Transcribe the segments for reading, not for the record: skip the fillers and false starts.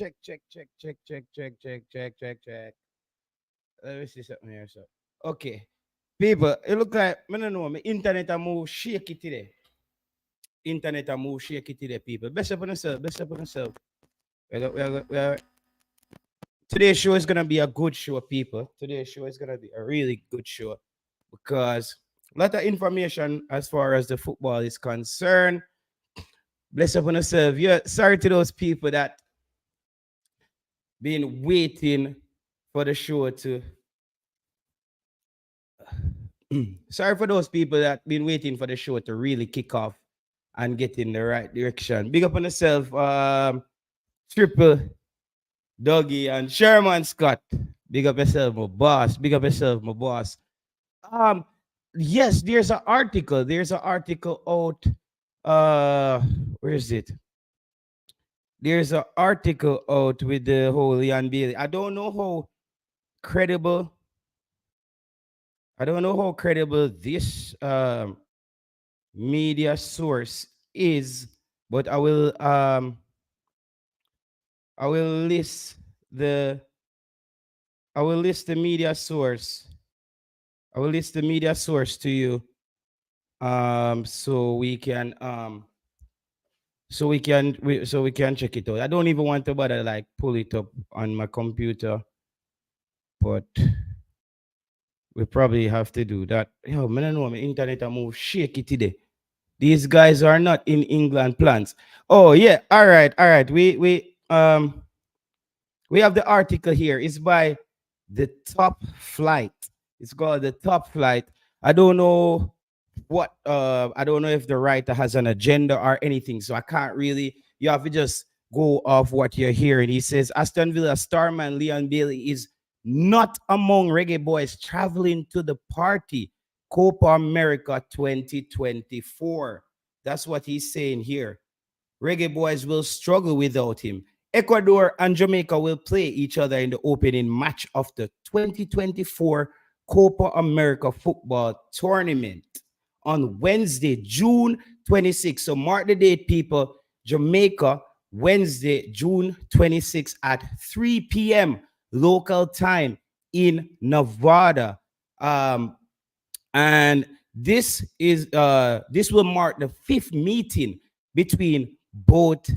check. Let me see something here. So, okay, people, it look like I don't know. My internet a move shaky today. Internet a move shaky today, people. Best up on yourself. Best up on yourself. Today's show is gonna be a good show, people. Today's show is gonna be a really good show because a lot of information as far as the football is concerned. Bless up on yourself. Yeah, sorry to those people that been waiting for the show to. Sorry for those people that been waiting for the show to really kick off and get in the right direction. Big up on yourself, Triple, Dougie, and Sherman Scott. Big up yourself, my boss. Big up yourself, my boss. Um, yes, there's an article. There's an article out. Where is it? There's an article out with the whole leonbailey. I don't know how credible. I don't know how credible this media source is, but I will list the I will list the media source. I will list the media source to you. So we can so we can check it out. I don't even want to bother like pull it up on my computer, but we probably have to do that. Yo, man, I know my internet I move shaky today. These guys are not in England plans. Oh yeah, all right, all right. We have the article here. It's by the Top Flight. It's called the Top Flight. I don't know I don't know if the writer has an agenda or anything, so I can't really. You have to just go off what you're hearing. He says Aston Villa starman leonbailey is not among reggae boys traveling to the party Copa America 2024. That's what he's saying here. Reggae boys will struggle without him. Ecuador and Jamaica will play each other in the opening match of the 2024 Copa America football tournament on Wednesday, June 26th. So mark the date, people. Jamaica, Wednesday, June 26th at 3 p.m. local time in Nevada. And this will mark the fifth meeting between both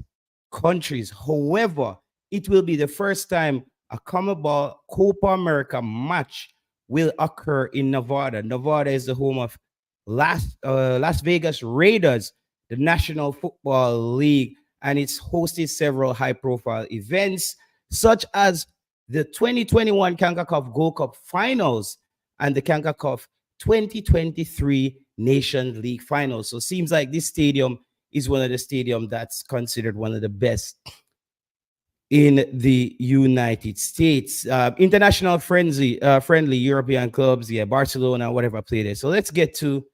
countries. However, it will be the first time a CONMEBOL Copa America match will occur in Nevada. Nevada is the home of Las Vegas Raiders, the National Football League, and it's hosted several high-profile events, such as the 2021 CONCACAF Gold Cup Finals and the CONCACAF 2023 Nation League Finals. So it seems like this stadium is one of the stadiums that's considered one of the best in the United States. International friendly European clubs, yeah, Barcelona, whatever play there. So let's get to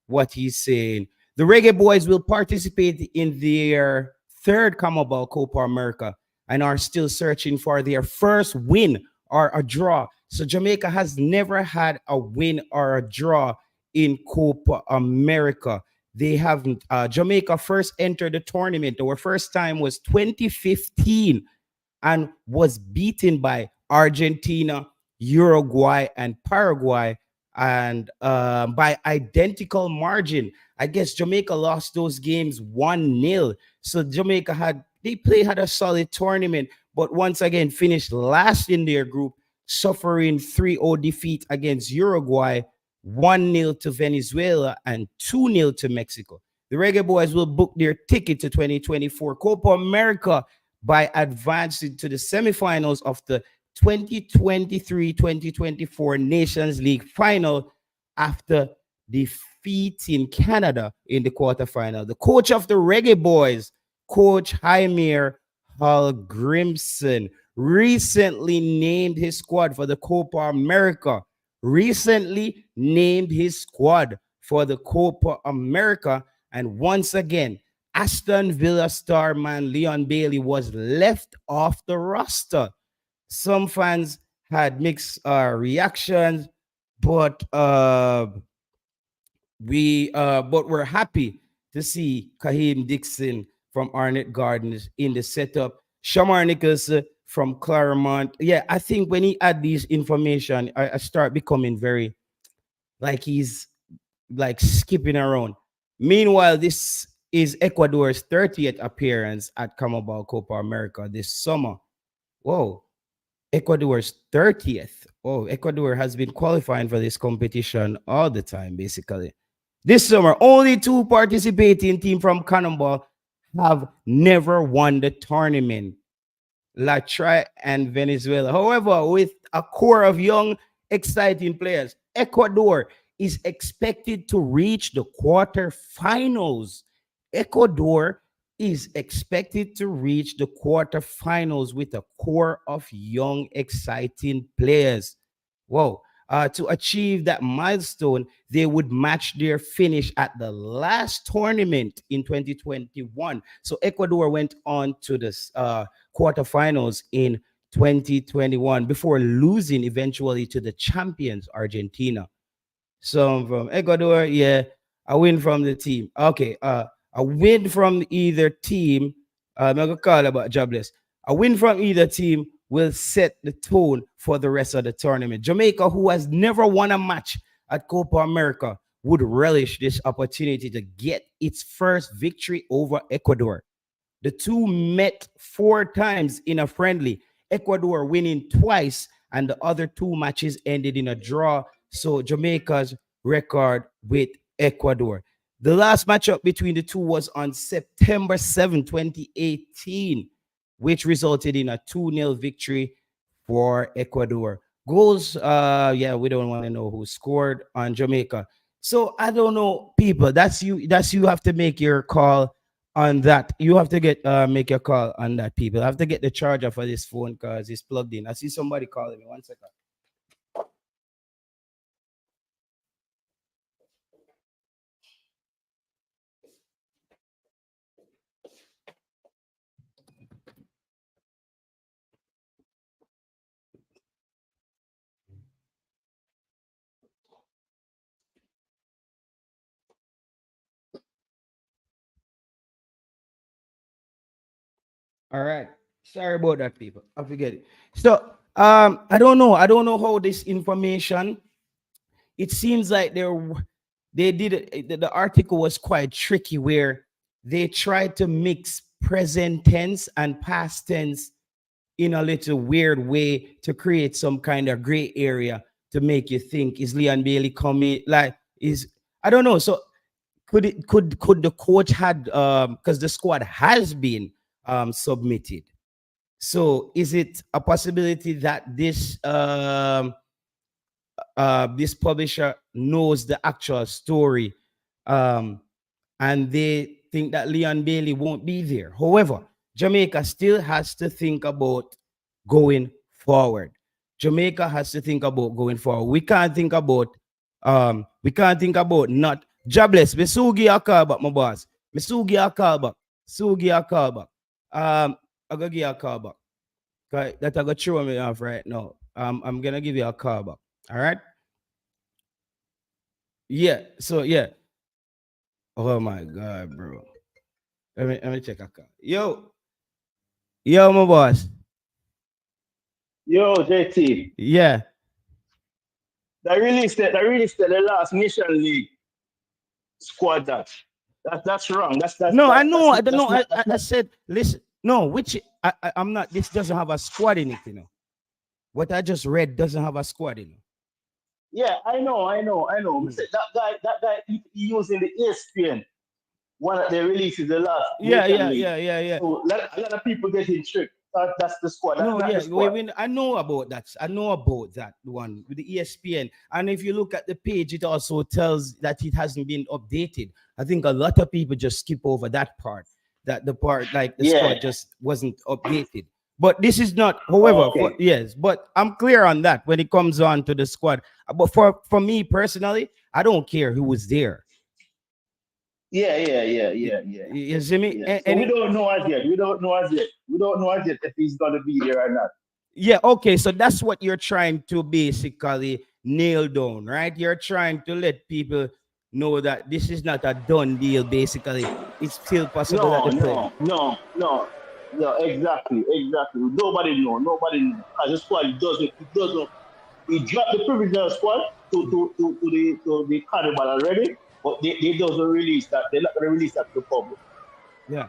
what he's saying. The Reggae Boys will participate in their third CONMEBOL Copa America and are still searching for their first win or a draw. So Jamaica has never had a win or a draw in Copa America. They haven't. Jamaica first entered the tournament. Our first time was 2015 and was beaten by Argentina, Uruguay, and Paraguay, and by identical margin. I guess Jamaica lost those games 1-0. So Jamaica had a solid tournament, but once again finished last in their group, suffering 3-0 defeat against Uruguay, 1-0 to Venezuela, and 2-0 to Mexico. The Reggae Boys will book their ticket to 2024 Copa America by advancing to the semifinals of the 2023-2024 Nations League final after defeating Canada in the quarterfinal. The coach of the Reggae Boys, Coach Jaime Hallgrimsson, recently named his squad for the Copa America. And once again, Aston Villa starman leonbailey was left off the roster. Some fans had mixed reactions, but we're happy to see Kaheem Dixon from Arnett Gardens in the setup. Shamar Nichols from Claremont. Yeah, I think when he add these information, I start becoming very like he's like skipping around. Meanwhile, this is Ecuador's 30th appearance at Commonwealth Copa America this summer. Whoa, Ecuador's 30th. Oh, Ecuador has been qualifying for this competition all the time, basically. This summer, only two participating teams from Cannonball have never won the tournament. Latra and Venezuela. However, with a core of young, exciting players, Ecuador is expected to reach the quarterfinals. Ecuador is expected to reach the quarterfinals with a core of young, exciting players. Whoa. To achieve that milestone, they would match their finish at the last tournament in 2021. So Ecuador went on to this quarterfinals in 2021 before losing eventually to the champions, Argentina. So I'm from Ecuador, yeah. A win from the team. Okay, a win from either team. I'm gonna call about jobless. A win from either team will set the tone for the rest of the tournament. Jamaica, who has never won a match at Copa America, would relish this opportunity to get its first victory over Ecuador. The two met four times in a friendly, Ecuador winning twice, and the other two matches ended in a draw. So Jamaica's record with Ecuador. The last matchup between the two was on September 7, 2018, which resulted in a 2-0 victory for Ecuador. Goals, yeah, we don't want to know who scored on Jamaica. So I don't know, people. That's you have to make your call on that. You have to get make your call on that, people. I have to get the charger for this phone because it's plugged in. I see somebody calling me. 1 second. All right. Sorry about that, people. I forget it. So I don't know. I don't know how this information. It seems like they did it. The article was quite tricky where they tried to mix present tense and past tense in a little weird way to create some kind of gray area to make you think is Leon Bailey coming like is I don't know. So could the coach had because the squad has been submitted. So is it a possibility that this publisher knows the actual story, um, and they think that Leon Bailey won't be there? However, Jamaica still has to think about going forward. Jamaica has to think about going forward. We can't think about not jobless. Misugi a call back, my boss. Misugi a call back. Sugi a call back. I go give you a call back. 'Cause that I got throw me off right now. I'm gonna give you a call back. All right. Yeah. So yeah. Oh my god, bro. Let me check a call. Yo, my boss. Yo, JT, Yeah. the last Nation League squad that's wrong. No, I know. I don't That's know. I, not I, that's I not. said, listen. No, which I'm not. This doesn't have a squad in it. What I just read doesn't have a squad in it. Yeah, I know. Hmm. That guy he using the ESPN one that they released is the last Yeah, Nation yeah, League. yeah, yeah, yeah. So a lot of people getting tricked. That's the squad. That's No, not the yeah, squad. I know about that. I know about that one with the ESPN. And if you look at the page, it also tells that it hasn't been updated. I think a lot of people just skip over that part, that the part like the Yeah. squad just wasn't updated. But this is not, however, for Okay. yes, but I'm clear on that when it comes on to the squad. But for me personally, I don't care who was there. Yeah. Yeah. You see me? Yeah. And, So and we it, don't know as yet. We don't know as yet if he's gonna be there or not. Yeah, okay. So that's what you're trying to basically nail down, right? You're trying to let people know that this is not a done deal, basically. It's still possible that No, they play. no, no, no. Yeah, exactly. Nobody know. As a squad, it doesn't. We dropped the provisional squad to the carnival already, but they doesn't release that. They're not gonna release that to the public. Yeah.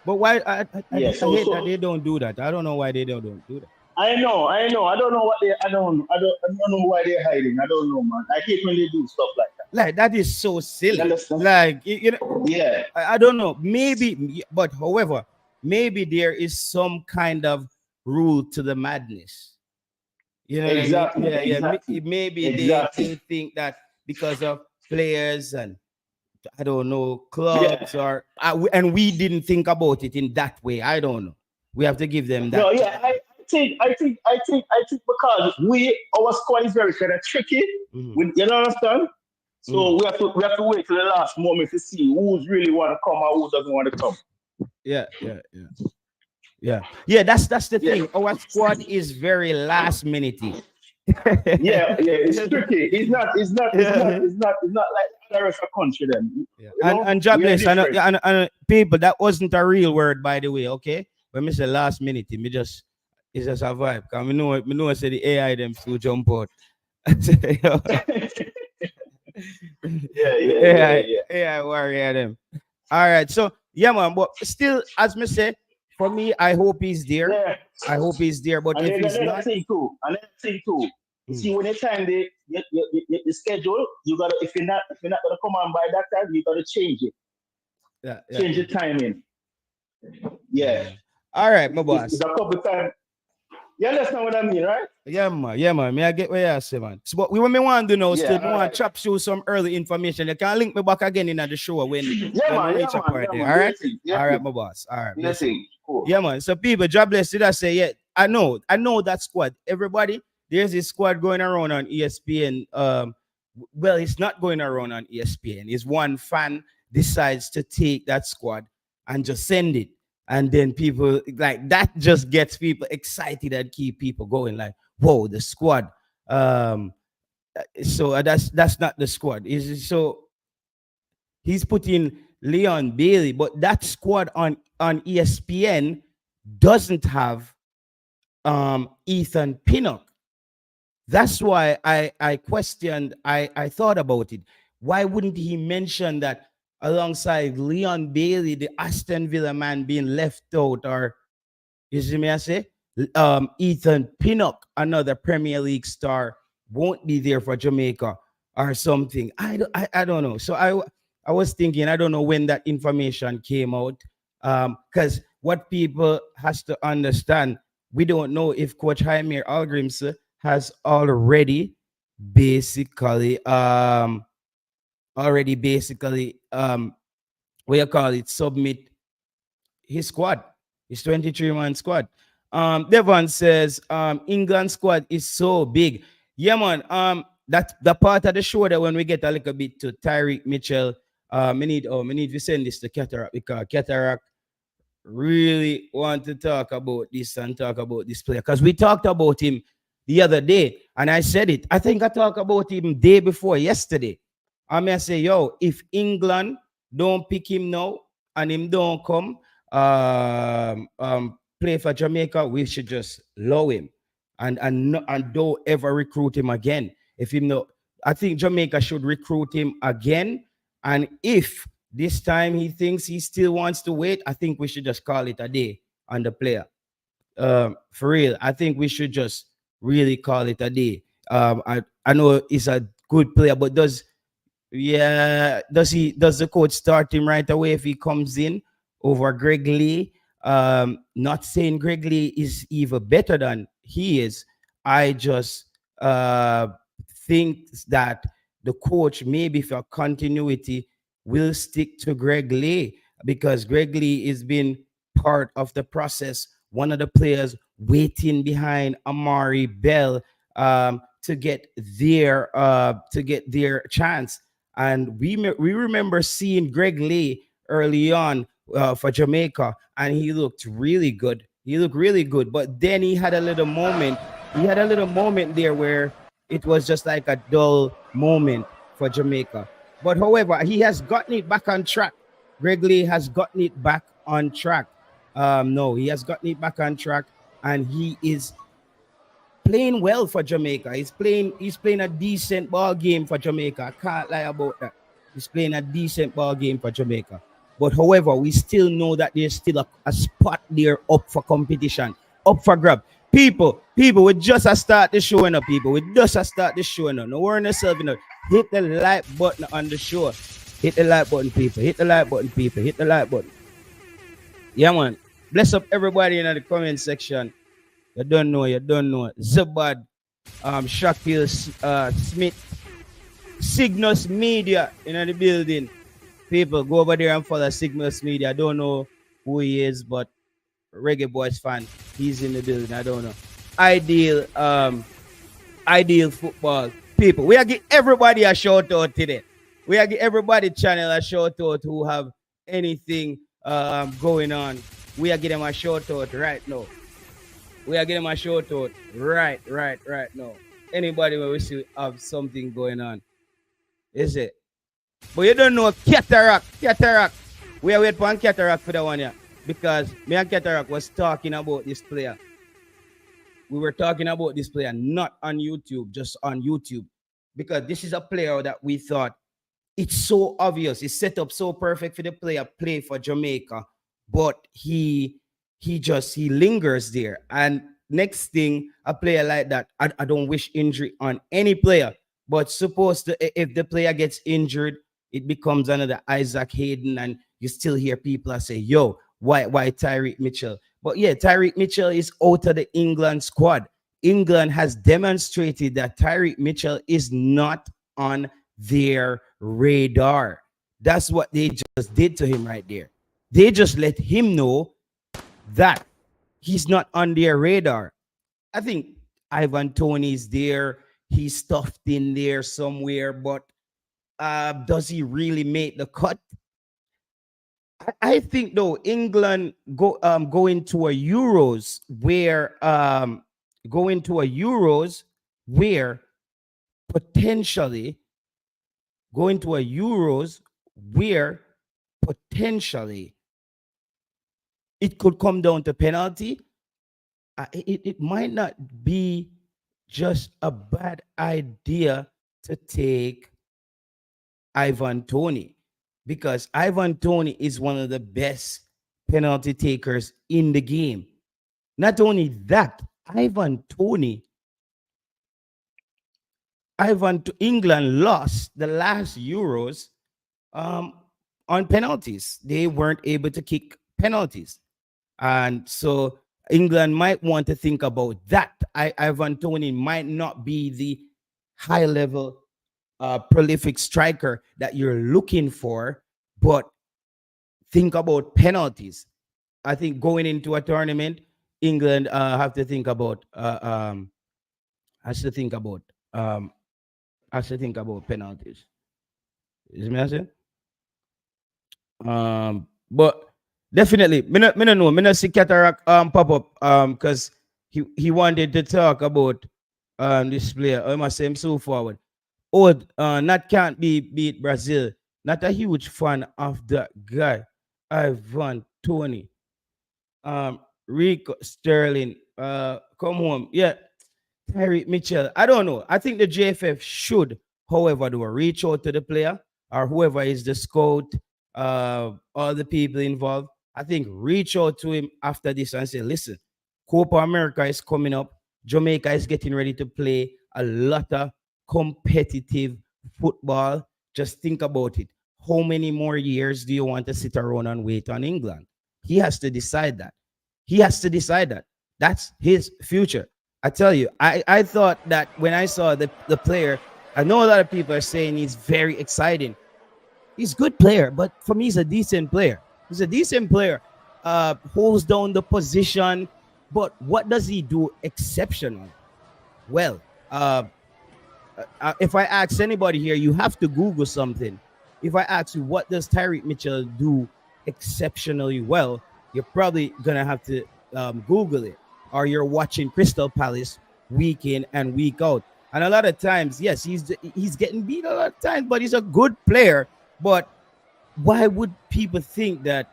But why Yeah. I So hate that so they don't do that. I don't know why they don't do that. I know. I don't know what they. I don't know why they're hiding. I don't know, man. I hate when they do stuff like that. Like that is so You silly. understand? Like you know, Yeah. I don't know. Maybe, but however, maybe there is some kind of rule to the madness. You know what I mean? Exactly. Yeah. Exactly. Maybe they Exactly. think that because of players and I don't know Yeah. clubs or and we didn't think about it in that way. I don't know. We have to give them No. that. Yeah. I think because our squad is very kind of tricky. Mhm, You know understand? mhm. So we have to wait till the last moment to see who's really want to come and who doesn't want to come. Yeah. That's the Yeah. thing. Our squad is very last minute. Yeah. It's tricky. It's not. It's not. It's not. Yeah. It's not. It's not like the rest of country. Then Yeah. you know And we are jobless different. and people that wasn't a real word by the way, okay? When me say last minute, me just it's just a vibe. Cause me know I say the AI them still jump out. Yeah. The Yeah. Yeah. AI warrior them. All right. So yeah, man. But still, as me say, for me, I hope he's there. Yeah. I hope he's there. But And if then he's another not, thing too. You mm, see, when the time the schedule, you gotta if you're not gonna come on by that time, you gotta change it. Change yeah. the timing. Yeah. Yeah. All right, my It's boss. a couple times. You understand what I mean, right? Yeah, man. May I get what you say, man. So, but we what me want to do now Yeah. still, me All want right. to chop you some early information. You can link me back again in the show Yeah, when we man. reach a point Yeah, there. man. All Do your right? thing. Do your All right, thing. my boss. All right, Do your blessing. thing. Cool. Yeah, man. So people, job bless. Did I say yeah? I know that squad. Everybody, there's this squad going around on ESPN. Well, it's not going around on ESPN. It's one fan decides to take that squad and just send it. And then people like that just gets people excited and keep people going, like, whoa, the squad. Um, so that's not the squad. Is so he's putting Leon Bailey, but that squad on ESPN doesn't have Ethan Pinnock. That's why I questioned. I thought about it. Why wouldn't he mention that alongside Leon Bailey, the Aston Villa man, being left out, or you see me I say? Ethan Pinnock, another Premier League star, won't be there for Jamaica or something. I don't know. So I was thinking, I don't know when that information came out. Because what people has to understand, we don't know if Coach Jaime Algrims has basically already basically what you call it, submit his squad, his 23-man squad. Devon says, England squad is so big. Yeah, man. That the part of the show that when we get a little bit to Tyreek Mitchell, we need to send this to Cataract because Cataract really want to talk about this and talk about this player because we talked about him the other day and I said it. I think I talked about him day before yesterday. I may say, yo, if England don't pick him now and him don't come play for Jamaica, we should just low him and don't ever recruit him again. If him no, I think Jamaica should recruit him again. And if this time he thinks he still wants to wait, I think we should just call it a day on the player. For real, I think we should just really call it a day. I know he's a good player, but does the coach start him right away if he comes in over Greg Lee? Not saying Greg Lee is even better than he is. I just think that the coach, maybe for continuity, will stick to Greg Lee because Greg Lee has been part of the process. One of the players waiting behind Amari Bell to get their chance. And we remember seeing Greg Lee early on for Jamaica, and he looked really good. He looked really good, but then he had a little moment. He had a little moment there where it was just like a dull moment for Jamaica. But however, he has gotten it back on track. Greg Lee has gotten it back on track. No, he has gotten it back on track, and he is playing well for Jamaica. He's playing a decent ball game for Jamaica. I can't lie about that. He's playing a decent ball game for Jamaica. But however, we still know that there's still a spot there up for competition, up for grab. People, we just a start the show now, people. We just a start the show now. No worry yourself, Hit the like button on the show. Hit the like button, people. Hit the like button, people. Hit the like button. Yeah, man. Bless up everybody in the comment section. You don't know. Zubad, Shakil, Smith, Cygnus Media in the building. People, go over there and follow Cygnus Media. I don't know who he is, but Reggae Boys fan. He's in the building. I don't know. Ideal football. People, we are give everybody a shout out today. We are give everybody channel a shout out who have anything going on. We are giving them a shout out right now. We are getting my shout out right now. Anybody where we see have something going on. Is it? But you don't know Cataract. We are waiting for Cataract for that one, yeah. Because me and Cataract was talking about this player. We were talking about this player not on YouTube, just on YouTube. Because this is a player that we thought it's so obvious. It's set up so perfect for the player play for Jamaica. But he lingers there. And next thing, a player like that, I don't wish injury on any player. But suppose if the player gets injured, it becomes another Isaac Hayden, and you still hear people say, yo, why Tyreek Mitchell? But yeah, Tyreek Mitchell is out of the England squad. England has demonstrated that Tyreek Mitchell is not on their radar. That's what they just did to him right there. They just let him know that he's not on their radar. I think Ivan Toney's there. He's stuffed in there somewhere, but does he really make the cut? I think though England going to a Euros where potentially it could come down to penalty. It might not be just a bad idea to take Ivan Toney, because Ivan Toney is one of the best penalty takers in the game. Not only that, England lost the last Euros on penalties. They weren't able to kick penalties. And so England might want to think about that. Ivan Toney might not be the high level prolific striker that you're looking for, but think about penalties. I think going into a tournament, England have to think about penalties. Is me saying? But definitely, me not know. Me not see Cataract pop up because he wanted to talk about this player. I must say him so forward. Not can't be beat Brazil. Not a huge fan of that guy, Ivan Toney. Rico Sterling, come home. Yeah, Tyreek Mitchell. I don't know. I think the JFF should, however, do reach out to the player or whoever is the scout, all the people involved. I think reach out to him after this and say, listen, Copa America is coming up. Jamaica is getting ready to play a lot of competitive football. Just think about it. How many more years do you want to sit around and wait on England? He has to decide that. That's his future. I tell you, I thought that when I saw the player, I know a lot of people are saying he's very exciting. He's a good player, but for me, he's a decent player. Holds down the position, but what does he do exceptional? Well, if I ask anybody here, you have to Google something. If I ask you, what does Tyreek Mitchell do exceptionally well, you're probably gonna have to Google it, or you're watching Crystal Palace week in and week out. And a lot of times, yes, he's getting beat a lot of times, but he's a good player. But why would people think that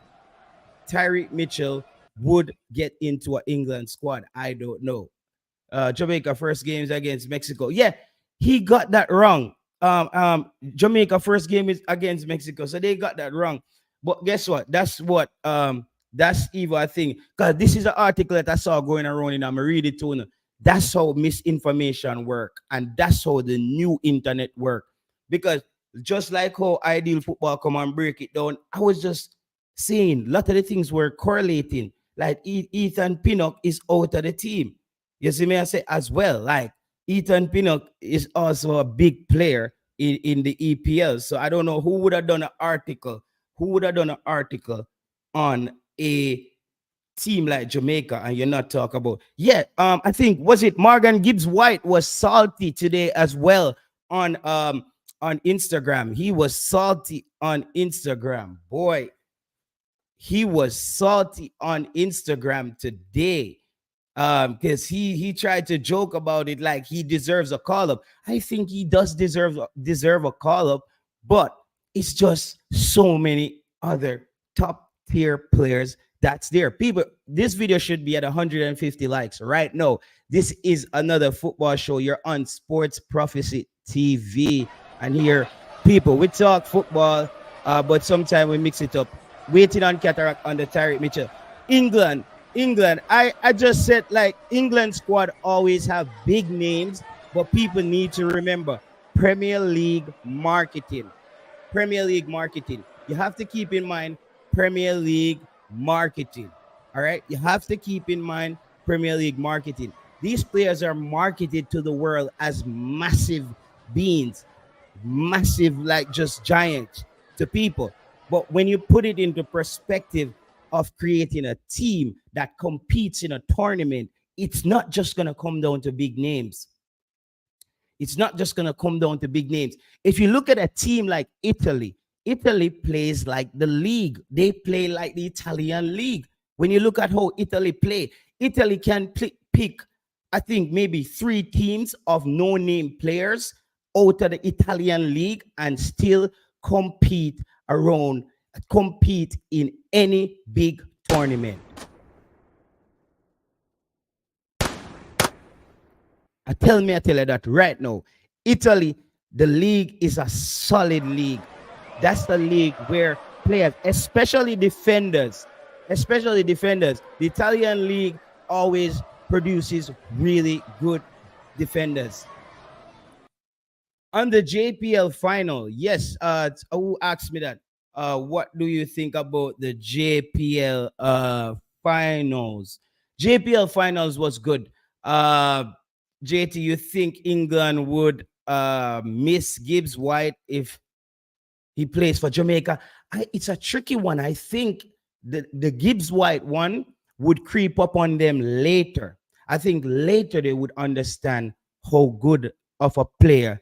Tyreek Mitchell would get into an England squad. I don't know. Jamaica first games against Mexico. Yeah, he got that wrong. Jamaica first game is against Mexico, so they got that wrong. But guess what? That's evil, I think. Because this is an article that I saw going around and I'm read it to you. That's how misinformation work, and that's how the new internet work. Because just like how Ideal Football come and break it down, I was just saying a lot of the things were correlating. Like Ethan Pinnock is out of the team. You see me, I say as well. Like Ethan Pinnock is also a big player in the EPL. So I don't know who would have done an article. Who would have done an article on a team like Jamaica and you're not talking about. Yeah, I think was it Morgan Gibbs White was salty today as well on Instagram. He was salty on Instagram. Boy, he was salty on Instagram today. Because he tried to joke about it like he deserves a call up. I think he does deserve a call up, but it's just so many other top tier players that's there. People, this video should be at 150 likes right now. This is another football show. You're on Sports Prophecy TV, and here, people, we talk football, but sometimes we mix it up. Waiting on Cataract on the Tyreek Mitchell. England. I just said like England squad always have big names, but people need to remember Premier League marketing. Premier League marketing. You have to keep in mind Premier League marketing. All right. You have to keep in mind Premier League marketing. These players are marketed to the world as massive beings, massive, like just giants to people. But when you put it into perspective of creating a team that competes in a tournament, it's not just going to come down to big names. It's not just going to come down to big names. If you look at a team like Italy, Italy plays like the league. They play like the Italian league. When you look at how Italy play, Italy can pick, I think, maybe 3 teams of no-name players out of the Italian league and still compete in any big tournament. I tell you that right now. Italy, the league is a solid league. That's the league where players, especially defenders, the Italian league always produces really good defenders. On the JPL final, yes, who asked me that? What do you think about the JPL finals? JPL finals was good. JT, you think England would miss Gibbs White if he plays for Jamaica? It's a tricky one. I think the Gibbs White one would creep up on them later. I think later they would understand how good of a player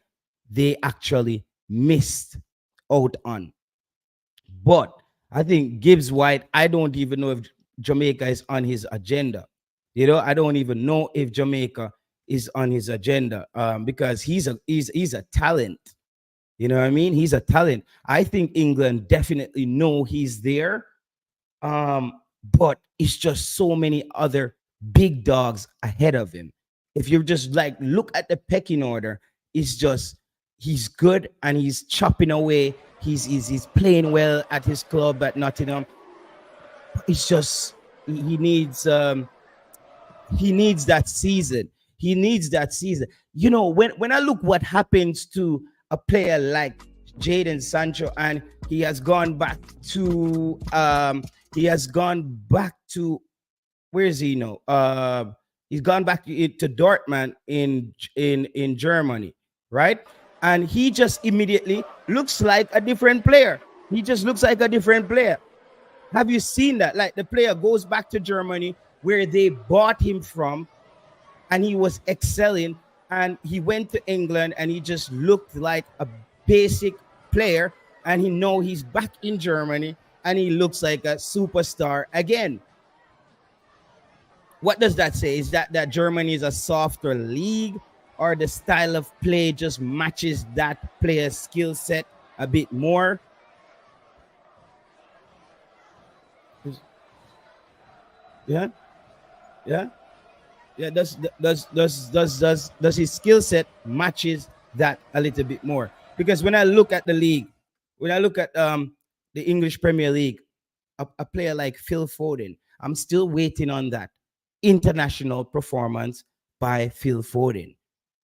they actually missed out on. But I think Gibbs White, I don't even know if Jamaica is on his agenda. I don't even know if Jamaica is on his agenda because he's a talent. You know what I mean? He's a talent. I think England definitely know he's there. But it's just so many other big dogs ahead of him. If you just like look at the pecking order, it's just he's good and he's chopping away. He's playing well at his club at Nottingham. It's just he needs that season. He needs that season. When I look what happens to a player like Jadon Sancho, and he has gone back to where is he now? He's gone back to Dortmund in Germany, right? And he just immediately looks like a different player. He just looks like a different player. Have you seen that? Like the player goes back to Germany where they bought him from and he was excelling, and he went to England and he just looked like a basic player, and he's back in Germany and he looks like a superstar again. What does that say? Is that Germany is a softer league, or the style of play just matches that player's skill set a bit more? Yeah, yeah, yeah. Does his skill set matches that a little bit more? Because when I look at the league, when I look at the English Premier League, a player like Phil Foden, I'm still waiting on that international performance by Phil Foden.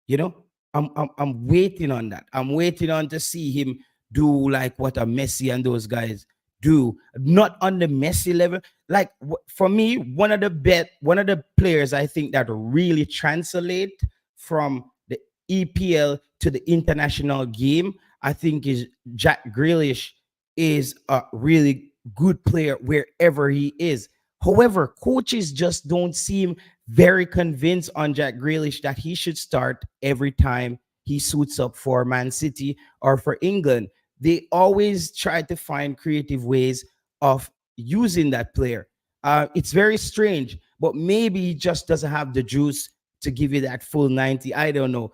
You know, I'm waiting on that. I'm waiting on to see him do like what a Messi and those guys do. Not on the Messi level. Like for me, one of the players I think that really translate from the EPL to the international game, I think is Jack Grealish is a really good player wherever he is. However, coaches just don't seem very convinced on Jack Grealish that he should start every time he suits up for Man City or for England. They always try to find creative ways of using that player. It's very strange, but maybe he just doesn't have the juice to give you that full 90. I don't know.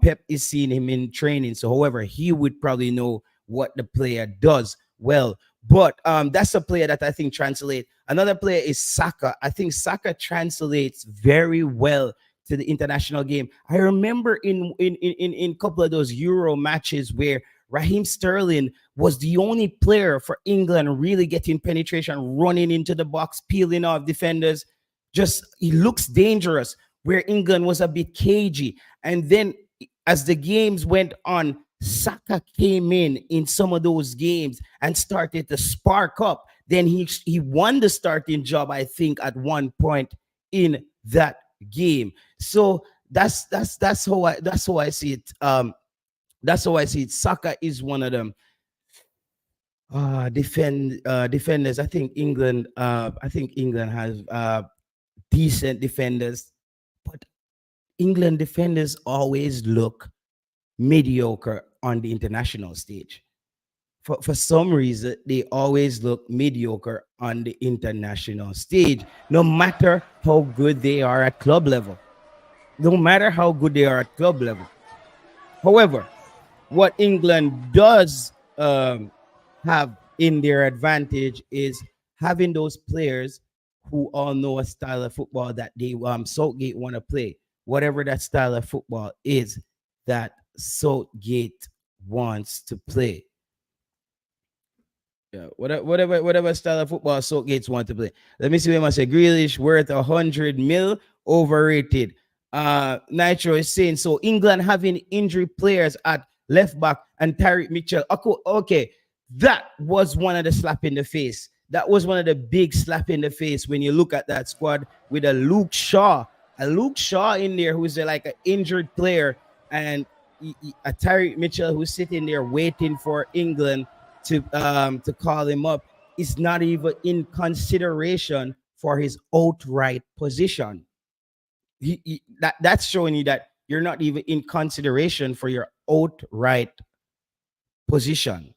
Pep is seeing him in training, so however, he would probably know what the player does well. But that's a player that I think translates. Another player is Saka. I think Saka translates very well to the international game. I remember in couple of those Euro matches where Raheem Sterling was the only player for England really getting penetration, running into the box, peeling off defenders. Just he looks dangerous. Where England was a bit cagey, and then as the games went on, Saka came in some of those games and started to spark up. Then he won the starting job, I think, at one point in that game. So that's how I see it. That's how I see it. Saka is one of them. Defenders. I think England has decent defenders, but England defenders always look mediocre on the international stage. For some reason, they always look mediocre on the international stage, no matter how good they are at club level. No matter how good they are at club level. However, what England does have in their advantage is having those players who all know a style of football that they Southgate want to play, whatever that style of football is that Southgate wants to play. Yeah, whatever style of football Southgate's want to play. Let me see what I say. Grealish worth 100 mil, overrated. Nitro is saying so. England having injury players at left back and Tyreek Mitchell. Okay, that was one of the slap in the face. That was one of the big slap in the face when you look at that squad with a Luke Shaw in there who's like an injured player, and a Tyreek Mitchell who's sitting there waiting for England to call him up is not even in consideration for his outright position. That's showing you that you're not even in consideration for your outright position.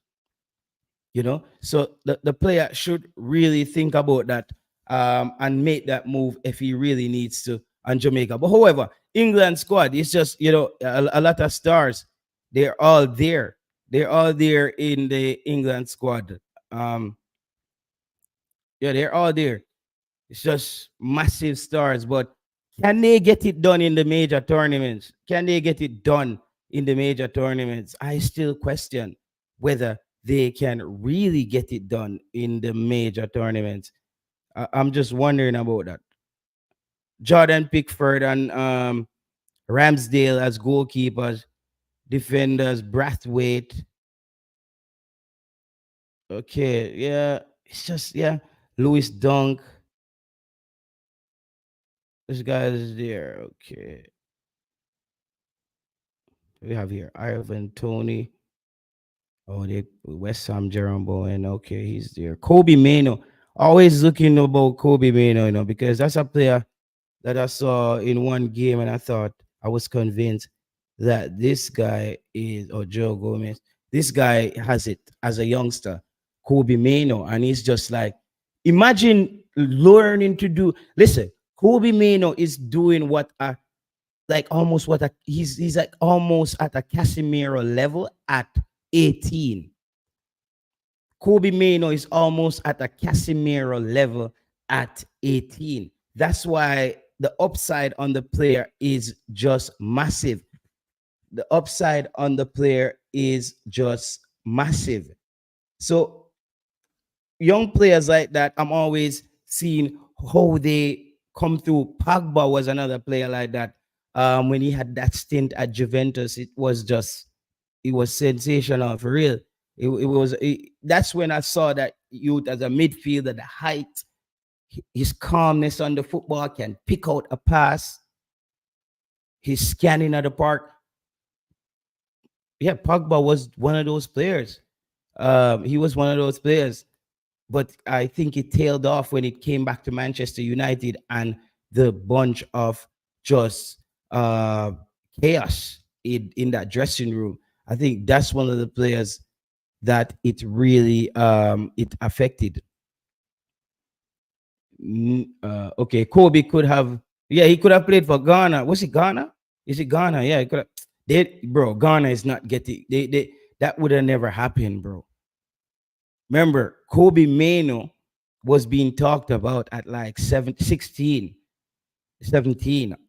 So the player should really think about that and make that move if he really needs to on Jamaica. But however, England squad is just a lot of stars. They're all there. They're all there in the England squad. Um, yeah, they're all there. It's just massive stars. But can they get it done in the major tournaments? Can they get it done in the major tournaments? I still question whether they can really get it done in the major tournaments. I'm just wondering about that. Jordan Pickford and Ramsdale as goalkeepers, defenders, Brathwaite. Okay, yeah, it's just Lewis Dunk. This guy is there. Okay, we have here Ivan Tony. Oh, they West Ham Jerome Bowen. Okay, he's there. Kobe Mano. Always looking about Kobe Mano, because that's a player that I saw in one game, and I was convinced that this guy is, or Joe Gomez, this guy has it as a youngster, Kobe Mano, and he's just like, imagine learning to do. Listen, Kobe Mano is doing what a like almost what a he's like almost at a Casemiro level at 18. Kobe Mano is almost at a Casemiro level at 18. That's why the upside on the player is just massive. The upside on the player is just massive. So young players like that, I'm always seeing how they come through. Pogba was another player like that. When he had that stint at Juventus, it was sensational for real. That's when I saw that youth as a midfielder, the height, his calmness on the football, can pick out a pass, his scanning at the park. Yeah, Pogba was one of those players. He was one of those players. But I think it tailed off when it came back to Manchester United and the bunch of just chaos in that dressing room. I think that's one of the players that it really it affected. Okay, Kobe could have, yeah, he could have played for Ghana. Was it Ghana? Is it Ghana? Yeah, he could have. Bro, Ghana is not getting that would have never happened, bro. Remember, Kobe Mano was being talked about at like 17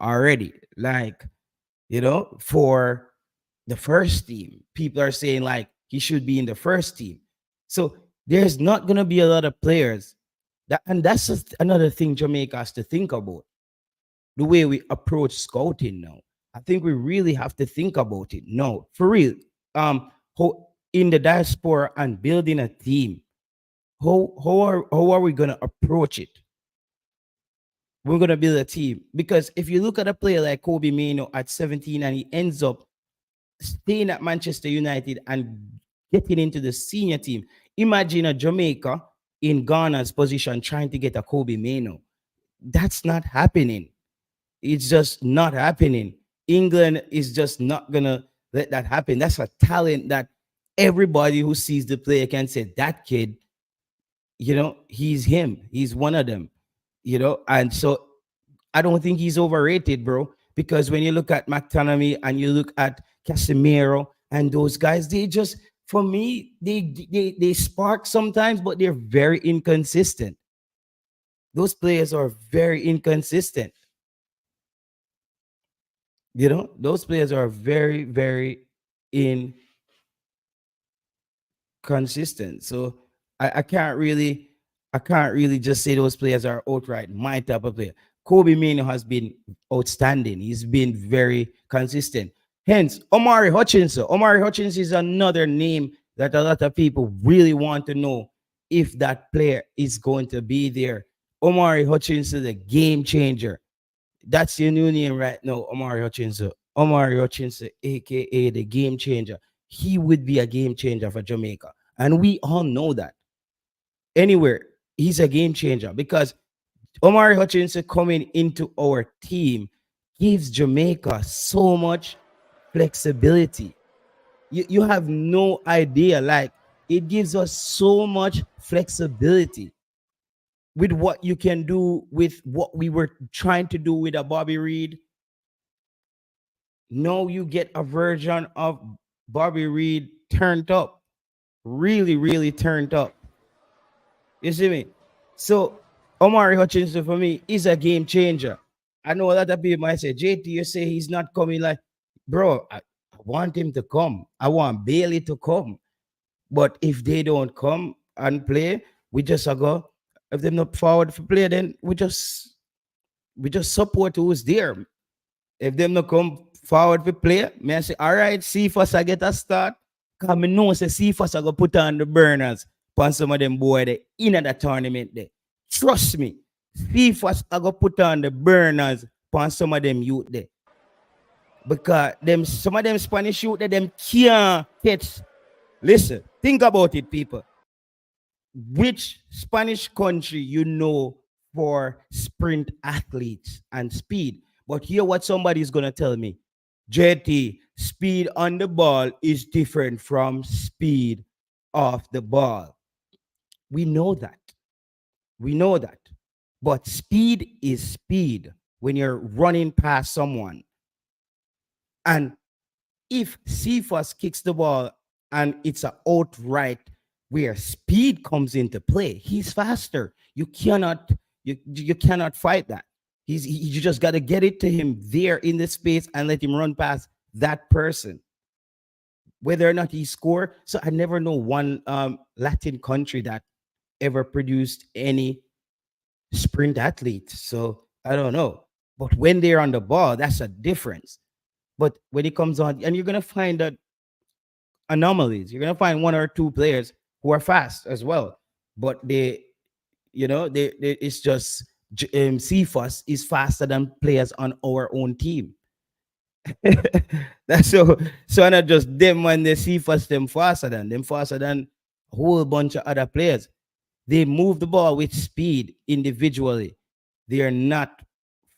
already. Like, for the first team. People are saying like he should be in the first team. So there's not gonna be a lot of players and that's just another thing Jamaica has to think about. The way we approach scouting now. I think we really have to think about it. No, for real. How in the diaspora and building a team, how are we gonna approach it? We're gonna build a team. Because if you look at a player like Kobe Mano at 17 and he ends up staying at Manchester United and getting into the senior team, imagine a Jamaica in Ghana's position trying to get a Kobe Mano. That's not happening. It's just not happening. England is just not gonna let that happen. That's a talent that everybody who sees the player can say that kid, he's him. He's one of them. And so I don't think he's overrated, bro. Because when you look at McTominay and you look at Casemiro and those guys, they just, for me, they spark sometimes, but they're very inconsistent. Those players are very inconsistent. Those players are very, very inconsistent. So I can't really just say those players are outright my type of player. Kobe Mano has been outstanding. He's been very consistent. Hence, Omari Hutchinson. Omari Hutchinson is another name that a lot of people really want to know if that player is going to be there. Omari Hutchinson, the game changer. That's your new name right now, Omari Hutchinson. Omari Hutchinson, aka the game changer. He would be a game changer for Jamaica. And we all know that. Anywhere, he's a game changer because Omari Hutchinson coming into our team gives Jamaica so much flexibility. You have no idea. Like, it gives us so much flexibility with what you can do with what we were trying to do with a Bobby Reed. Now you get a version of Bobby Reed turned up, really, really turned up. You see me? So Omari Hutchinson for me is a game changer. I know a lot of people might say, JT, you say he's not coming. Like, bro, I want him to come. I want Bailey to come. But if they don't come and play, we just go. If they're not forward for play, then we just support who's there. If them not come forward for play, may I say, all right, see if us I get a start. Because I know say see if us I go put on the burners on some of them boy there in the tournament there. Trust me, see if us I go put on the burners on some of them youth there. Because some of them Spanish youth there, them can't catch. Listen, think about it, people. Which Spanish country for sprint athletes and speed? But hear what somebody is going to tell me. JT, speed on the ball is different from speed off the ball. We know that. We know that. But speed is speed when you're running past someone. And if Cephas kicks the ball and it's an outright where speed comes into play, he's faster. You cannot You cannot fight that. You just got to get it to him there in the space and let him run past that person, whether or not he score. So I never know one Latin country that ever produced any sprint athlete. So I don't know. But when they're on the ball, that's a difference. But when it comes on, and you're gonna find that anomalies. You're gonna find one or two players who are fast as well, but they it's just CFUS is faster than players on our own team. That's so not just them when they CFUS them faster than a whole bunch of other players. They move the ball with speed individually. They are not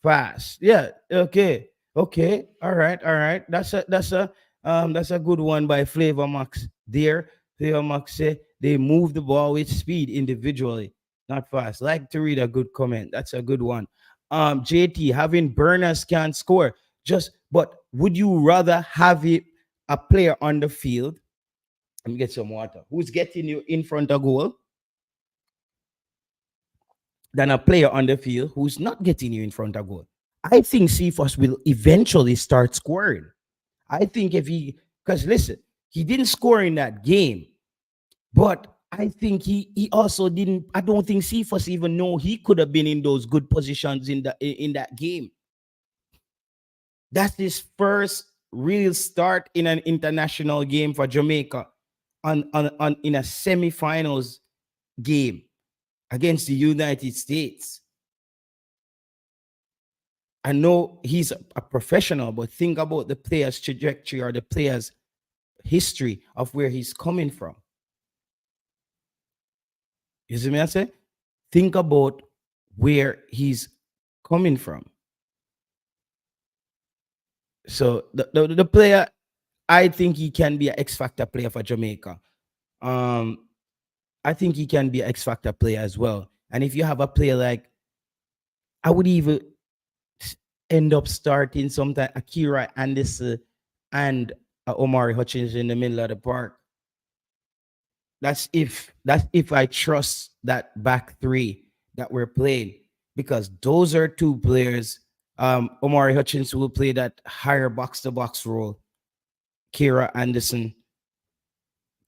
fast. Yeah. Okay. Okay. All right. All right. That's a good one by Flavor Max. There, Flavor Max say they move the ball with speed individually, not fast. Like to read a good comment. That's a good one. JT, having burners can score. But would you rather have a player on the field? Let me get some water. Who's getting you in front of goal than a player on the field who's not getting you in front of goal? I think Cephas will eventually start scoring. I think because listen, he didn't score in that game, but I think he also didn't. I don't think Cephas even know he could have been in those good positions in that game. That's his first real start in an international game for Jamaica on in a semifinals game against the United States. I know he's a professional, but think about the player's trajectory or the player's history of where he's coming from. You see me I say? Think about where he's coming from. So the player, I think he can be an X Factor player for Jamaica. I think he can be an X Factor player as well. And if you have a player like, I would even end up starting sometime Akira Anderson and Omari Hutchins in the middle of the park. That's if I trust that back three that we're playing, because those are two players. Omari Hutchins will play that higher box to box role. Kira Anderson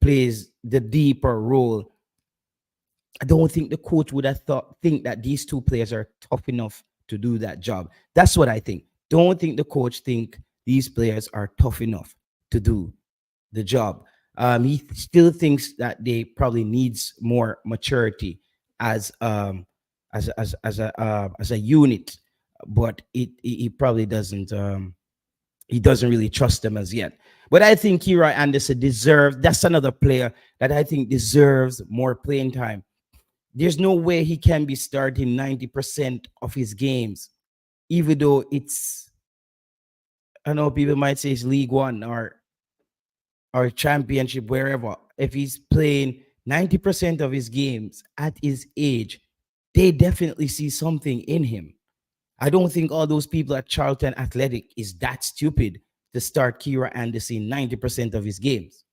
plays the deeper role. I don't think the coach would have think that these two players are tough enough to do that job. That's what I think. Don't think the coach think these players are tough enough to do the job. He still thinks that they probably needs more maturity as a unit, but he probably doesn't he doesn't really trust them as yet. But I think Kira Anderson deserves. That's another player that I think deserves more playing time. There's no way he can be starting 90% of his games, even though it's, I know people might say it's League One or championship, wherever. If he's playing 90% of his games at his age, they definitely see something in him. I don't think all those people at Charlton Athletic is that stupid to start Kira Anderson 90% of his games.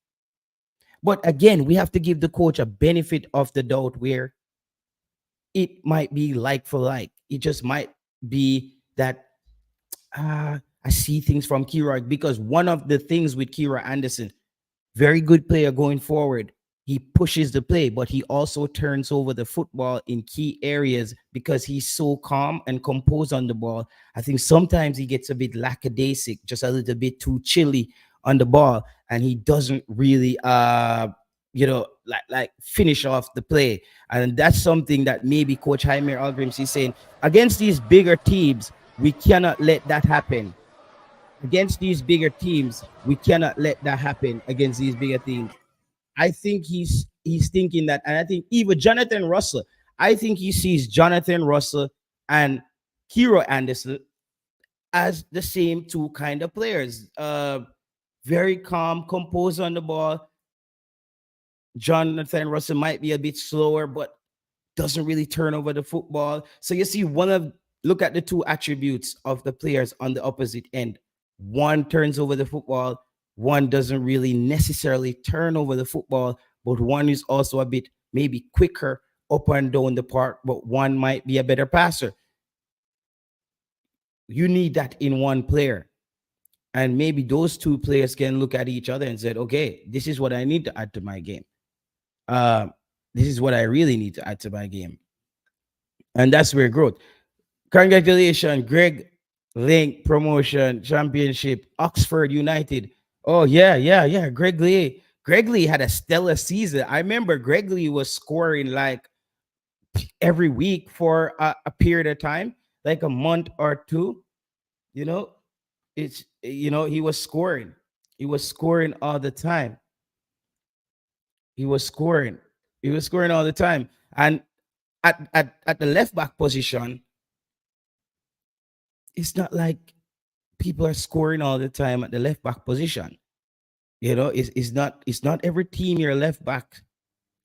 But again, we have to give the coach a benefit of the doubt where it might be like for like. It just might be that I see things from Kira, because one of the things with Kira Anderson, very good player going forward. He pushes the play, but he also turns over the football in key areas because he's so calm and composed on the ball. I think sometimes he gets a bit lackadaisic, just a little bit too chilly on the ball, and he doesn't really like finish off the play. And that's something that maybe Coach Jaime Algrims is saying, against these bigger teams, we cannot let that happen. Against these bigger teams, we cannot let that happen against these bigger teams. I think he's thinking that, and I think even Jonathan Russell, I think he sees Jonathan Russell and Hero Anderson as the same two kind of players. Very calm, composed on the ball. Jonathan Russell might be a bit slower, but doesn't really turn over the football. So you see, look at the two attributes of the players on the opposite end. One turns over the football, one doesn't really necessarily turn over the football, but one is also a bit maybe quicker up and down the park, but one might be a better passer. You need that in one player. And maybe those two players can look at each other and say, okay, this is what I need to add to my game. Uh, this is what I really need to add to my game. And that's where growth. Congratulations, Greg Link promotion championship, Oxford United. Oh, yeah, yeah, yeah. Greg Lee. Greg Lee had a stellar season. I remember Greg Lee was scoring like every week for a period of time, like a month or two. You know, he was scoring. He was scoring all the time. He was scoring. He was scoring all the time. And at the left back position, it's not like people are scoring all the time at the left back position. It's not every team your left back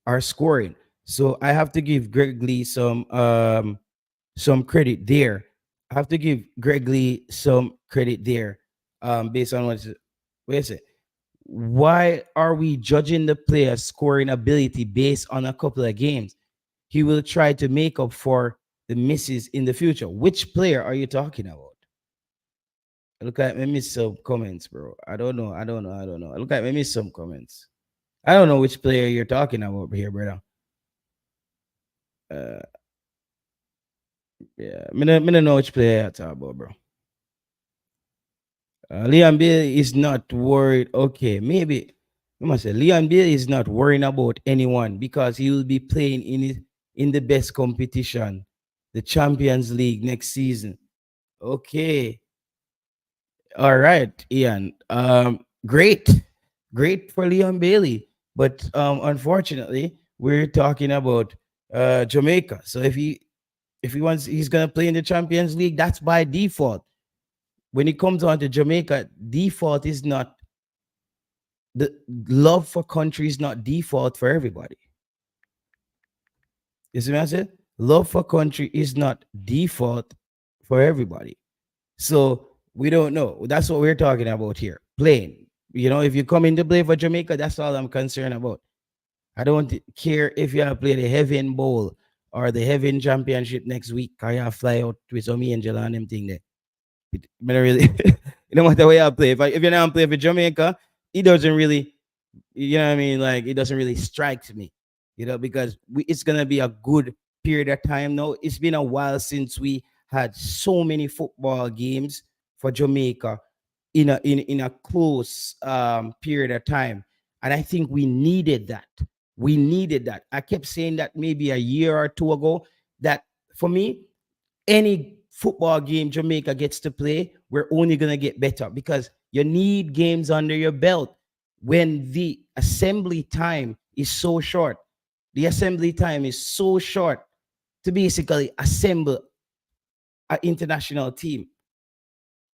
are scoring. So I have to give Greg Lee some credit there. I have to give Greg Lee some credit there. Based on wait a second. Why are we judging the player's scoring ability based on a couple of games? He will try to make up for the misses in the future. Which player are you talking about? Look at me miss some comments, bro. I don't know. I don't know. I don't know. Look at me miss some comments. I don't know which player you're talking about here, brother. Uh, yeah, me don't know which player you're talking about, bro. Leon Bill is not worried. Okay, maybe I must say Leon Bill is not worrying about anyone because he will be playing in the best competition, the Champions League next season. Okay, all right, Ian. Great for Leon Bailey, but unfortunately, we're talking about Jamaica. So if he wants, he's gonna play in the Champions League. That's by default. When it comes on to Jamaica, default is not the love for country is not default for everybody. You see what I said? Love for country is not default for everybody. So we don't know. That's what we're talking about here. Playing. If you come in to play for Jamaica, that's all I'm concerned about. I don't care if you have played the Heaven Bowl or the Heaven Championship next week. Can you fly out with some angel and them thing there? It don't really, it don't matter where I play. If you're not play for Jamaica, it doesn't really, you know what I mean? Like it doesn't really strike me, because it's gonna be a good period of time now. It's been a while since we had so many football games for Jamaica in a close period of time, and I think we needed that. We needed that. I kept saying that maybe a year or two ago. That for me, any football game Jamaica gets to play, we're only going to get better because you need games under your belt when the assembly time is so short. The assembly time is so short to basically assemble an international team.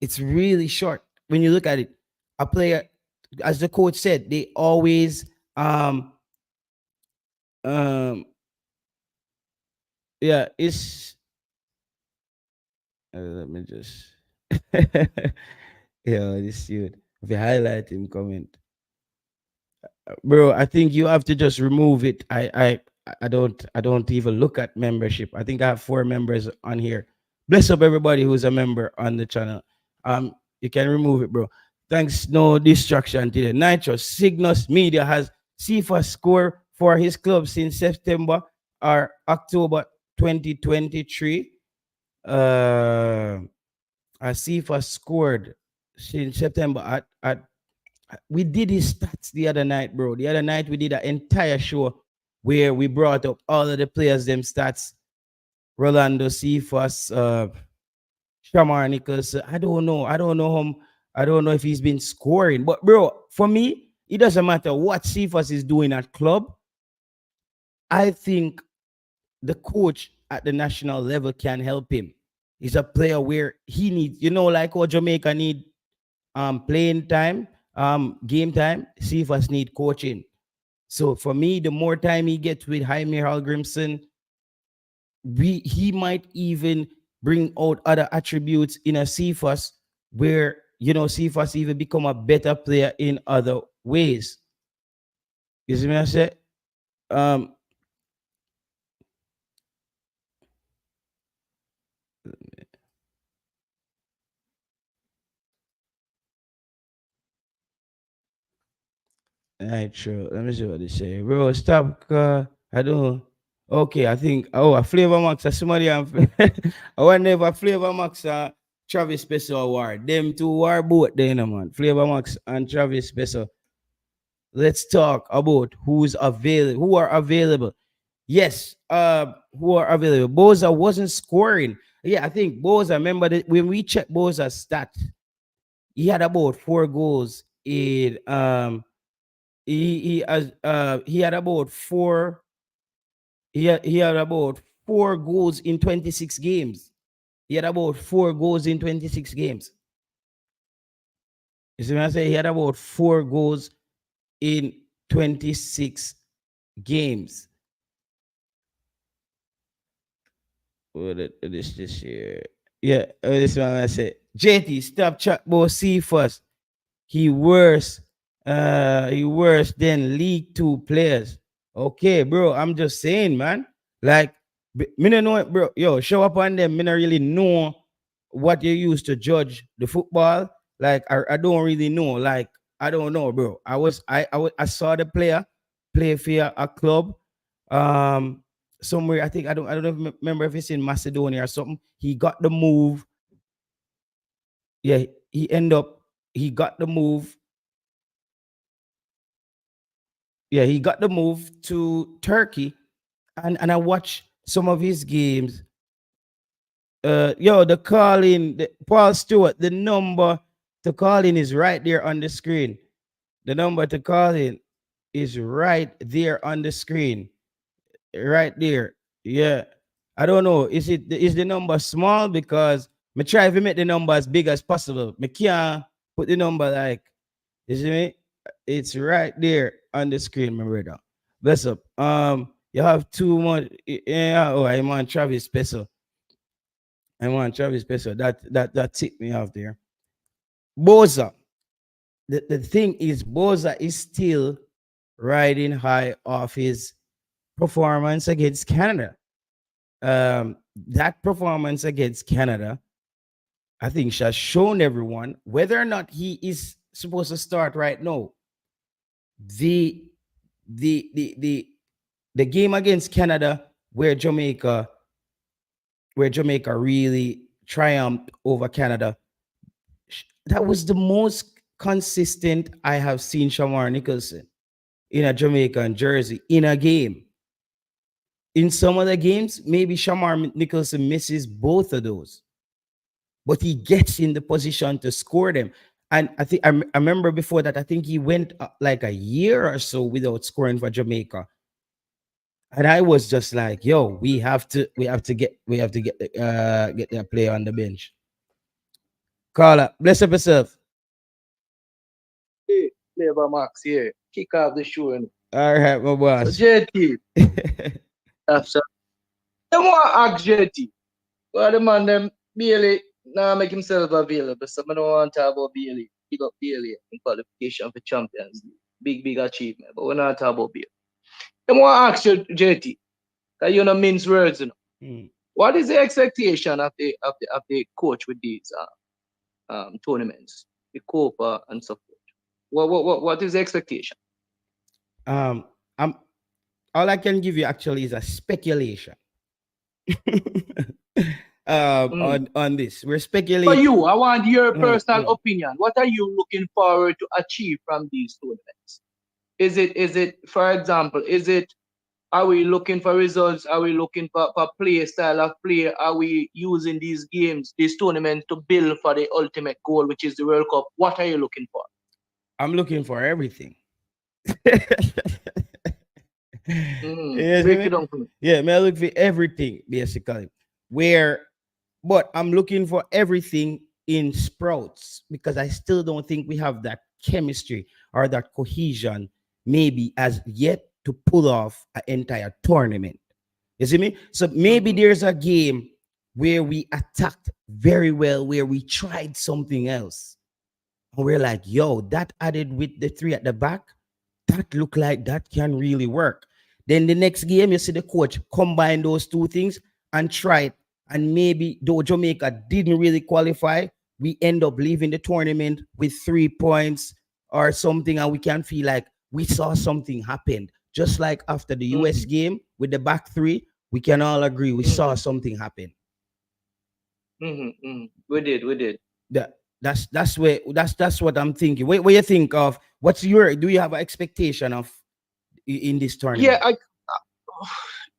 It's really short when you look at it. A player, as the coach said, they always um yeah, it's let me just yeah, this dude. If you highlight him, comment, bro. I think you have to just remove it. I don't even look at membership. I think I have 4 members on here. Bless up everybody who's a member on the channel. You can remove it, bro. Thanks. No distraction today. Nitro Cygnus Media has CFA score for his club since September or October 2023. Uh, Asifa scored since September at we did his stats the other night, bro. The other night we did an entire show where we brought up all of the players, them stats. Rolando Cephas, Shamar Nichols. I don't know. I don't know him. I don't know if he's been scoring. But bro, for me, it doesn't matter what Cephas is doing at club. I think the coach at the national level can help him. He's a player where he needs, like how Jamaica need playing time, game time, Cephas need coaching. So for me, the more time he gets with Jaime Hallgrimson, he might even bring out other attributes in a Cephas where Cephas even become a better player in other ways. You see what I say? Um, Right, true. Let me see what they say. Bro, stop. I don't. Okay, I think. Oh, a Flavor Max. Somebody. I wonder if a Flavor Max Travis Special award. Them two are both there, man. Flavor Max and Travis Special. Let's talk about who's available. Who are available? Yes. Who are available? Boza wasn't scoring. Yeah, I think Boza. Remember that when we checked Boza's stat, he had about 4 goals in he had about he had about 4 goals in 26 games. He had about 4 goals in 26 games. You see what I say? He had about 4 goals in 26 games. What this year? Yeah, this one I said. JT, stop chat boy. See first. He worse. He worse than League Two players. Okay, bro. I'm just saying, man. Like, me no know, bro. Yo, show up on them. Me not really know what you used to judge the football. Like, I don't really know. Like, I don't know, bro. I saw the player play for a club, somewhere. I don't remember if it's in Macedonia or something. He got the move. Yeah, he got the move. Yeah, he got the move to Turkey, and I watched some of his games. Yo, the calling, Paul Stewart, the number to call in is right there on the screen. The number to call in is right there on the screen, right there. Yeah, I don't know. Is the number small? Because me try to make the number as big as possible. Me can't put the number like, you see me? It's right there on the screen, my brother. Bless up. You have too much. Yeah. Oh, I'm on Travis Special. I'm on Travis Special. That tipped me off there. Boza. The thing is, Boza is still riding high off his performance against Canada. That performance against Canada, I think, has shown everyone whether or not he is supposed to start right now. The the the the the game against Canada, where Jamaica really triumphed over Canada, that was the most consistent I have seen Shamar Nicholson in a Jamaican jersey in a game. In some other games, maybe Shamar Nicholson misses both of those, but he gets in the position to score them. And I remember before that, I think he went like a year or so without scoring for Jamaica. And I was just like, yo, we have to get that player on the bench. Carla, bless up yourself. Hey, Flavor Max here. Kick off the show. All right, my So boss. JT, after I want to ask JT, well the man them Bailey now make himself available. So I don't want to talk about Bailey. Pick up Bailey in qualification for Champions League. Big achievement. But we're not talking about Bailey. I want to ask you, JT, because you know mince words, you know. Mm. What is the expectation of the coach with these tournaments, the Copa and so forth? What is the expectation? Um, I'm all I can give you actually is a speculation. Mm. On this, we're For speculating. you, I want your Mm, personal mm. opinion. What are you looking forward to achieve from these tournaments? Is it, for example, are we looking for results? Are we looking for play style of play? Are we using these games, these tournaments to build for the ultimate goal, which is the World Cup? What are you looking for? I'm looking for everything. Yes, Break it down for me. yeah, man, I look for everything basically. Where, but I'm looking for everything in sprouts because I still don't think we have that chemistry or that cohesion, maybe as yet to pull off an entire tournament. You see me? So maybe Mm-hmm. there's a game where we attacked very well, where we tried something else. And we're like, yo, that added with the three at the back, that look like that can really work. Then the next game, you see the coach combine those two things and try it. And maybe though Jamaica didn't really qualify, we end up leaving the tournament with 3 points or something, and we can feel like we saw something happen. Just like after the US Mm-hmm. game with the back three, we can all agree we saw something happen. We did. That's what I'm thinking. What you think of? What's your do you have an expectation of in this Yeah, tournament?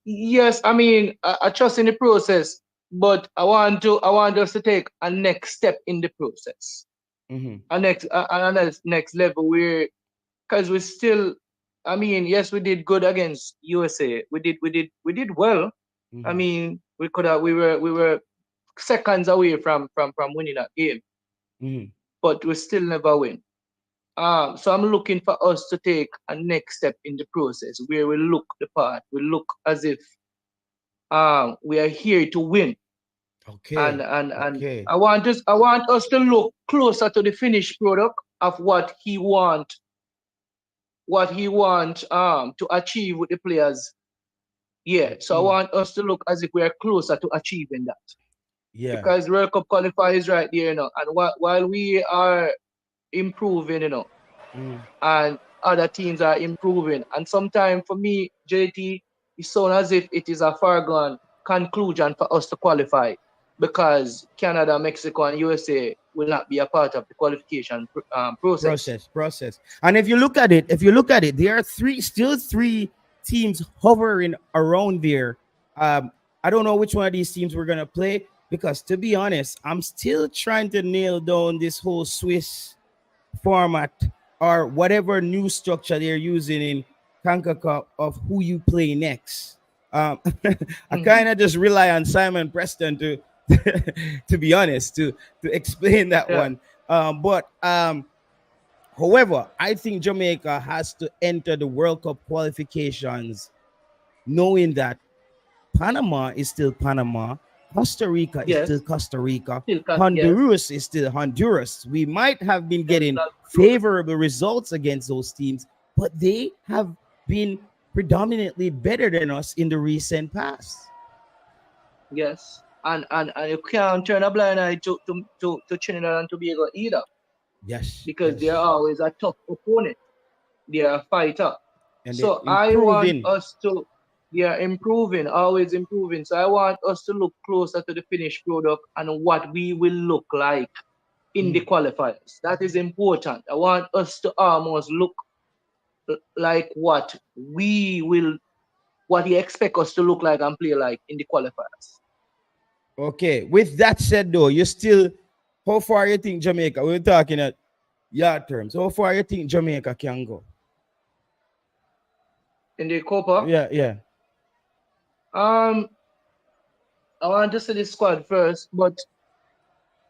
yes, I mean, I trust in the process, but I want us to take a next step in the process, Mm-hmm. a next level where, because we still, I mean, yes, we did good against USA. We did well. I Mm-hmm. mean, we were seconds away from winning that game, Mm-hmm. but we still never win. So I'm looking for us to take a next step in the process where we look the part, we look as if we are here to win, and Okay. and and Okay. I want us to look closer to the finished product of what he want to achieve with the players. Yeah, so I Mm. want us to look as if we are closer to achieving that, Yeah. because World Cup qualifier is right there, and while we are improving, Mm. and other teams are improving. And sometimes for me, JT, it sounds as if it is a foregone conclusion for us to qualify, because Canada, Mexico, and USA will not be a part of the qualification process. Process. And if you look at it, there are three teams hovering around there. I don't know which one of these teams we're gonna play because, to be honest, I'm still trying to nail down this whole Swiss format or whatever new structure they're using in CONCACAF of who you play next. I Mhm. kind of just rely on Simon Preston to to be honest to explain that Yeah. one. But however, I think Jamaica has to enter the World Cup qualifications knowing that Panama is still Panama, Costa Rica is still Yes. Costa Rica, Still can. Yes. Honduras is still Honduras. We might have been Yes. getting That's true. favorable results against those teams, but they have been predominantly better than us in the recent past. Yes. And you can't turn a blind eye to Trinidad and Tobago either, Yes, because they're yes. always a tough opponent. They're a fighter. And they're So I want improving. us to, they are improving, always improving. So I want us to look closer to the finished product and what we will look like in the Mm. qualifiers. That is important. I want us to almost look like what you expect us to look like and play like in the qualifiers. Okay. With that said, though, you still, how far you think Jamaica? We're talking at yard terms. How far you think Jamaica can go? In the Copa, Yeah, yeah. um, I want to see the squad first, but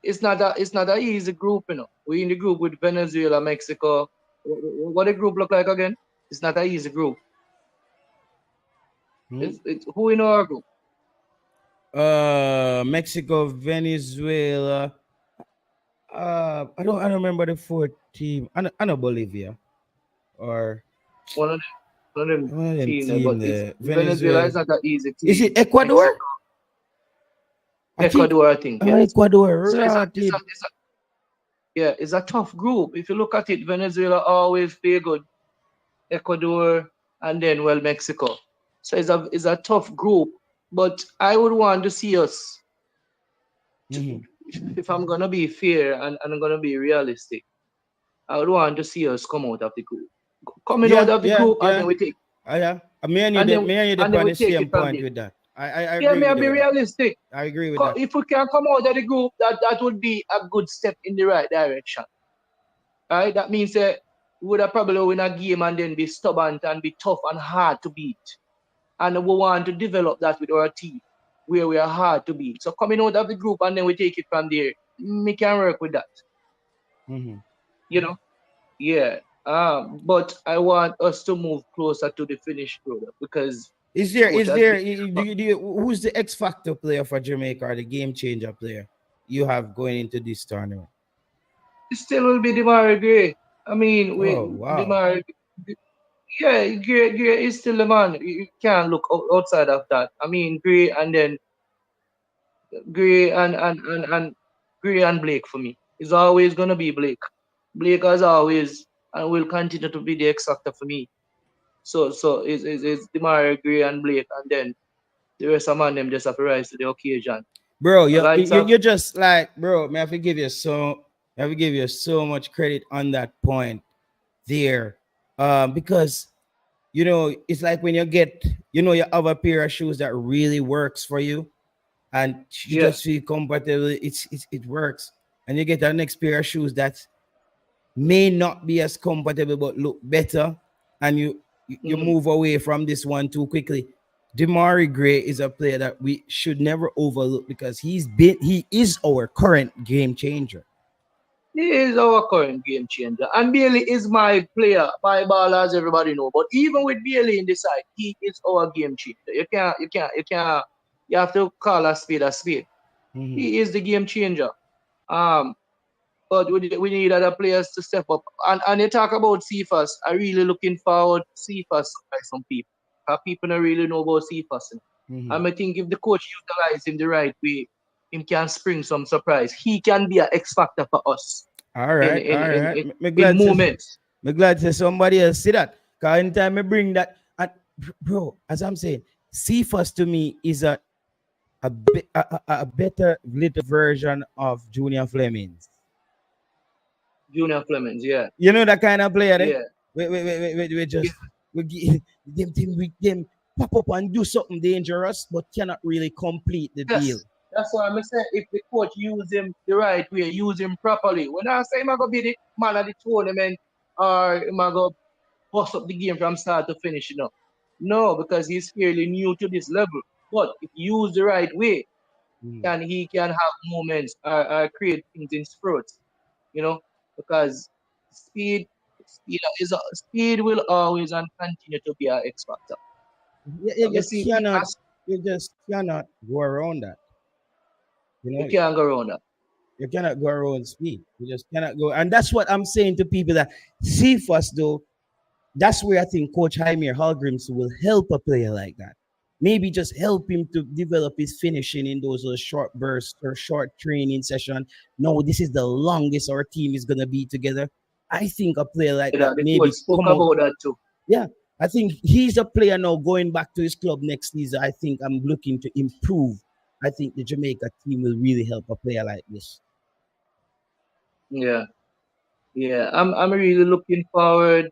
it's not a easy group, We in the group with Venezuela, Mexico. What the group look like again? It's not an easy group. Hmm? It's who in our group? Mexico, Venezuela. I don't remember the fourth team. I know Bolivia or One of them one of them team there, team but it's there. Venezuela Venezuela. is not an easy Is team. it Ecuador? Mexico, I think Ecuador, I think, yes. Ecuador. So Right. it's a tough group. If you look at it, Venezuela always play good. Ecuador, and then well Mexico. So it's a tough group. But I would want to see us, Mhm. if I'm gonna be fair and I'm gonna be realistic, I would want to see us come out of the group. Coming out Yeah, of the yeah, group, and yeah. then we take Yeah. Me and you and did then me and you and did then on we the take same it from point there. with that. I Yeah, agree may I with you be with that. realistic. I agree with that. If we can come out of the group, that would be a good step in the right direction. Right? That means that we would have probably win a game and then be stubborn and be tough and hard to beat. And we want to develop that with our team, where we are hard to beat. So coming out of the group and then we take it from there, we can work with that. Hmm. You know? Yeah. But I want us to move closer to the finished product, because Is coach has there been who's the X factor player for Jamaica or the game changer player you have going into this tournament? it still will be Demar Gray. I mean, Oh we wow. Demar, yeah, Gray is still the man. You can't look outside of that. I mean, Gray and Gray and Blake for me. It's always gonna be Blake. Blake has always and will continue to be the X factor for me. So it's Demar Gray and Blake, and then the rest of man them just have to rise to the occasion. Bro, The you likes you of you're just like, bro, may I have to give you so I have to give you so much credit on that point there. Because you know, it's like when you get, you know, you have a pair of shoes that really works for you and you yeah. just feel comfortable, it works. And you get the next pair of shoes that may not be as comfortable but look better, and you Mm. move away from this one too quickly. Demari Gray is a player that we should never overlook because he is our current game changer. He is our current game changer. And Bailey is my player, my ball, as everybody know. But even with Bailey in the side, he is our game changer. You have to call a spade a spade. Mhm. He is the game changer. Um, but we need other players to step up. And you talk about Cephas, I really looking forward to Cephas by some people. Because people don't really know about Cephas. Mhm. And I think if the coach utilize him the right way, him can spring some surprise. He can be an X factor for us All in right, in all in right. in, Me in glad to moments. me glad to somebody else see that. Cause anytime I bring that, and bro, as I'm saying, Cephas to me is a better little version of Junior Flemings. Junior Flemings, yeah. You know that kind of player, eh? Yeah. We Yeah. just we them pop up and do something dangerous, but cannot really complete the deal. Yes. That's why I'm saying if the coach use him the right way, use him properly. When I say him I go be the man of the tournament or him I go bust up the game from start to finish, you know. No, because he's fairly new to this level. But if used the right way, Mm. can he can have moments or create things in spurts, you know, because speed speed will always and continue to be our X factor. You Let see cannot you just cannot go around that. You you know, can't go around that. you cannot go around speed. You just cannot go. And that's what I'm saying to people that see first though. That's where I think Coach Jaime Hallgrims will help a player like that. Maybe just help him to develop his finishing in those short bursts or short training session. No, this is the longest our team is gonna be together. I think a player like that The coach maybe spoke come out. about that too. Yeah, I think he's a player now going back to his club next season. I think I'm looking to improve. I think the Jamaica team will really help a player like this. Yeah, yeah. I'm really looking forward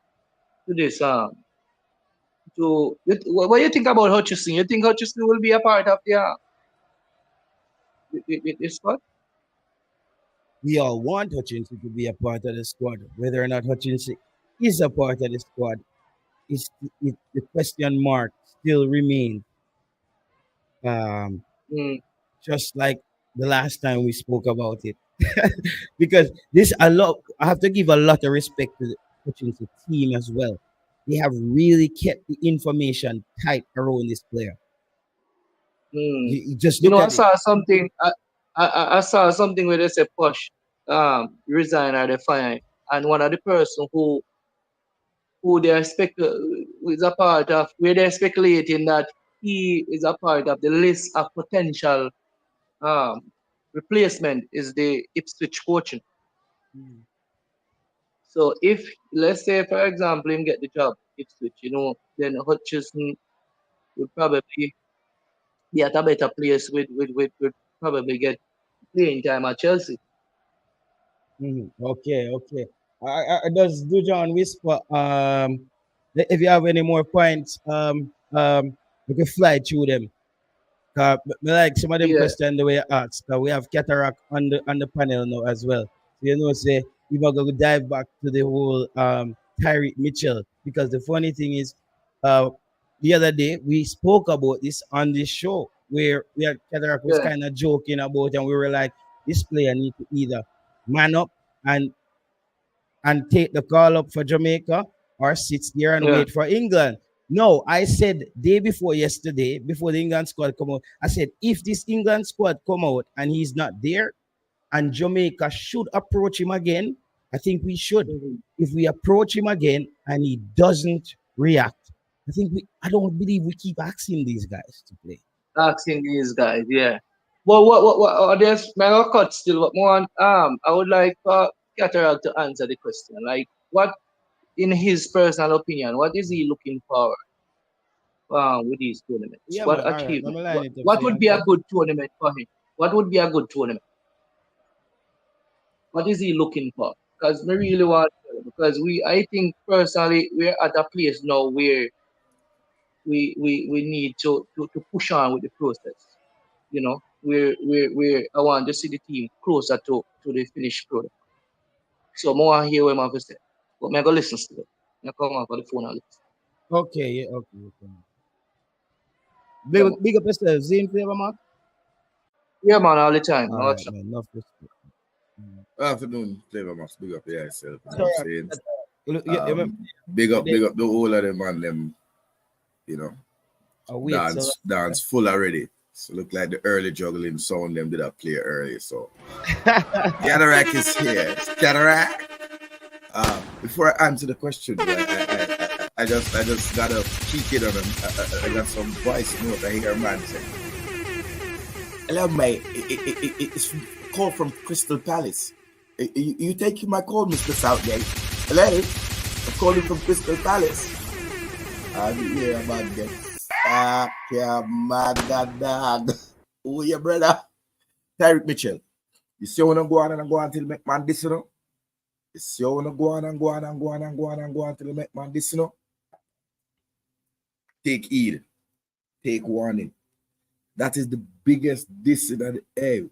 to this. What do you think about Hutchison? You think Hutchison will be a part of the squad? We all want Hutchinson to be a part of the squad. Whether or not Hutchinson is a part of the squad, the question mark still remains. Um, Mm, just like the last time we spoke about it, because this a lot. I have to give a lot of respect to the Hutchinson team as well. They have really kept the information tight around this player. mm. You just You look know, I at it. saw something. I saw something where they said Push resign or they fire him. And one of the person who they is a part of where they're speculating that he is a part of the list of potential um replacement is the Ipswich coaching. Mm. So if let's say for example him get the job Ipswich, then Hutchison would probably be at a better place with probably get playing time at Chelsea. Okay, okay. Does Dujon whisper? If you have any more points, we can fly through them. Me like some of them Yeah, question the way you ask. We have Cataract on the panel now as well. So you know, say if I go dive back to the whole Tyreek Mitchell, because the funny thing is, uh, the other day we spoke about this on this show where we had Cataract was yeah, kind of joking about, and we were like, this player need to either man up and take the call up for Jamaica or sits there and yeah. wait for England. No, I said day before yesterday, before the England squad come out, I said if this England squad come out and he's not there and Jamaica should approach him again, I think we should. Mm-hmm. If we approach him again and he doesn't react, I don't believe we keep asking these guys to play. Asking these guys, yeah. Well, there's my cut still, but more I would like Cataract to answer the question. Like, what? in his personal opinion, what is he looking for with these tournaments? Yeah, What man. All right. Let achievement? me line it up What for you. would be a good tournament for him? What would be a good tournament? What is he looking for? Because we really want to, because I think personally we're at a place now where we need to push on with the process. You know, I want to see the team closer to the finished product. So more hear what I have to say. But I'm gonna listen to it. I come on for the phone and listen. Okay, yeah, okay. Yeah, man. Big up yourself. Zine flavor, man. Yeah, man, all the time. All No, right, watch that. man. Enough respect. Afternoon, Flavor Max. Big up yourself. You know So, what I'm saying? you Big up the whole of them and them, you know, wait, so dance full already. So look like the early juggling sound them did not play early. So Tyreek is here. Tyreek. Before I answer the question, I just gotta cheek it on them. I got some voice note. I hear a man say, "Hello, mate. It's call from Crystal Palace. You taking my call, Mr. Southgate? Hello, I'm calling from Crystal Palace. Yeah, man. Yeah, mad dog. Oh, yeah, brother. Tyreek Mitchell. You see when I go on and go on till make man this, you know? You see when I go on and go on and go on and go on and go on till make man this, you know? Take heed. Take warning. That is the biggest diss in the air.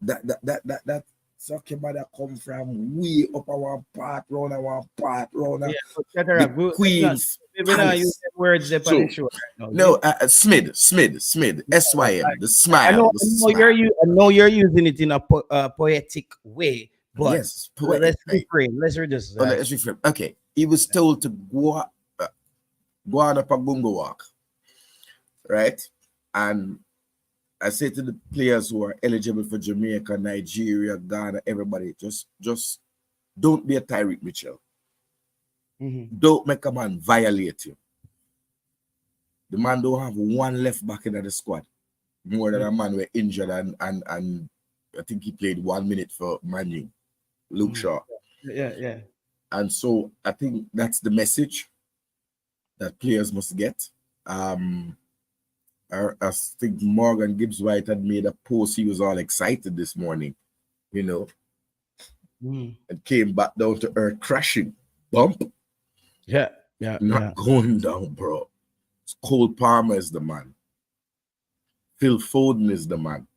That talking about that come from way up our part round yeah, so the Queens. We're not using words there on the show right now. No, Smid, SYM, the smile. I know you're using it in a poetic way, but yes, let's refrain. Let's reduce that. Let's reframe. Okay, he was told to go on a Pagungo walk, right? And I say to the players who are eligible for Jamaica, Nigeria, Ghana, everybody, just don't be a Tyreek Mitchell. Mm-hmm. Don't make a man violate you. The man don't have one left back in the squad. More than a man were injured and I think he played 1 minute for Manu, Luke Shaw. Yeah. And so I think that's the message that players must get. I think Morgan Gibbs White had made a post. He was all excited this morning, you know, and came back down to earth crashing. Bump. Yeah. Not going down, bro. Cole Palmer is the man. Phil Foden is the man.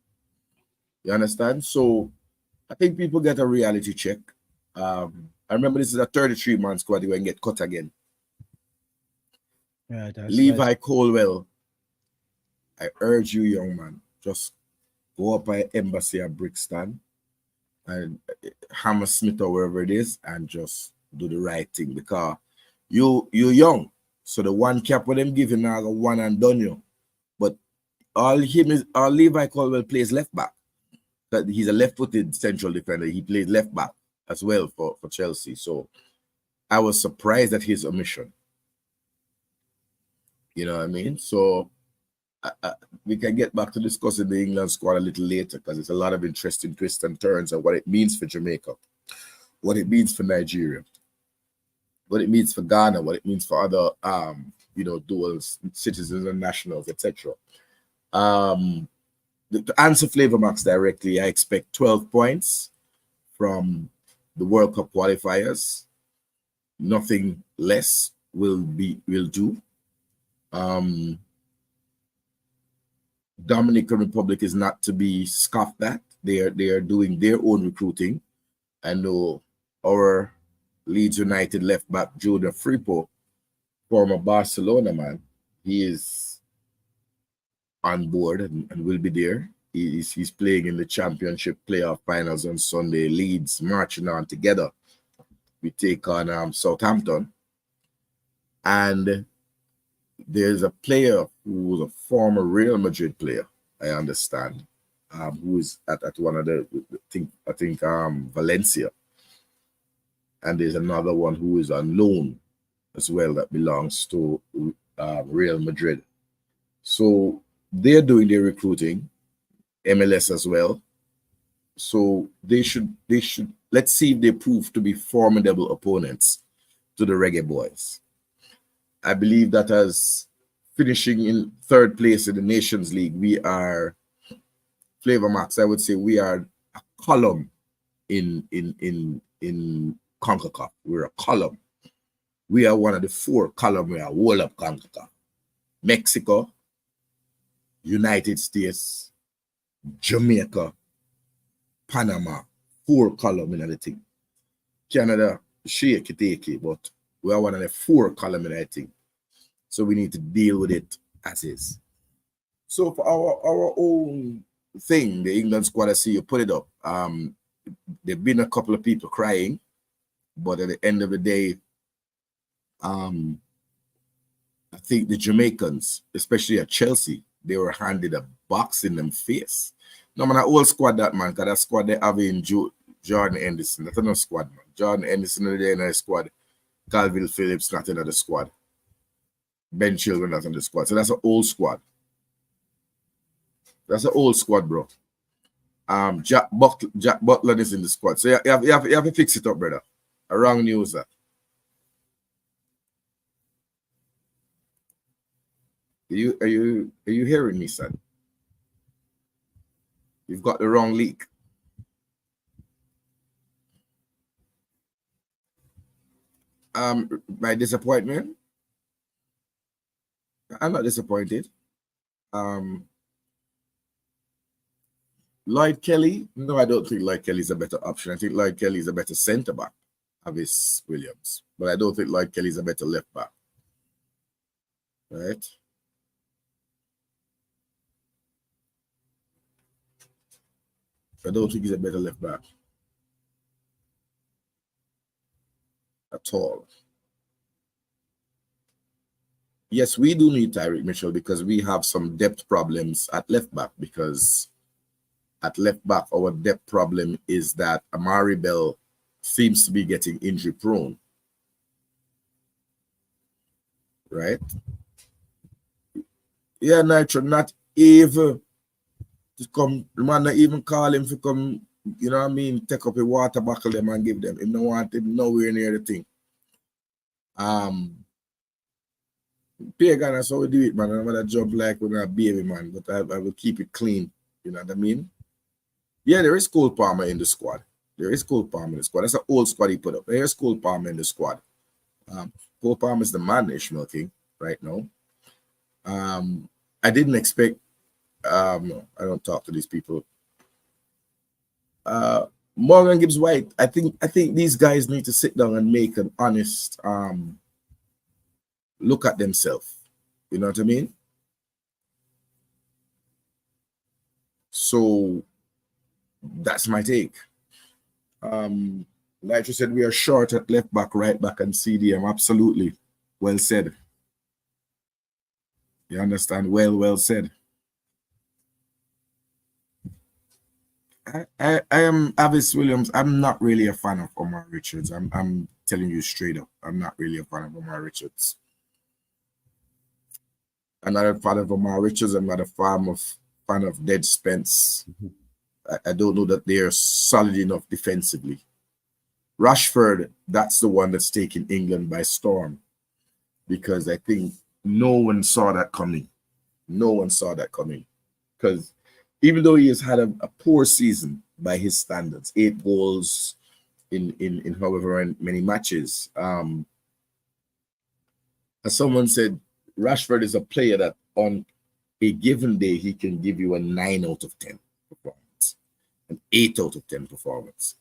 You understand? So I think people get a reality check. I remember this is a 33-man squad. You can get cut again. Yeah, Levi Colwell, I urge you, young man, just go up by Embassy at Brixton and Hammersmith or wherever it is and just do the right thing because you're young. So the one cap with them give him now one and done you. But all Levi Colwell plays left back. That he's a left-footed central defender. He plays left back as well for Chelsea. So I was surprised at his omission. You know what I mean? So we can get back to discussing the England squad a little later because there's a lot of interesting twists and turns and what it means for Jamaica, what it means for Nigeria, what it means for Ghana, what it means for other dual citizens and nationals, etc. To answer Flavor Max directly, I expect 12 points from the World Cup qualifiers. Nothing less will do. Dominican Republic is not to be scoffed at. They are doing their own recruiting. I know our Leeds United left back Judah Fripo, former Barcelona man, he is on board and will be there. He's playing in the championship playoff finals on Sunday. Leeds marching on together. We take on Southampton. And there's a player who was a former Real Madrid player, I understand, who is at one of I think Valencia. And there's another one who is on loan as well that belongs to Real Madrid. So they're doing their recruiting, MLS as well. So they should let's see if they prove to be formidable opponents. to the Reggae Boys. I believe that as finishing in 3rd place in the Nations League, we are, Flavor Max, I would say we are a column in CONCACAF. We're a column. We are one of the 4 columns. We are whole up CONCACAF. Mexico, United States, Jamaica, Panama, 4 column in the thing. Canada, shake it, but we are one of the 4 column in that thing. So we need to deal with it as is. So for our own thing, the England squad, I see you put it up. There've been a couple of people crying, but at the end of the day, I think the Jamaicans, especially at Chelsea, they were handed a box in them face. No man, a whole squad that man, because that squad they have in Jordan Henderson. That's another squad, man. Jordan Henderson is in the squad. Calvin Phillips not in the squad. Ben Chilwell not in the squad. So that's an old squad. That's an old squad, bro. Jack Butland is in the squad. So you have to fix it up, brother. A wrong news that. Are you hearing me, son? You've got the wrong leak. My disappointment. I'm not disappointed. Lloyd Kelly. No, I don't think Lloyd Kelly is a better option. I think Lloyd Kelly is a better centre back, Avis Williams. But I don't think Lloyd Kelly is a better left back. Right? I don't think he's a better left back at all. Yes, we do need Tyreek Mitchell because we have some depth problems at left back, because at left back, our depth problem is that Amari Bell seems to be getting injury prone. Right? Yeah, Nitro, not even to come, the man not even call him to come, you know what I mean, take up a water bottle them and give them. Him no want him nowhere near the thing. Pagan, that's how we do it, man. I'm gonna jump like we're a baby, man, but I will keep it clean. You know what I mean? Yeah, there is Cole Palmer in the squad. There is Cole Palmer in the squad. That's an old squad he put up. There's Cole Palmer in the squad. Cole Palmer is the man, Ishmael King, right now. I didn't expect. No, I don't talk to these people. Morgan Gibbs White. I think these guys need to sit down and make an honest look at themselves. You know what I mean? So that's my take. Like you said, we are short at left back, right back, and CDM. Absolutely. Well said. You understand? Well said. I am Avis Williams. I'm not really a fan of Omar Richards. I'm telling you straight up. I'm not really a fan of Omar Richards. I'm not a fan of Omar Richards. I'm not a fan of Dead Spence. I don't know that they're solid enough defensively. Rashford, that's the one that's taking England by storm, because I think no one saw that coming. No one saw that coming, because even though he has had a poor season by his standards, 8 goals in however many matches, as someone said, Rashford is a player that on a given day he can give you a 9 out of 10 performance, an 8 out of 10 performance.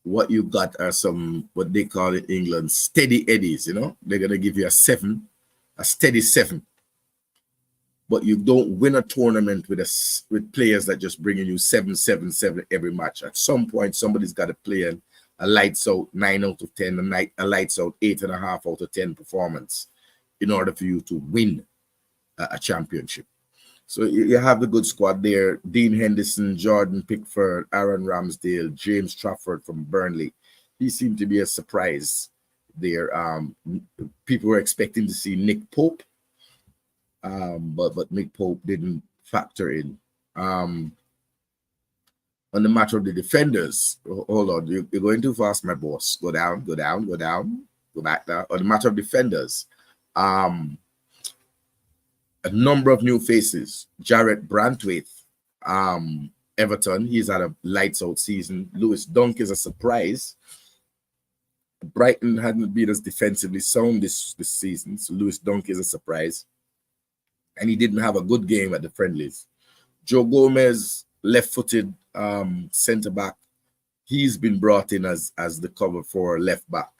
What you got are some, what they call in England, steady eddies. You know, they're gonna give you a 7, a steady 7. But you don't win a tournament with players that just bringing you 7, 7, 7 every match. At some point, somebody's got to play a lights out 9 out of 10, a lights out 8.5 out of 10 performance in order for you to win a championship. So you have the good squad there: Dean Henderson, Jordan Pickford, Aaron Ramsdale, James Trafford from Burnley. He seemed to be a surprise there. People were expecting to see Nick Pope. But Nick Pope didn't factor in. On the matter of the defenders, hold on, you're going too fast, my boss. Go down. go back there, or the matter of defenders. A number of new faces. Jarrett Brantwaite, Everton, he's had a lights out season. Lewis Dunk is a surprise. Brighton hadn't been as defensively sound this season, so Lewis Dunk is a surprise. And he didn't have a good game at the friendlies. Joe Gomez, left-footed centre-back, he's been brought in as the cover for left-back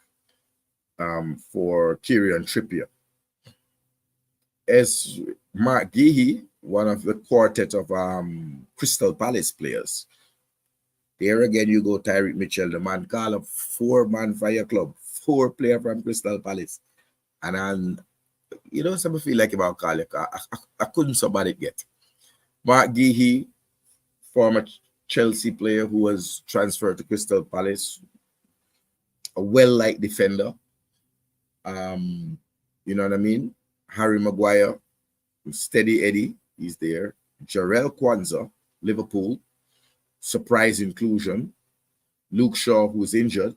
for Kieran Trippier. As Mark Geehee, one of the quartet of Crystal Palace players. There again, you go Tyreek Mitchell, the man call up 4-man fire club, 4 player from Crystal Palace. And you know, some feel like about call I couldn't somebody get. Mark Geehee, former Chelsea player who was transferred to Crystal Palace, a well-liked defender. You know what I mean? Harry Maguire, Steady Eddie, he's there. Jarrell Kwanzaa, Liverpool, surprise inclusion. Luke Shaw, who's injured,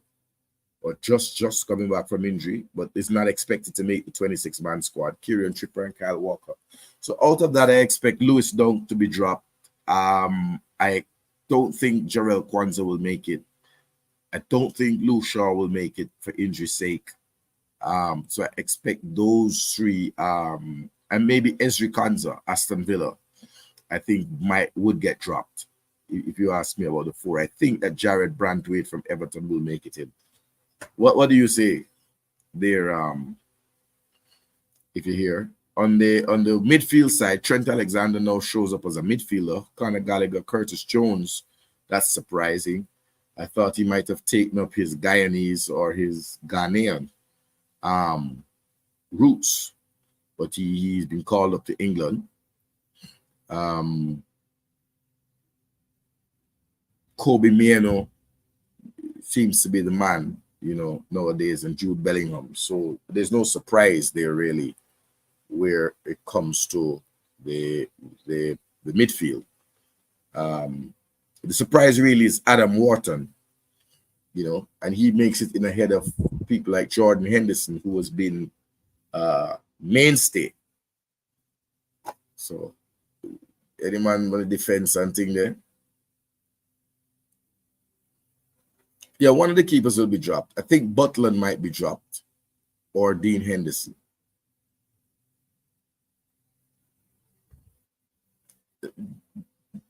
or just coming back from injury, but is not expected to make the 26-man squad. Kieran Trippier and Kyle Walker. So out of that, I expect Lewis Dunk to be dropped. I don't think Jarrell Kwanzaa will make it. I don't think Luke Shaw will make it for injury's sake. So I expect those 3, and maybe Ezri Konsa, Aston Villa, I think would get dropped. If you ask me about the 4, I think that Jared Brantwaite from Everton will make it in. What do you say there? If you hear on the midfield side, Trent Alexander now shows up as a midfielder. Conor Gallagher, Curtis Jones, that's surprising. I thought he might have taken up his Guyanese or his Ghanaian roots, but he's been called up to England. Kobe Mino seems to be the man, you know, nowadays, and Jude Bellingham. So there's no surprise there really where it comes to the midfield. The surprise really is Adam Wharton, you know, and he makes it in ahead of people like Jordan Henderson, who has been mainstay. So any man want to defend something there? Yeah, one of the keepers will be dropped. I think Butland might be dropped, or Dean Henderson.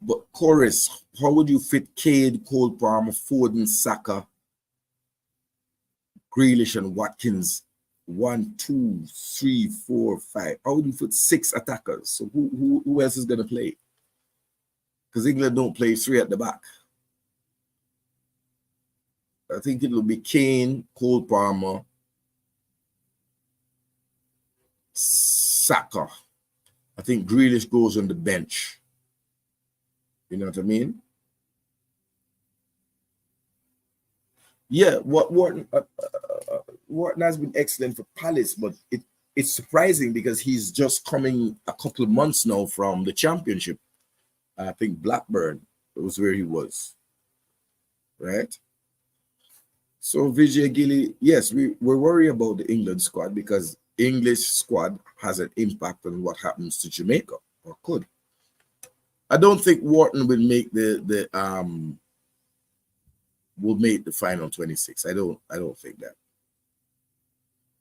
But Chorus, how would you fit Cade, Cole Palmer, Foden, Saka, Grealish, and Watkins? 1, 2, 3, 4, 5. How would you fit 6 attackers? So who else is going to play? Because England don't play 3 at the back. I think it will be Kane, Cole Palmer, Saka. I think Grealish goes on the bench. You know what I mean? Yeah, Wharton has been excellent for Palace, but it's surprising because he's just coming a couple of months now from the Championship. I think Blackburn was where he was, right? So Vijay Gilly, yes, we're worried about the England squad because English squad has an impact on what happens to Jamaica, or could. I don't think Wharton will make the final 26. I don't think that.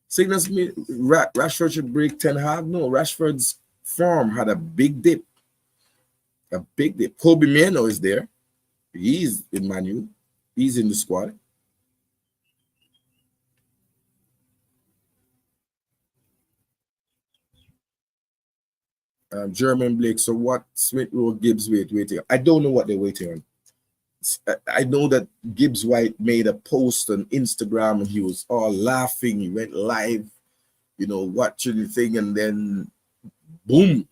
Signals me Rashford should break 10.5. No, Rashford's form had a big dip. A big dip. Kobe Mino is there. He's in Manu. He's in the squad. German Blake. So what Smith Rowe Gibbs waiting? I don't know what they're waiting on. I know that Gibbs White made a post on Instagram and he was all laughing. He went live, you know, watching the thing, and then boom,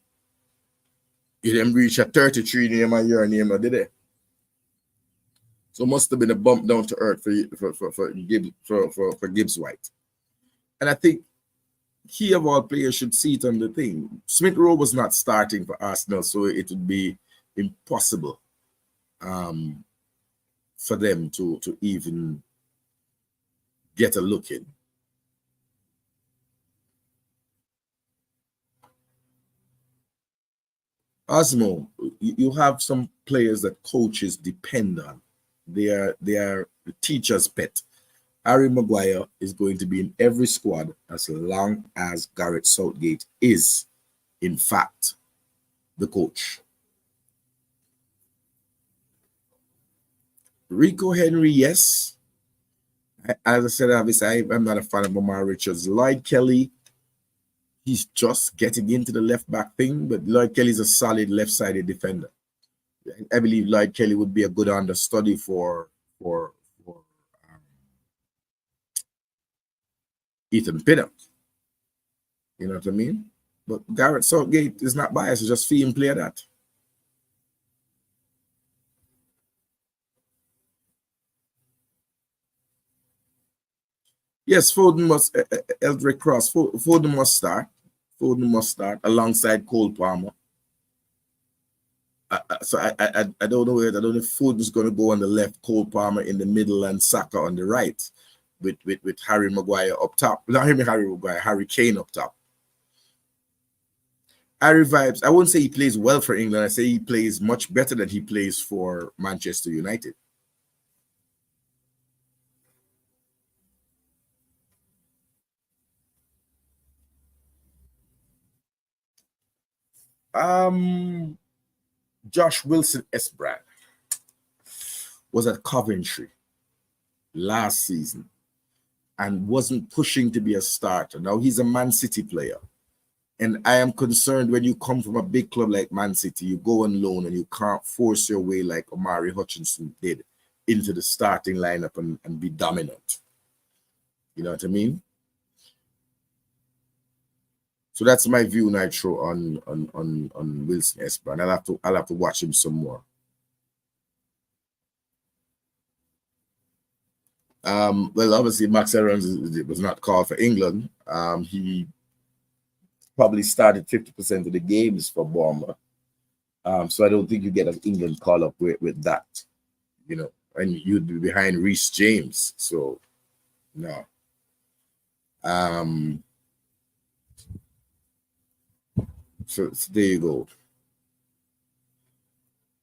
he then reached a 33 name a year name, did it? So must have been a bump down to earth for Gibbs White. And I think he of all players should see it on the thing. Smith Rowe was not starting for Arsenal, so it would be impossible for them to even get a look in. Osmo, you have some players that coaches depend on. They are the teacher's pet. Harry Maguire is going to be in every squad as long as Gareth Southgate is, in fact, the coach. Rico Henry, yes. As I said, obviously, I'm not a fan of Omar Richards. Lloyd Kelly, he's just getting into the left back thing, but Lloyd Kelly's a solid left-sided defender. I believe Lloyd Kelly would be a good understudy for Ethan Pinnock. You know what I mean? But Gareth Southgate is not biased, just see him play that. Yes, Foden must, Eldrick Cross, Foden must start. Foden must start alongside Cole Palmer. So I don't know if Foden's going to go on the left, Cole Palmer in the middle, and Saka on the right, with Harry Maguire up top. Not Harry Maguire, Harry Kane up top. Harry vibes. I wouldn't say he plays well for England. I say he plays much better than he plays for Manchester United. Josh Wilson-Esbrad was at Coventry last season and wasn't pushing to be a starter. Now he's a Man City player. And I am concerned when you come from a big club like Man City, you go on loan and you can't force your way like Omari Hutchinson did into the starting lineup and be dominant. You know what I mean? So that's my view, Nitro, on Wilson Esbrad. I'll have to watch him some more. Well, obviously Max Aarons was not called for England. He probably started 50% of the games for Bournemouth. So I don't think you get an England call up with that, you know, and you'd be behind Reece James. So no. So there you go.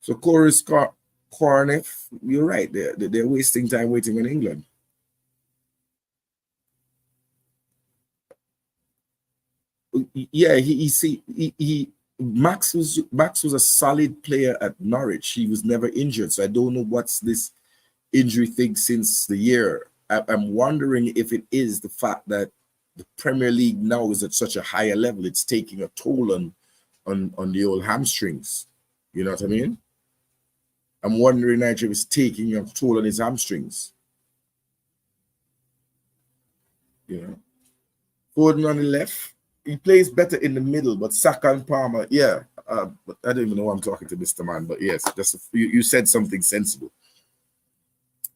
So Corey's Cornef, you're right. They're wasting time waiting on England. Yeah, Max was a solid player at Norwich. He was never injured, so I don't know what's this injury thing since the year. I'm wondering if it is the fact that the Premier League now is at such a higher level, it's taking a toll on the old hamstrings. You know what I mean? I'm wondering if it's taking a toll on his hamstrings. You know, Foden on the left, he plays better in the middle, but Saka and Palmer, yeah. But I don't even know why I'm talking to Mr. Man, but yes, you said something sensible.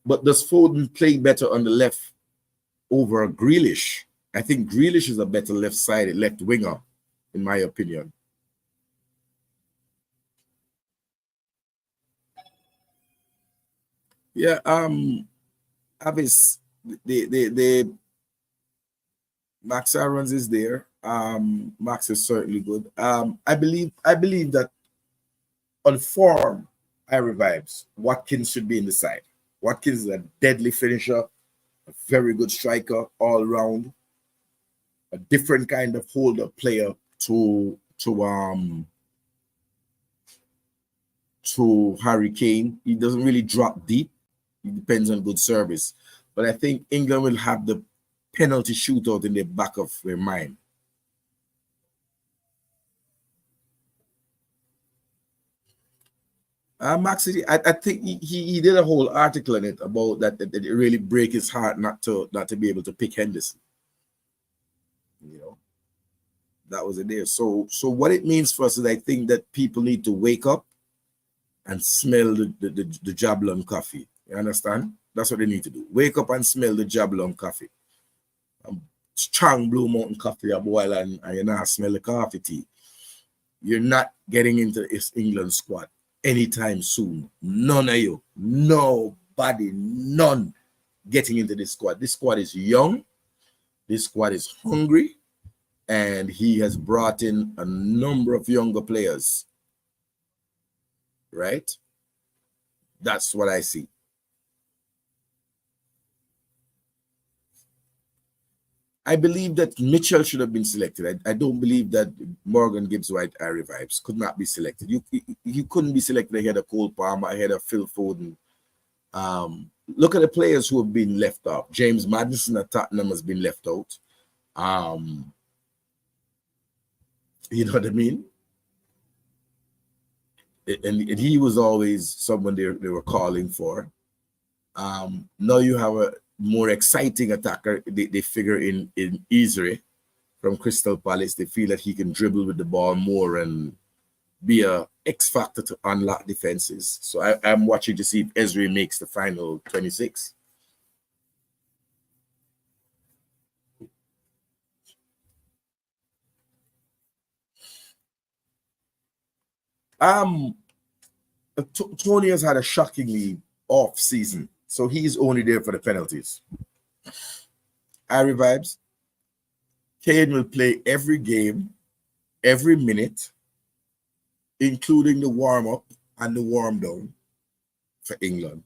But does Foden play better on the left over Grealish? I think Grealish is a better left-sided left winger, in my opinion. Yeah, Avis, the Max Aarons is there. Max is certainly good. I believe that on form, I revives. Watkins should be in the side. Watkins is a deadly finisher, a very good striker all round, a different kind of holder player to Harry Kane. He doesn't really drop deep. It depends on good service. But I think England will have the penalty shootout in the back of their mind. Max, I think he did a whole article on it about that it really break his heart not to be able to pick Henderson. You know, that was it there. So what it means for us is I think that people need to wake up and smell the Jablon coffee. You understand? That's what they need to do. Wake up and smell the Jablon coffee. Strong Blue Mountain coffee a boil and you not smell the coffee tea. You're not getting into this England squad anytime soon. None of you. Nobody. None getting into this squad. This squad is young. This squad is hungry. And he has brought in a number of younger players. right? That's what I see. I believe that Mitchell should have been selected. I don't believe that Morgan Gibbs White Harry Vibes could not be selected. You couldn't be selected ahead of Cole Palmer, ahead of Phil Foden. Look at the players who have been left out. James Maddison at Tottenham has been left out. You know what I mean? And he was always someone they were calling for. Now you have a more exciting attacker. They figure in Yreek from Crystal Palace. They feel that he can dribble with the ball more and be a X factor to unlock defenses. So I'm watching to see if Yreek makes the final 26. Tony has had a shockingly off season, so he's only there for the penalties. Harry Vibes, Kane will play every game, every minute, including the warm-up and the warm-down for England.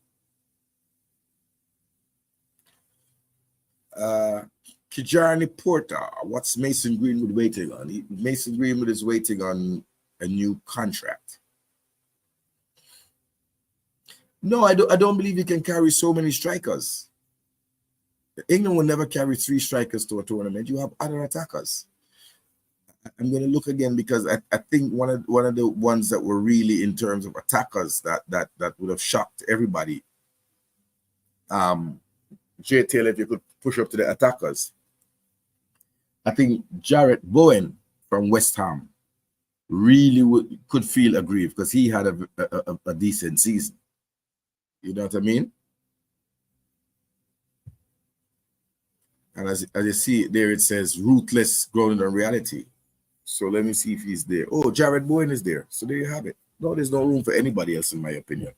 Kijani Porter, what's Mason Greenwood waiting on? Mason Greenwood is waiting on a new contract. No, I don't believe you can carry so many strikers. England will never carry 3 strikers to a tournament. You have other attackers. I'm going to look again because I think one of the ones that were really in terms of attackers that would have shocked everybody. Jay Taylor, if you could push up to the attackers. I think Jarrett Bowen from West Ham really could feel aggrieved because he had a decent season. You know what I mean? And as you see there, it says ruthless, grounded on reality. So let me see if he's there. Oh, Jared Bowen is there. So there you have it. No, there's no room for anybody else, in my opinion.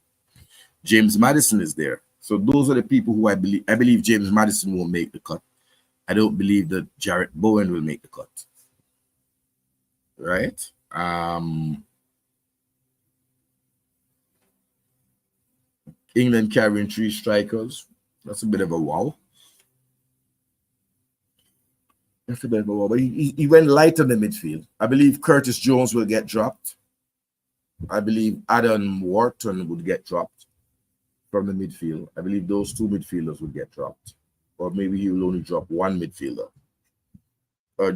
James Maddison is there. So those are the people who I believe James Maddison won't make the cut. I don't believe that Jared Bowen will make the cut. Right? England carrying 3 strikers. That's a bit of a wow. That's a bit of a wow. But he went light on the midfield. I believe Curtis Jones will get dropped. I believe Adam Wharton would get dropped from the midfield. I believe those 2 midfielders would get dropped. Or maybe he will only drop 1 midfielder.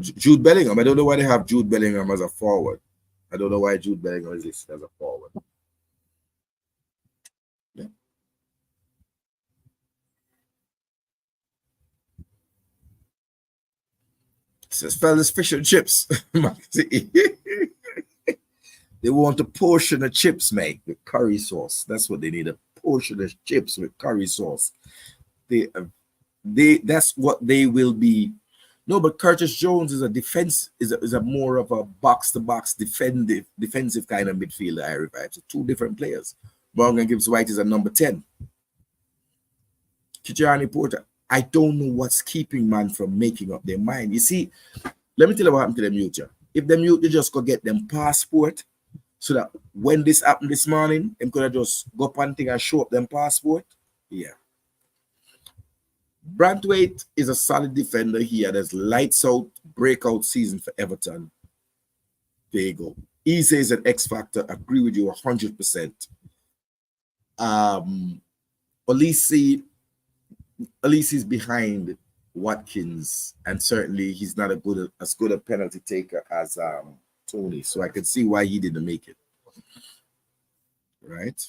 Jude Bellingham. I don't know why they have Jude Bellingham as a forward. I don't know why Jude Bellingham is listed as a forward. Yeah. It says, fellas, fish and chips. They want a portion of chips, mate, with curry sauce. That's what they need, a portion of chips with curry sauce. That's what they will be. No, but Curtis Jones is a more of a box-to-box defensive kind of midfielder, I revive. So 2 different players. Morgan Gibbs White is a number 10. Kijani Porter, I don't know what's keeping man from making up their mind. You see, let me tell you what happened to them youth. If them youth, they just go get them passport, so that when this happened this morning, them could have just go panting and show up them passport. Yeah. Brantwaite is a solid defender. He had his lights out breakout season for Everton. There you go. Eze is an X factor. Agree with you 100%. Olise is behind Watkins, and certainly he's not as good a penalty taker as Tony. So I can see why he didn't make it. Right.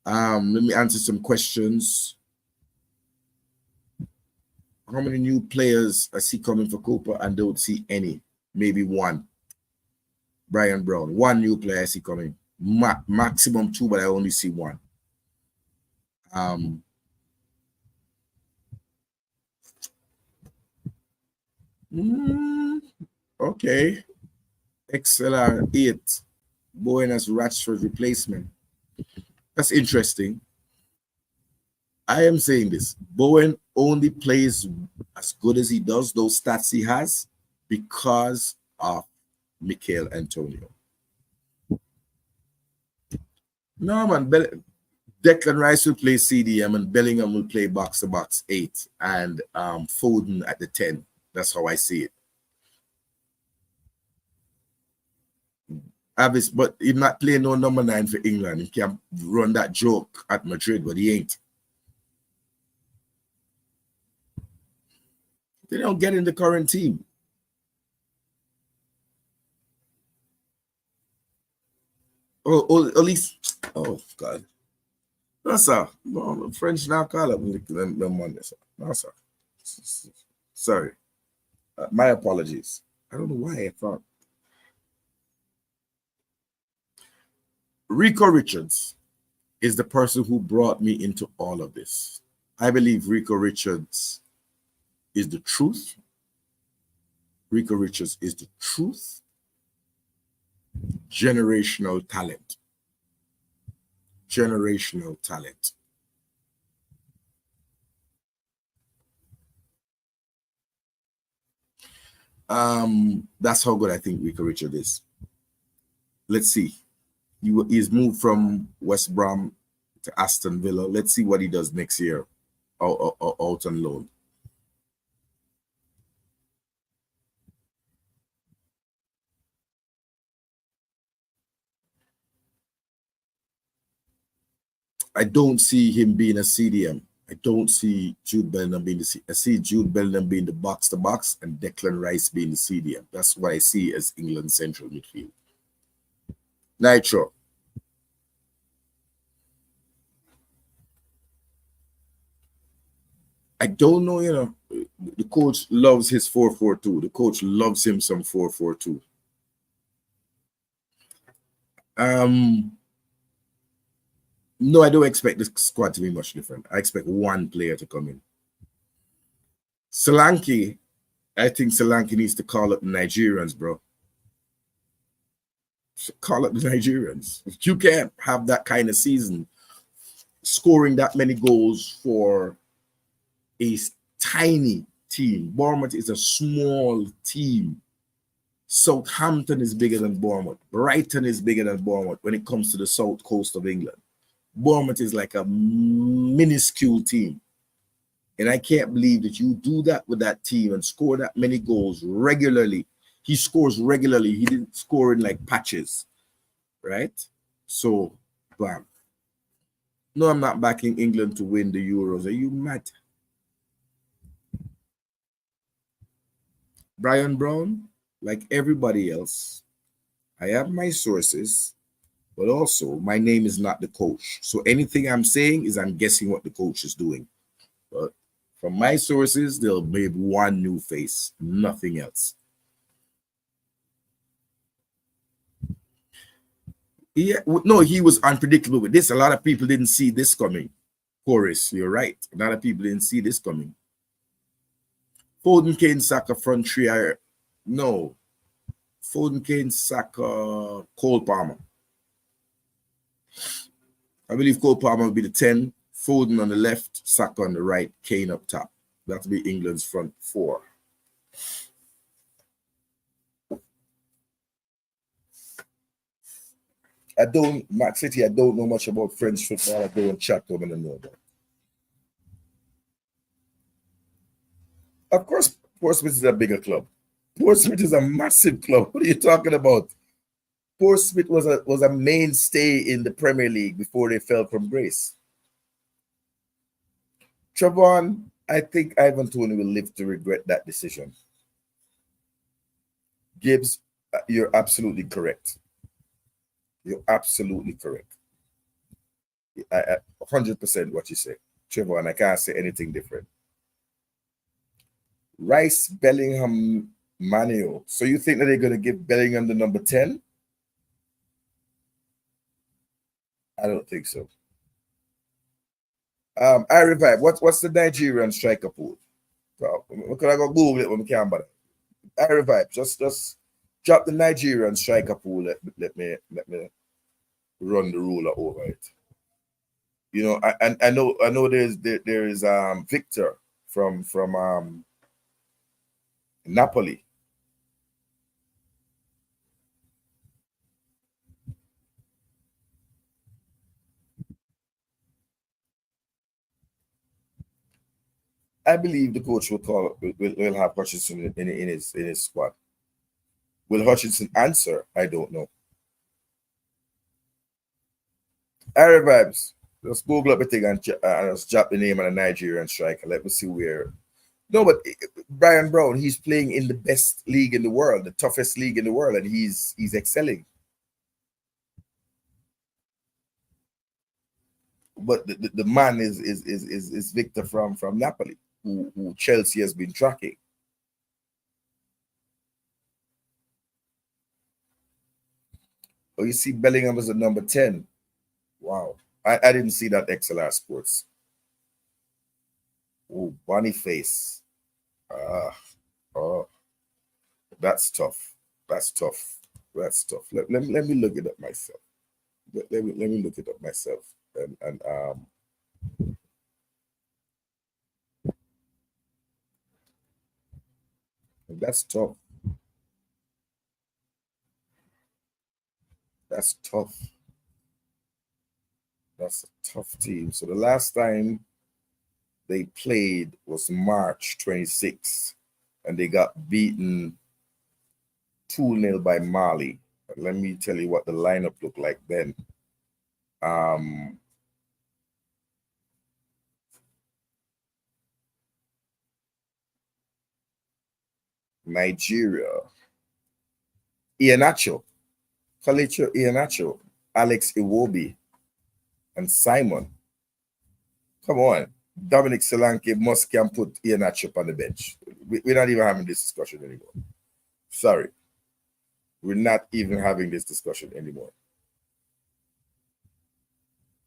Let me answer some questions. How many new players I see coming for Copa and don't see any? Maybe 1. Brian Brown. 1 new player I see coming. Maximum 2, but I only see 1. Okay. XLR 8. Bowen as Rashford replacement. That's interesting. I am saying this. Bowen only plays as good as he does, those stats he has, because of Mikel Antonio. No, man. Declan Rice will play CDM and Bellingham will play box to box 8 and Foden at the 10. That's how I see it. Avis, but he's not playing no number 9 for England. He can run that joke at Madrid, but he ain't. They don't get in the current team. Oh, at least, oh, God. No, sir. No, French now call up them Monday, sir. No, sir. Sorry. My apologies. I don't know why I thought. Rico Richards is the person who brought me into all of this. I believe Rico Richards is the truth. Rico Richards is the truth. Generational talent. Generational talent. That's how good I think Rico Richards is. Let's see. He's moved from West Brom to Aston Villa. Let's see what he does next year out on loan. I don't see him being a CDM. I don't see Jude Bellingham being the CDM. I see Jude Bellingham being the box-to-box and Declan Rice being the CDM. That's what I see as England's central midfield. Nitro. I don't know, you know, the coach loves his 4-4-2. The coach loves him some 4-4-2. No, I don't expect the squad to be much different. I expect one player to come in. Solanke, I think Solanke needs to call up the Nigerians, bro. Call up the Nigerians. You can't have that kind of season, scoring that many goals for a tiny team. Bournemouth is a small team. Southampton is bigger than Bournemouth. Brighton is bigger than Bournemouth when it comes to the south coast of England. Bournemouth is like a minuscule team. And I can't believe that you do that with that team and score that many goals regularly. He scores regularly. He didn't score in like patches, right? So, bam. No, I'm not backing England to win the Euros. Are you mad? Brian Brown, like everybody else, I have my sources, but also my name is not the coach. So anything I'm saying is I'm guessing what the coach is doing. But from my sources, there'll be one new face, nothing else. Yeah, no, he was unpredictable with this. A lot of people didn't see this coming. Horace, you're right. A lot of people didn't see this coming. Foden, Kane, Saka, front three. No. Foden, Kane, Saka, Cole Palmer. I believe Cole Palmer will be the 10. Foden on the left, Saka on the right, Kane up top. That'll be England's front four. Max City, I don't know much about French football. I go and chat to them and I know about. Of course, Portsmouth is a bigger club. Portsmouth is a massive club. What are you talking about? Portsmouth was a mainstay in the Premier League before they fell from grace. Trevon, I think Ivan Toney will live to regret that decision. Gibbs, you're absolutely correct. You're absolutely correct. 100% what you say. Trevon, I can't say anything different. Rice, Bellingham, Manuel. So you think that they're going to give Bellingham the number 10? I don't think so. I revive. What's the Nigerian striker pool? So, could I go Google it when we can? But I revive. Just drop the Nigerian striker pool. Let me run the ruler over it. You know, I know there is Victor from Napoli. I believe the coach will have Hutchinson in his squad. Will Hutchinson answer? I don't know. All right, vibes. Let's Google up a thing and just drop the name of a Nigerian striker. Let me see where. No, but Brian Brown, he's playing in the best league in the world, the toughest league in the world, and he's excelling. But the man is Victor from Napoli, who Chelsea has been tracking. Oh, you see Bellingham was at number 10. Wow. I didn't see that XLR Sports. Oh, Boniface. Oh, that's tough. That's tough. That's tough. Let me look it up myself. Let me look it up myself. And that's tough. That's tough. That's a tough team. So the last time they played was March 26th, and they got beaten 2-0 by Mali. Let me tell you what the lineup looked like then. Nigeria. Iheanacho, Kelechi Iheanacho, Alex Iwobi, and Simon. Come on. Dominic Solanke can put Iheanacho on the bench. We're not even having this discussion anymore. Sorry. We're not even having this discussion anymore.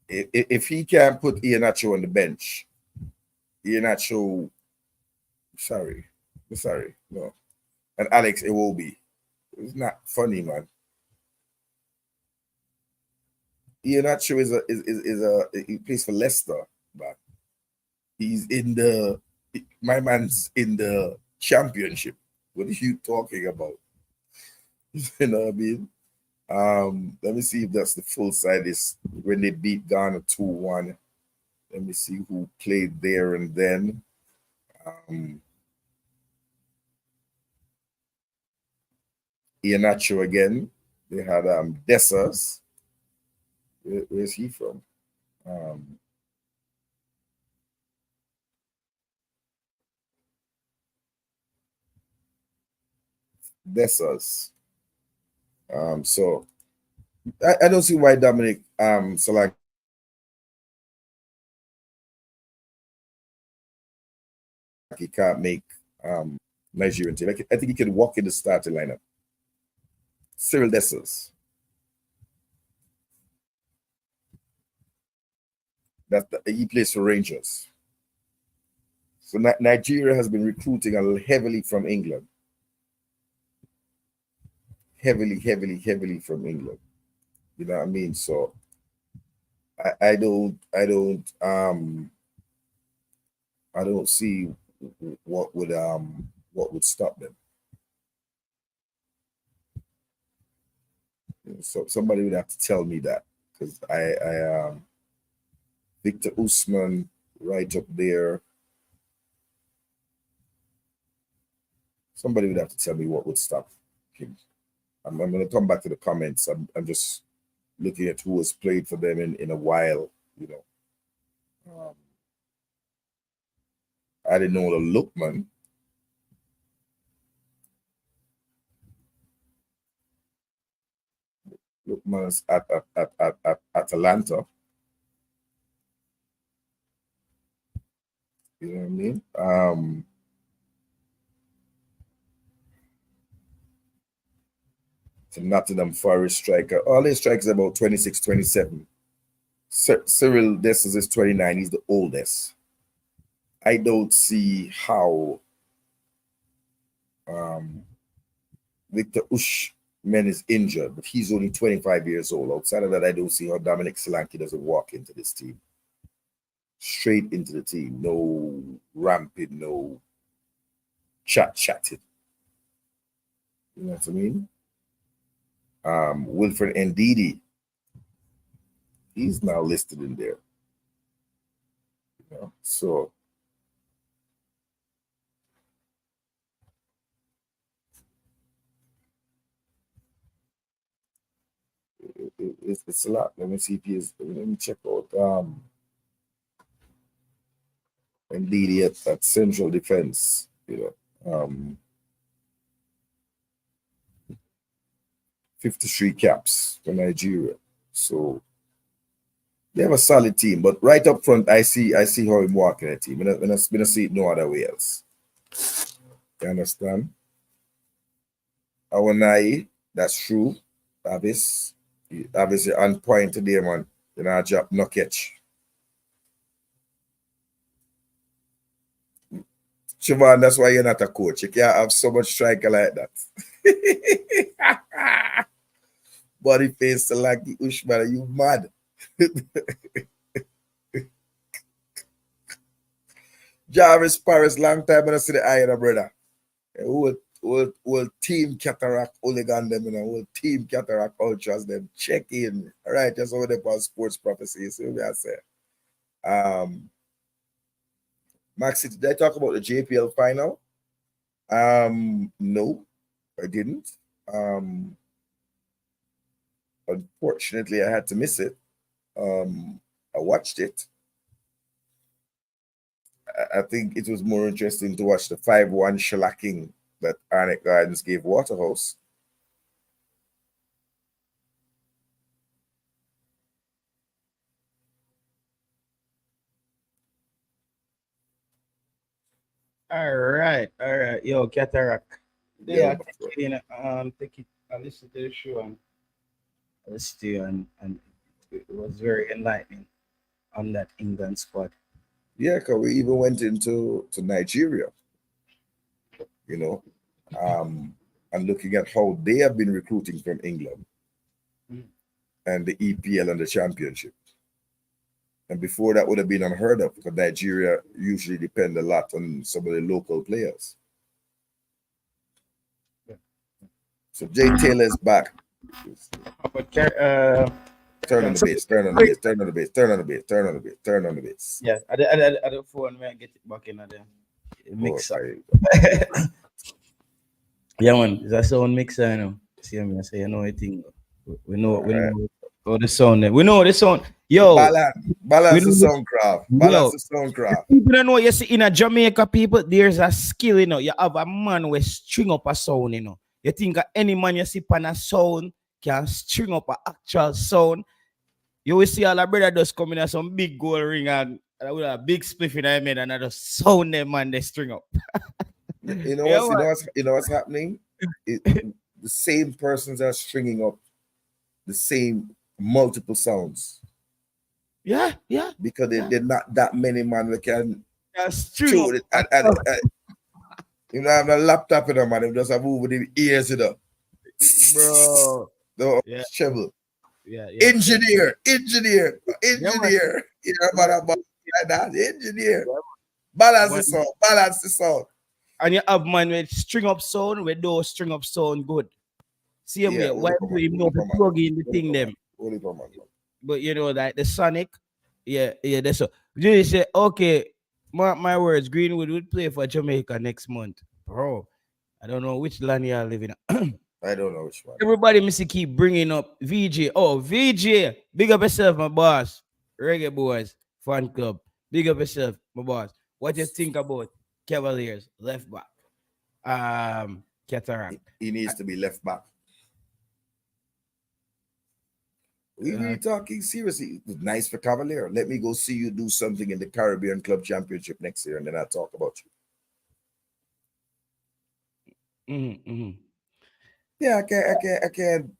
If he can't put Iheanacho on the bench, Iheanacho, sorry, no. And Alex Iwobi. It's not funny, man. Iheanacho he plays for Leicester, but he's my man's in the championship. What are you talking about? You know what I mean? Let me see if that's the full side is when they beat Ghana 2-1. Let me see who played there and then. Iheanacho again. They had Dessers. Where's he from? Dessers. So I don't see why Dominic Solanke can't make Nigerian team. I think he can walk in the starting lineup. Cyril Dessers. He plays for Rangers. So Nigeria has been recruiting heavily from England. Heavily from England. You know what I mean? So I don't see what would stop them. So somebody would have to tell me that, because I Victor Usman right up there. Somebody would have to tell me what would stop him. I'm going to come back to the comments. I'm just looking at who has played for them in a while, you know. I didn't know the Lookman. Lookman's at Atlanta. You know what I mean? The Nottingham Forest striker. All these strikers are about 26, 27. Cyril Dessers is 29. He's the oldest. I don't see how Victor Usman is injured, but he's only 25 years old. Outside of that, I don't see how Dominic Solanke doesn't walk into this team. Straight into the team. No ramping, no chatting. You know what I mean? Wilfred Ndidi. He's now listed in there. You know, so It's a lot. Let me see if he is. Let me check out indeed at Central Defense. 53 caps for Nigeria. So they have a solid team, but right up front, I see how him walking a team. I'm not see it no other way else. You understand? Awanai, that's true. Avis on point today, man. Job no catch. Siobhan, that's why you're not a coach. You can't have so much striker like that. Body face like the Ushman, you mad. Jarvis Paris, long time I see the eye of the brother. Whole team cataract hooligan them, whole team cataract ultras them. Check in. All right, just over there for sports prophecy. See what I say. Maxi, did I talk about the JPL final? No, I didn't. Unfortunately, I had to miss it. I watched it. I think it was more interesting to watch the 5-1 shellacking that Arnett Gardens gave Waterhouse. All right. Yo, Cataract. Yeah, take it. I listened to the show and I listened to you and it was very enlightening on that England squad. Yeah, because we even went into Nigeria, and looking at how they have been recruiting from England and the EPL and the championship. And before that would have been unheard of because Nigeria usually depend a lot on some of the local players. So Jay Taylor's back. Turn on the bass, turn on the bass, turn on the bass, turn on the bass, turn on the bass, turn on the bass. Yeah, I the phone man get it back in the mixer. Yeah, man, it's a sound mixer, See me, I say, I think we know the sound. We know the sound. Yo, balance the soundcraft. Balance the soundcraft. People don't know. You see, in a Jamaica, people, there's a skill. You have a man who string up a sound. You think any man you see pan a sound can string up an actual sound. You will see all the brother just coming at some big gold ring and with a big spliff in their head and just sound them man they string up. You know what's happening? The same persons are stringing up the same multiple sounds. Yeah. Because they're not that many man we can string up. And have a laptop in them man, they just have move with the ears, Bro. The treble. Yeah. Engineer. Engineer. About that. Engineer. Balance the sound. And you have man with string up sound, with those string up sound good. Same way. Why do you know the plug in the thing them? But like the Sonic, that's so. You say, okay, my words, Greenwood would play for Jamaica next month. Bro, I don't know which land you are living in. I don't know which one. Everybody must keep bringing up VJ. Oh, VJ, big up yourself, my boss. Reggae Boys fan club. Big up yourself, my boss. What you think about Cavaliers left back? Cataract. He needs to be left back. We really talking seriously. It was nice for Cavalier. Let me go see you do something in the Caribbean Club Championship next year, and then I'll talk about you. Yeah, I can't.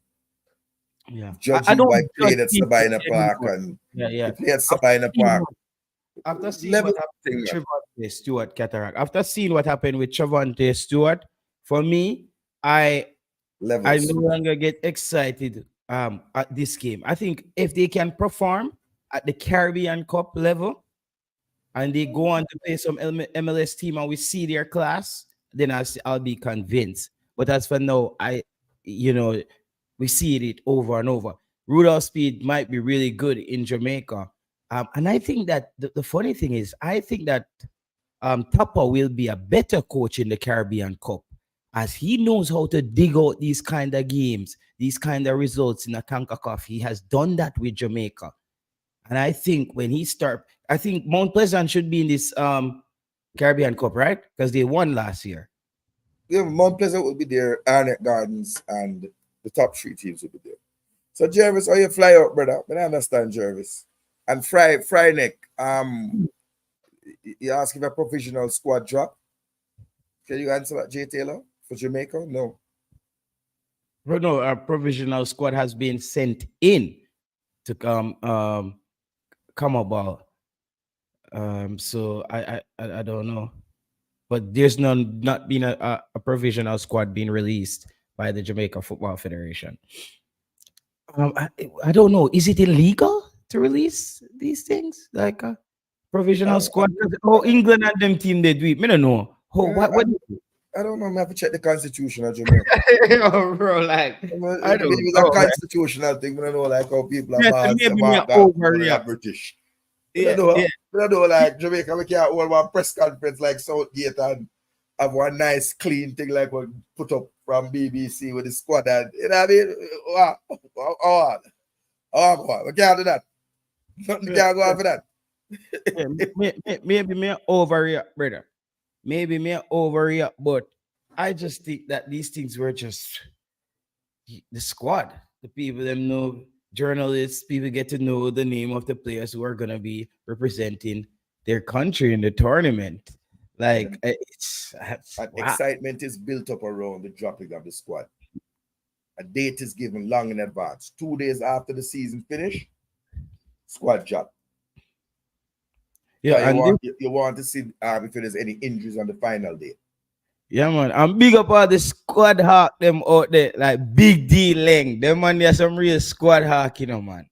Yeah, judge you by playing at Sabina Park and you play at Sabina Park. After seeing what happened with Trevante Stewart, Cataract. After seeing what happened with Trevante Stewart, for me, I no longer get excited at this game. I think if they can perform at the Caribbean Cup level and they go on to play some MLS team and we see their class, then I'll be convinced. But as for now, we see it over and over. Rudolph Speed might be really good in Jamaica. And I think that the funny thing is, I think that Tapa will be a better coach in the Caribbean Cup. as he knows how to dig out these kind of games, these kind of results in a CONCACAF. He has done that with Jamaica. And I think when he I think Mount Pleasant should be in this Caribbean Cup, right? Because they won last year. Yeah, Mount Pleasant will be there, Arnett Gardens, and the top 3 teams will be there. So Jervis, how you fly out, brother? I understand, Jervis. And Fryneck, you ask if a provisional squad drop. Can you answer that, Jay Taylor, for Jamaica? No. No, our provisional squad has been sent in to come about. So I don't know, but there's not been a provisional squad being released by the Jamaica Football Federation. I don't know. Is it illegal to release these things like a provisional squad? England and them team they do it. I don't know. What? I don't know. I have to check the constitution of Jamaica. Oh, bro, like I don't know. It's a constitutional thing. I don't know like how people are British. I don't know like Jamaica. We can't hold one press conference like Southgate and have one nice clean thing like what put up from BBC with the squad. And you know what I mean? We can't do that. Nothing can't go on for that. Maybe me overreact, brother. Maybe me overreact, but I just think that these things were just the squad. The people them know, journalists, people get to know the name of the players who are gonna be representing their country in the tournament. Like excitement is built up around the dropping of the squad. A date is given long in advance. 2 days after the season finish, squad drop. Yeah, you want to see if there's any injuries on the final day. Yeah, man. I'm big up all the squad hawk them out there, like Big D Leng. Them man, there's some real squad hawk, you know, man.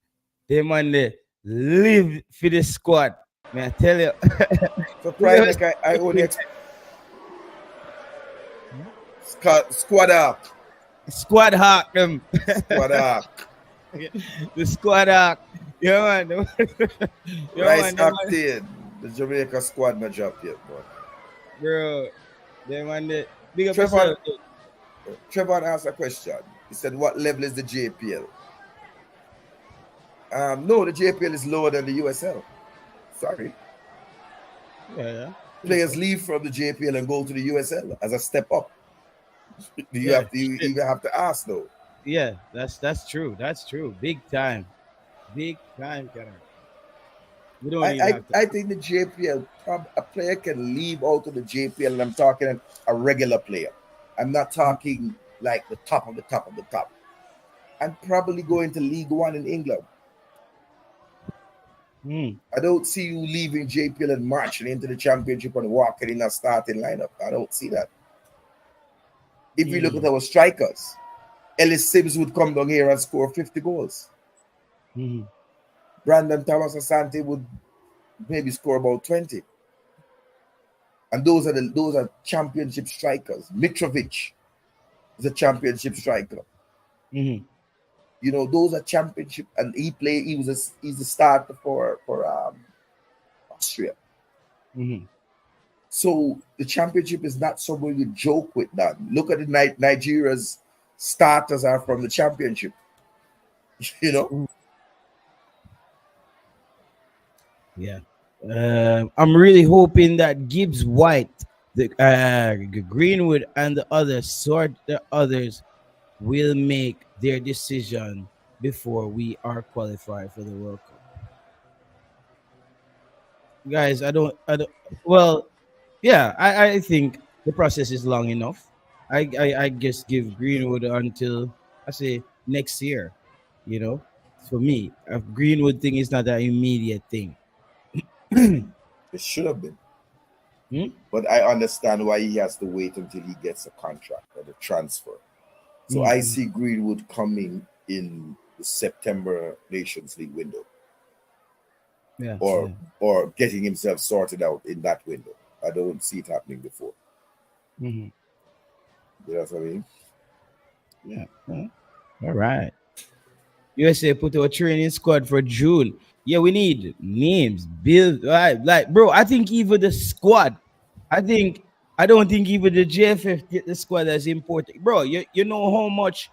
Them man, they live for the squad. Man, I tell you. So, Prime, like I only squad hawk. Squad hawk them. Squad hawk. The squad hawk. Yeah, man. Nice octane. The Jamaica squad not dropped yet, bro. Them man, they big up. Trevor asked a question. He said, "What level is the JPL?" No, the JPL is lower than the USL. Sorry. Yeah. Players leave from the JPL and go to the USL as a step up. You even have to ask though. Yeah, that's true. That's true. Big time. Big time, we don't I think the JPL, a player can leave out of the JPL, and I'm talking a regular player. I'm not talking like the top of the top of the top. And probably go into League One in England. I don't see you leaving JPL and marching into the championship and walking in a starting lineup. I don't see that. If you look at our strikers, Ellis Sims would come down here and score 50 goals. Brandon Thomas Asante would maybe score about 20. And those are championship strikers. Mitrovic is a championship striker. You know, those are championship, and he's a starter for Austria. So the championship is not somewhere you joke with that. Look at the Nigeria's starters are from the championship. You know? Yeah. I'm really hoping that Gibbs White, the Greenwood, and the others will make their decision before we are qualified for the World Cup. Guys, I think the process is long enough. I just give Greenwood until I say next year. You know, for me, a Greenwood thing is not an immediate thing. It should have been. But I understand why he has to wait until he gets a contract or the transfer. So I see Greenwood coming in the September Nations League window. Yeah. Or getting himself sorted out in that window. I don't see it happening before. You know what I mean? Yeah. All right. USA put a training squad for June. Yeah, we need names, build, right? Like, bro, I think even the squad, I think I don't think even the JFF get the squad as important. Bro, you know how much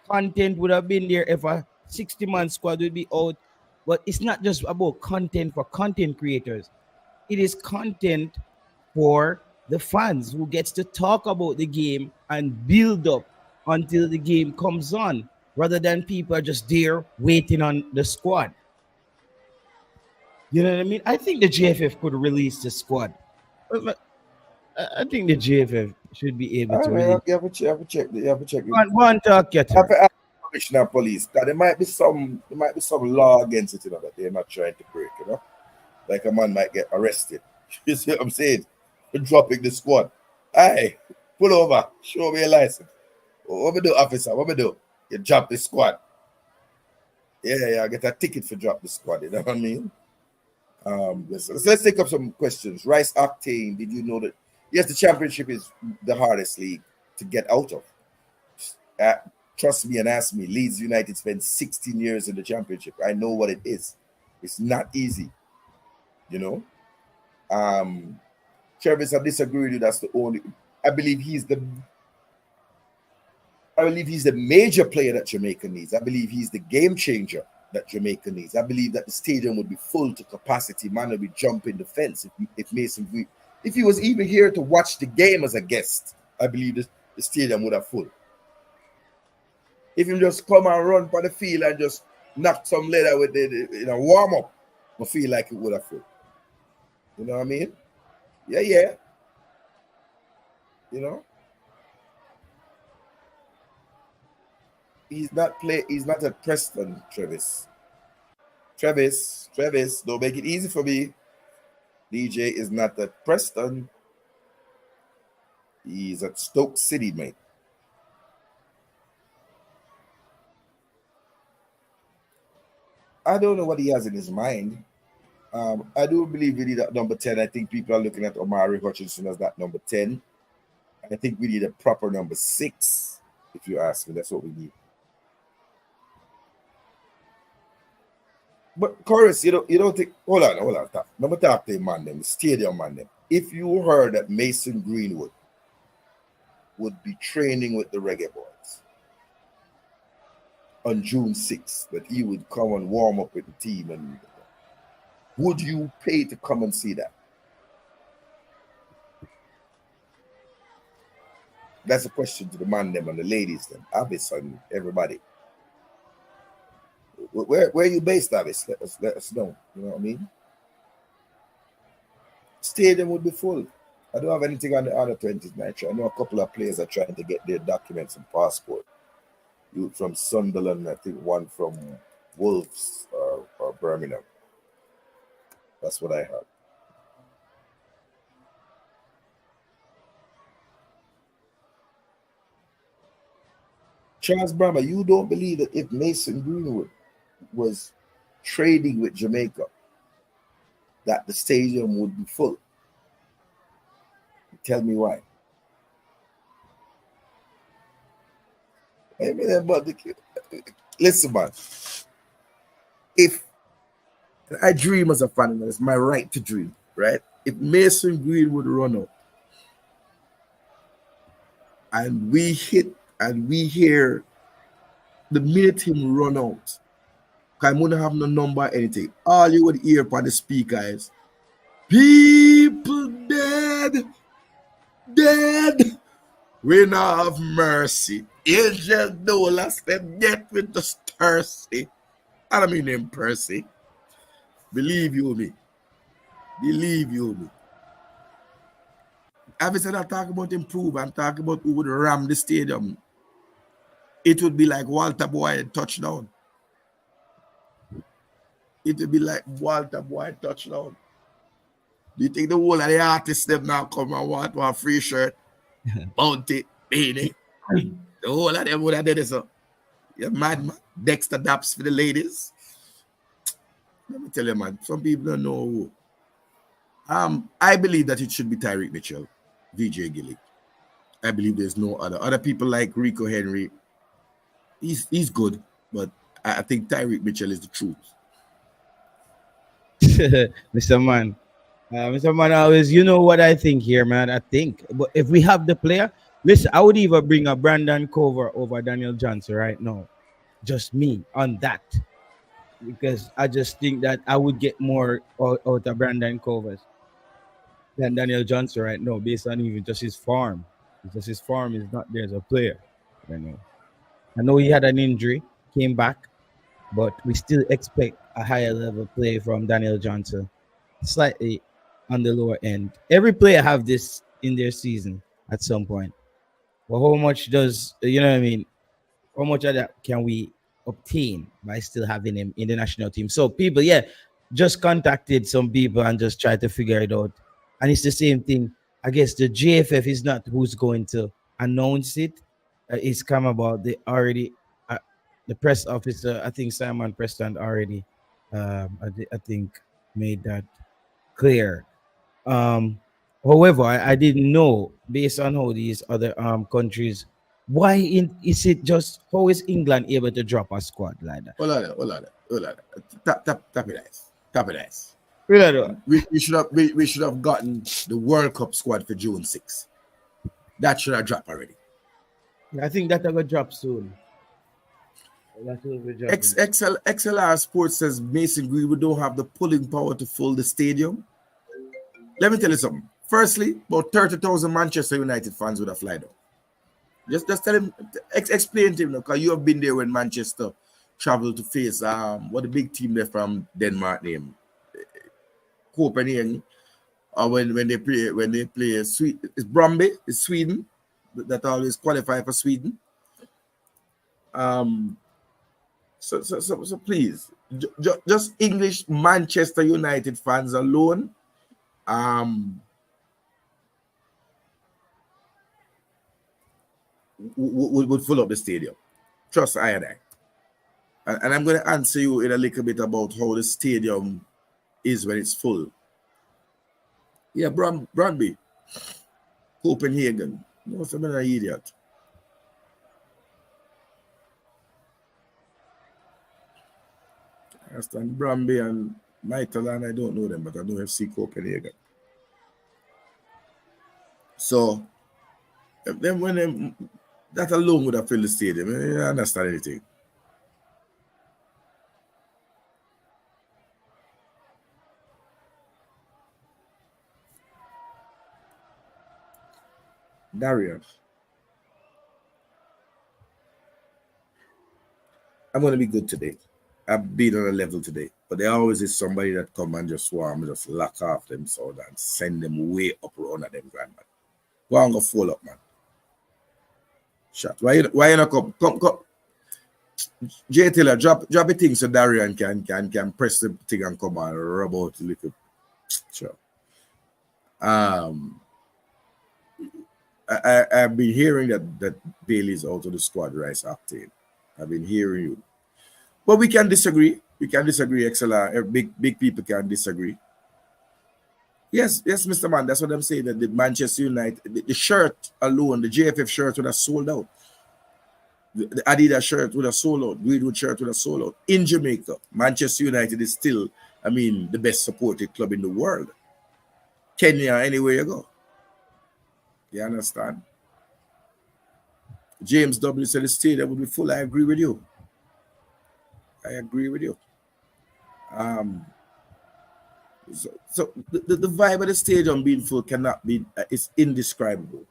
content would have been there if a 60-man squad would be out. But it's not just about content for content creators. It is content for the fans who gets to talk about the game and build up until the game comes on, rather than people are just there waiting on the squad. You know what I mean? I think the JFF could release the squad. I think the JFF should be able I to mean, release. you have to check. You have to check. Go on, talk, You have Cater. to ask the commissioner of police. 'Cause there might be some law against it, that they're not trying to break. Like a man might get arrested. You see what I'm saying? For dropping the squad. Aye, pull over. Show me your license. What we do, officer? What we do? You drop the squad. Yeah. I get a ticket for drop the squad. You know what I mean? Let's take up some questions. Rice Octane, did you know that? Yes, the championship is the hardest league to get out of. Trust me and ask me. Leeds United spent 16 years in the championship. I know what it is. It's not easy. Travis, I disagree with you. That's the only. I believe he's the major player that Jamaica needs. I believe he's the game changer that Jamaica needs. I believe that the stadium would be full to capacity. Man would be jumping the fence if Mason, if he was even here to watch the game as a guest. I believe the stadium would have full. If he just come and run for the field and just knock some leather with the warm up, I feel like it would have full. You know what I mean? Yeah. He's not at Preston, Travis. Travis, don't make it easy for me. DJ is not at Preston. He's at Stoke City, mate. I don't know what he has in his mind. I do believe we need that number 10. I think people are looking at Omari Hutchinson as that number 10. I think we need a proper number 6, if you ask me. That's what we need. But Chorus, you don't think. Hold on. Number top the man them, the stadium man them. If you heard that Mason Greenwood would be training with the Reggae Boys on June 6th, that he would come and warm up with the team, and would you pay to come and see that? That's a question to the man them and the ladies them, Avis and everybody. Where are you based, Avis? Let us know. You know what I mean? Stadium would be full. I don't have anything on the other 20s match. I know a couple of players are trying to get their documents and passport. You from Sunderland, I think one from Wolves or Birmingham. That's what I heard. Charles Brahma, you don't believe that if Mason Greenwood was trading with Jamaica, that the stadium would be full? Tell me why. Listen, man. If I dream as a fan, and it's my right to dream, right? If Mason Greenwood run out and we hear the minute him run out, I wouldn't have no number or anything. All you would hear from the speaker is people dead. We now have mercy. Angel Dolas, them get with the thirsty. I don't mean them Percy. Believe you me. I've said I'm talking about improve. I'm talking about who would ram the stadium. It would be like Walter Boyd touchdown. Do you think the whole of the artists them now come and want one free shirt, bounty, beanie? The whole of them would have done it. So you're mad, man. Dexter Daps for the ladies. Let me tell you, man. Some people don't know who. I believe that it should be Tyreek Mitchell, VJ Gilly. I believe there's no other people like Rico Henry. He's good, but I think Tyreek Mitchell is the truth. Mr. Man, Mr. Man, always, you know what I think here, man. I think, but if we have the player, listen, I would even bring a Brandon Cover over Daniel Johnson right now. Just me on that, because I just think that I would get more out of Brandon Covers than Daniel Johnson right now, based on even just his form. Because his form is not there as a player. You know, I know he had an injury, came back, but we still expect a higher level play from Daniel Johnson, slightly on the lower end. Every player have this in their season at some point. But how much does you know what I mean? How much of that can we obtain by still having him in the national team? So people, yeah, just contacted some people and just tried to figure it out. And it's the same thing. I guess the JFF is not who's going to announce it. It's come about the already the press officer. I think Simon Preston already, I think made that clear. Um, However, I didn't know based on how these other countries. Why is it just how is England able to drop a squad like that? Hold on. Tap it ice. Tap it ice. Really? We should have gotten the World Cup squad for June 6th. That should have dropped already. I think that will drop soon. That will be dropping. XLR Sports says Mason Greenwood don't have the pulling power to fill the stadium. Let me tell you something. Firstly, about 30,000 Manchester United fans would have flied out. Just tell him, explain to him, because you have been there when Manchester traveled to face what the big team there from Denmark name, Copa America, or when they play Sweden, it's Bromby, it's Sweden that always qualify for Sweden. So please, just English Manchester United fans alone, would fill up the stadium. Trust I and I. And I'm going to answer you in a little bit about how the stadium is when it's full. Yeah, Brøndby, Copenhagen. No, I'm an idiot. I understand Brøndby and Midtjylland, I don't know them, but I know FC Copenhagen. So, then when that alone would have filled the stadium, I don't understand anything. Darius, I'm going to be good today. I've been on a level today, but there always is somebody that come and just swarm, just lock off them so and send them way up around at them grandman. Go on, go fall up, man. Shot. Why you not come? Come. Jay Taylor, drop a thing so Darian can press the thing and come and rub out a little. Sure. I've been hearing that Bailey's out of the squad, Rice Octane. I've been hearing you. But we can disagree. We can disagree, XLR. Big people can disagree. Yes, Mr. Man. That's what I'm saying. That the Manchester United, the shirt alone, the JFF shirt would have sold out. The Adidas shirt would have sold out. Greenwood shirt would have sold out. In Jamaica, Manchester United is still, the best supported club in the world. Kenya, anywhere you go. You understand? James W. said the stadium will be full. I agree with you. So the vibe of the stadium being full cannot be, it's indescribable.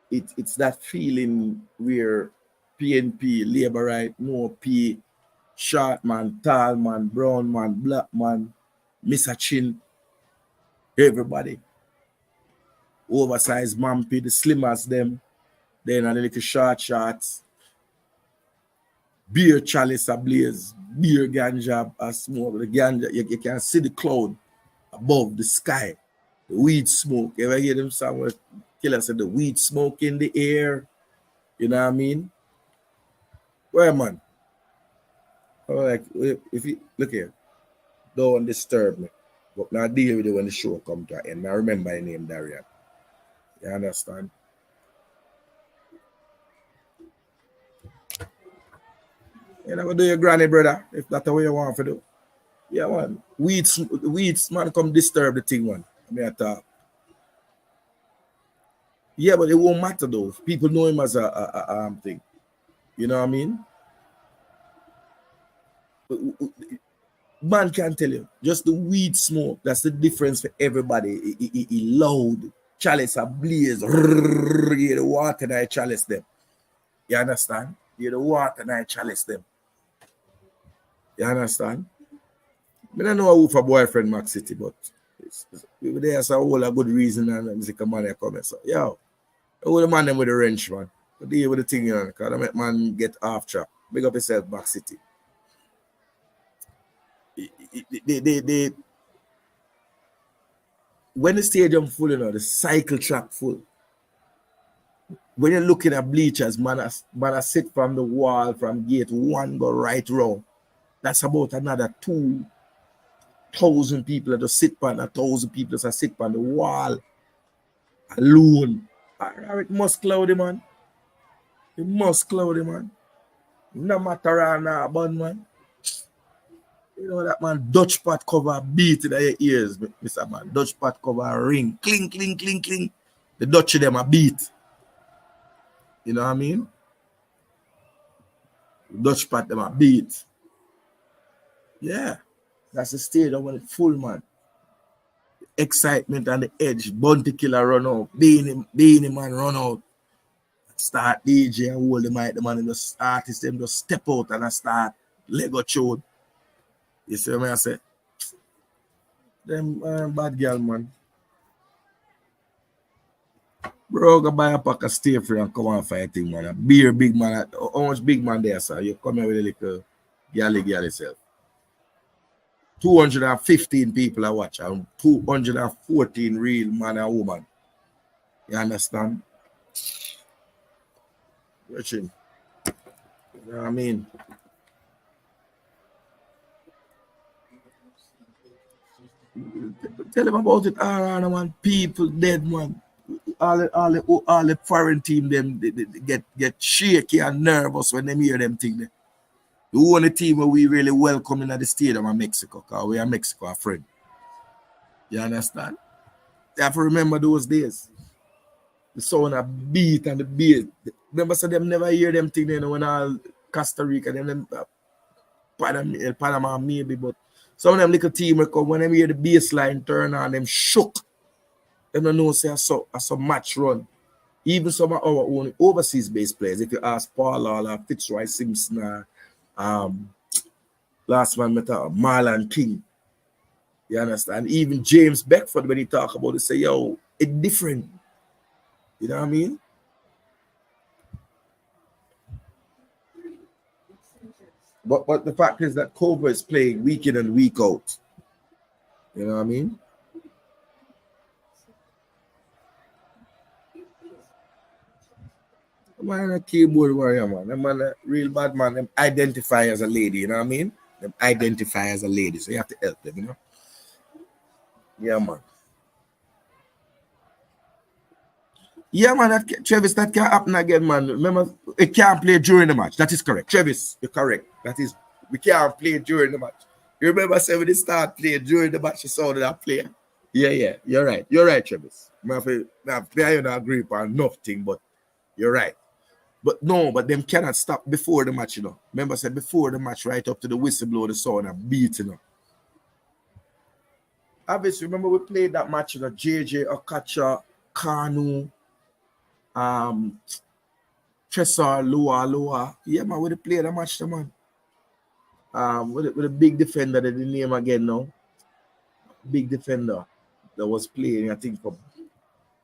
It's that feeling where PNP, Labour Right, No P, short man, tall man, brown man, black man, Mr. Chin, everybody. Oversized mampy, the slimmers them, then a little short shots, beer chalice ablaze, beer ganja a smoke. The ganja, you can see the cloud above the sky, the weed smoke. You ever hear them somewhere? Killer said the weed smoke in the air. You know what I mean? Well, man. Like, if you look here, don't disturb me. But now deal with it when the show comes to an end. Now remember my name, Darian. You understand? You never do your granny, brother, if that's the way you want to do. Yeah, man. Weeds, man, come disturb the thing, man. I mean, I thought, yeah, but it won't matter though. People know him as a thing. You know what I mean? Man can tell you, just the weed smoke, that's the difference for everybody. He loud, chalice a blaze, the water that I chalice them. You understand? You the water that I chalice them. You understand? I don't know who for boyfriend Max City, but there's a whole a good reason and music man coming. So, yo, all the man them with the wrench, man. But deal with the thing, you know, because I make man get off track. Big up yourself, Max City. They when the stadium full, you know, the cycle track full. When you're looking at bleachers, man, I sit from the wall from gate one go right round. That's about another 2,000 people that just sit on 1,000 people that sit on the wall alone. It must cloudy, man. It must cloudy, man. No matter how bun, man. You know that man, Dutch pot cover beat in your ears, Mr. Man. Dutch pot cover ring. Cling, cling, cling, cling. The Dutch them a beat. You know what I mean? Dutch pot them a beat. Yeah. That's the stadium when it's full, man. Excitement on the edge. Bounty killer run out. Beanie man run out. Start DJ and hold the mic. The man in the artist them just step out and start Lego tune. You see what I say? Them bad girl, man. Bro, go buy a pack of stay free and come on fighting, man. A beer big man. How much big man there, sir? You come here with a little girl yourself. 215 people I watch and 214 real man and woman. You understand? Watching. You know what I mean? Tell them about it, man. People dead, man. All the foreign team them they get shaky and nervous when they hear them thing. The only team where we really welcome in at the stadium are Mexico, because we are Mexico, our friend. You understand? You have to remember those days. The sound of beat and the beat. Remember, so them never hear them thing, you know, when all Costa Rica, them Panama maybe, but some of them little team will come when they hear the bass line turn on, them shook. They don't know say I saw match run. Even some of our own overseas based players, if you ask Paul or Fitzroy Simpson, last one met Marlon King. You understand? Even James Beckford, when he talk about it, say, yo, it's different. You know what I mean? But the fact is that Cobra is playing week in and week out. You know what I mean? Man, a keyboard warrior, man. Them man, a real bad man. Them identify as a lady, you know what I mean? Them identify as a lady, so you have to help them, you know? Yeah, man. Yeah, man, Travis, that can't happen again, man. Remember, it can't play during the match. That is correct. Travis, you're correct. That is, we can't play during the match. You remember saying when they start playing during the match, you saw that player? Yeah, you're right. You're right, Travis. I don't agree upon nothing, but you're right. But no, but them cannot stop before the match, you know. Remember, I said before the match, right up to the whistle blow, the sound and beat, you know. Obviously, remember we played that match, you know, JJ, Okacha, Kanu, Tressor, Lua. Yeah, man, we played that match, man. With a big defender, that the name again now. Big defender that was playing, I think, for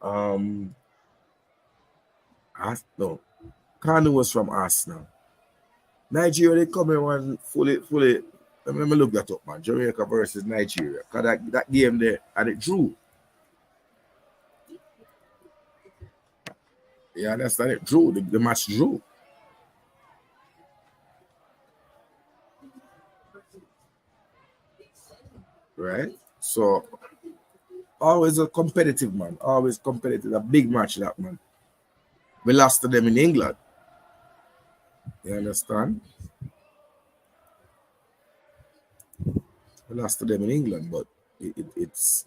no. Kanu was from Arsenal. Nigeria, they come in one fully. Let me look that up, man. Jamaica versus Nigeria. Because that game there, and it drew. Yeah, that's that it drew. The match drew. Right? So, always a competitive, man. Always competitive. A big match, that, man. We lost to them in England. You understand? We lost to them in England, but it's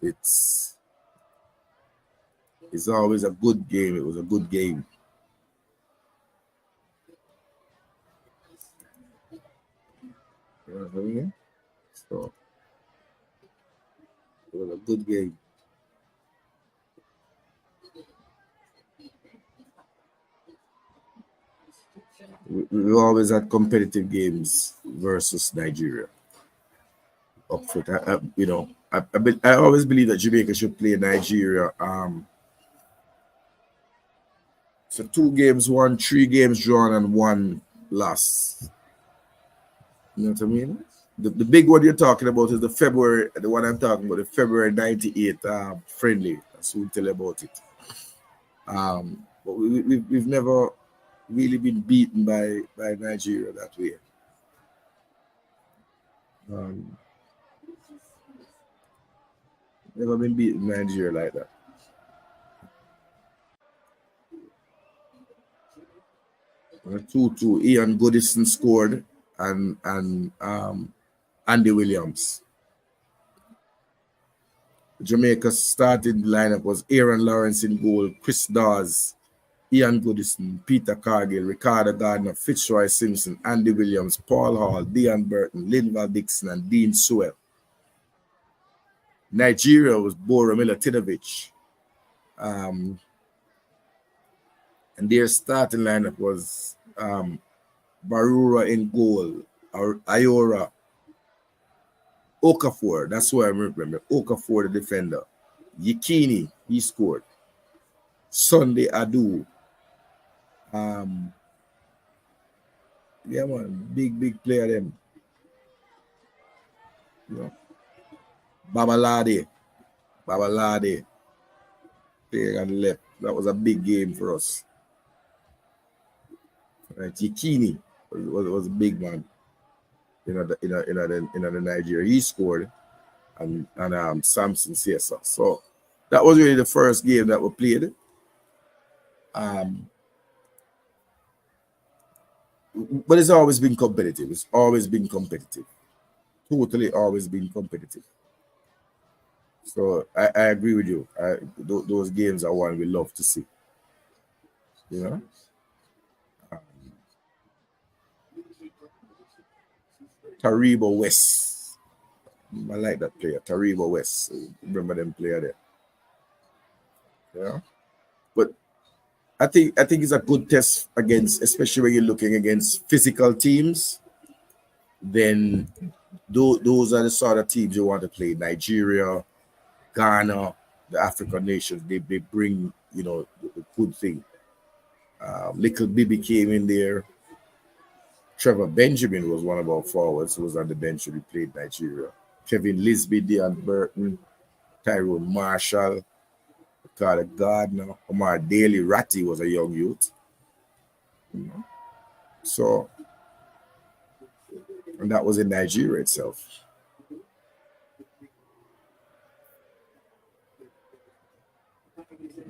It's always a good game. It was a good game. You know what I mean? So it was a good game. We always had competitive games versus Nigeria up front. I always believe that Jamaica should play Nigeria. So 2 games won, 3 games drawn, and 1 loss. You know what I mean? The big one you're talking about is the one I'm talking about, the February 98 friendly. That's what we tell you about it. But we've never really been beaten by Nigeria that way. Never been beaten Nigeria like that. On a 2-2, Ian Goodison scored and Andy Williams. Jamaica's starting lineup was Aaron Lawrence in goal, Chris Dawes, Ian Goodison, Peter Cargill, Ricardo Gardner, Fitzroy Simpson, Andy Williams, Paul Hall, Dean Burton, Linval Dixon, and Dean Sewell. Nigeria was Bora Milutinovic. And their starting lineup was Barura in goal, or Iora, Okafor, that's who I remember. Okafor, the defender. Yekini, he scored. Sunday Adu. Yeah, man, big player them. You know. Babalade playing on the left. That was a big game for us. Right, Yekini was a big man. In the Nigeria, he scored, and Samson CSR. So that was really the first game that we played. But it's always been competitive. It's always been competitive. Totally, always been competitive. So I agree with you. Those games are one we love to see. You know. Taribo West. I like that player, Taribo West. Remember them player there. Yeah. But I think it's a good test against, especially when you're looking against physical teams. Then those are the sort of teams you want to play. Nigeria, Ghana, the African nations, they bring, the good thing. Little Bibi came in there. Trevor Benjamin was one of our forwards who was on the bench when we played Nigeria. Kevin Lisby, Dean Burton, Tyrone Marshall, Ricardo Gardner, Omar Daly, Ratty was a young youth. So, and that was in Nigeria itself.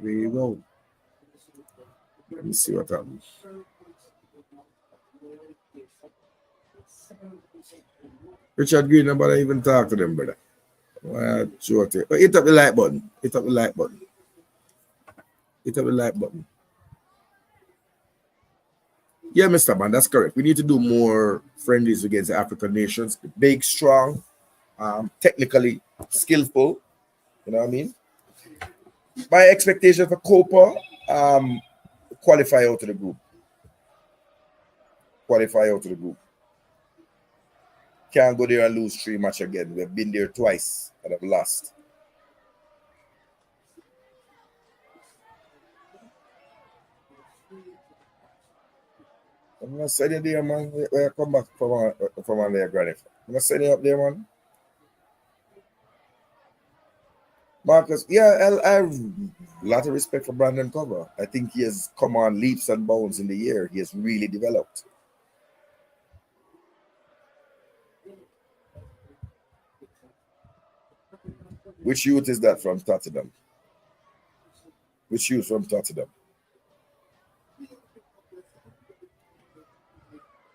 There you go. Let me see what happens. Richard Green, nobody even talk to them, brother. Hit up the like button. Hit up the like button. Hit up the like button. Yeah, Mr. Man, that's correct. We need to do more friendlies against the African nations. Big, strong, technically skillful. You know what I mean? My expectation for Copa, qualify out of the group. Qualify out of the group. Can't go there and lose 3 matches again. We've been there twice and have lost. I'm gonna send you there, man. Where I come back from on there, Granny. I'm gonna send you up there, man. Marcus, yeah, I have a lot of respect for Brandon Cover. I think he has come on leaps and bounds in the year. He has really developed. Which youth is that from Tottenham? Which youth from Tottenham?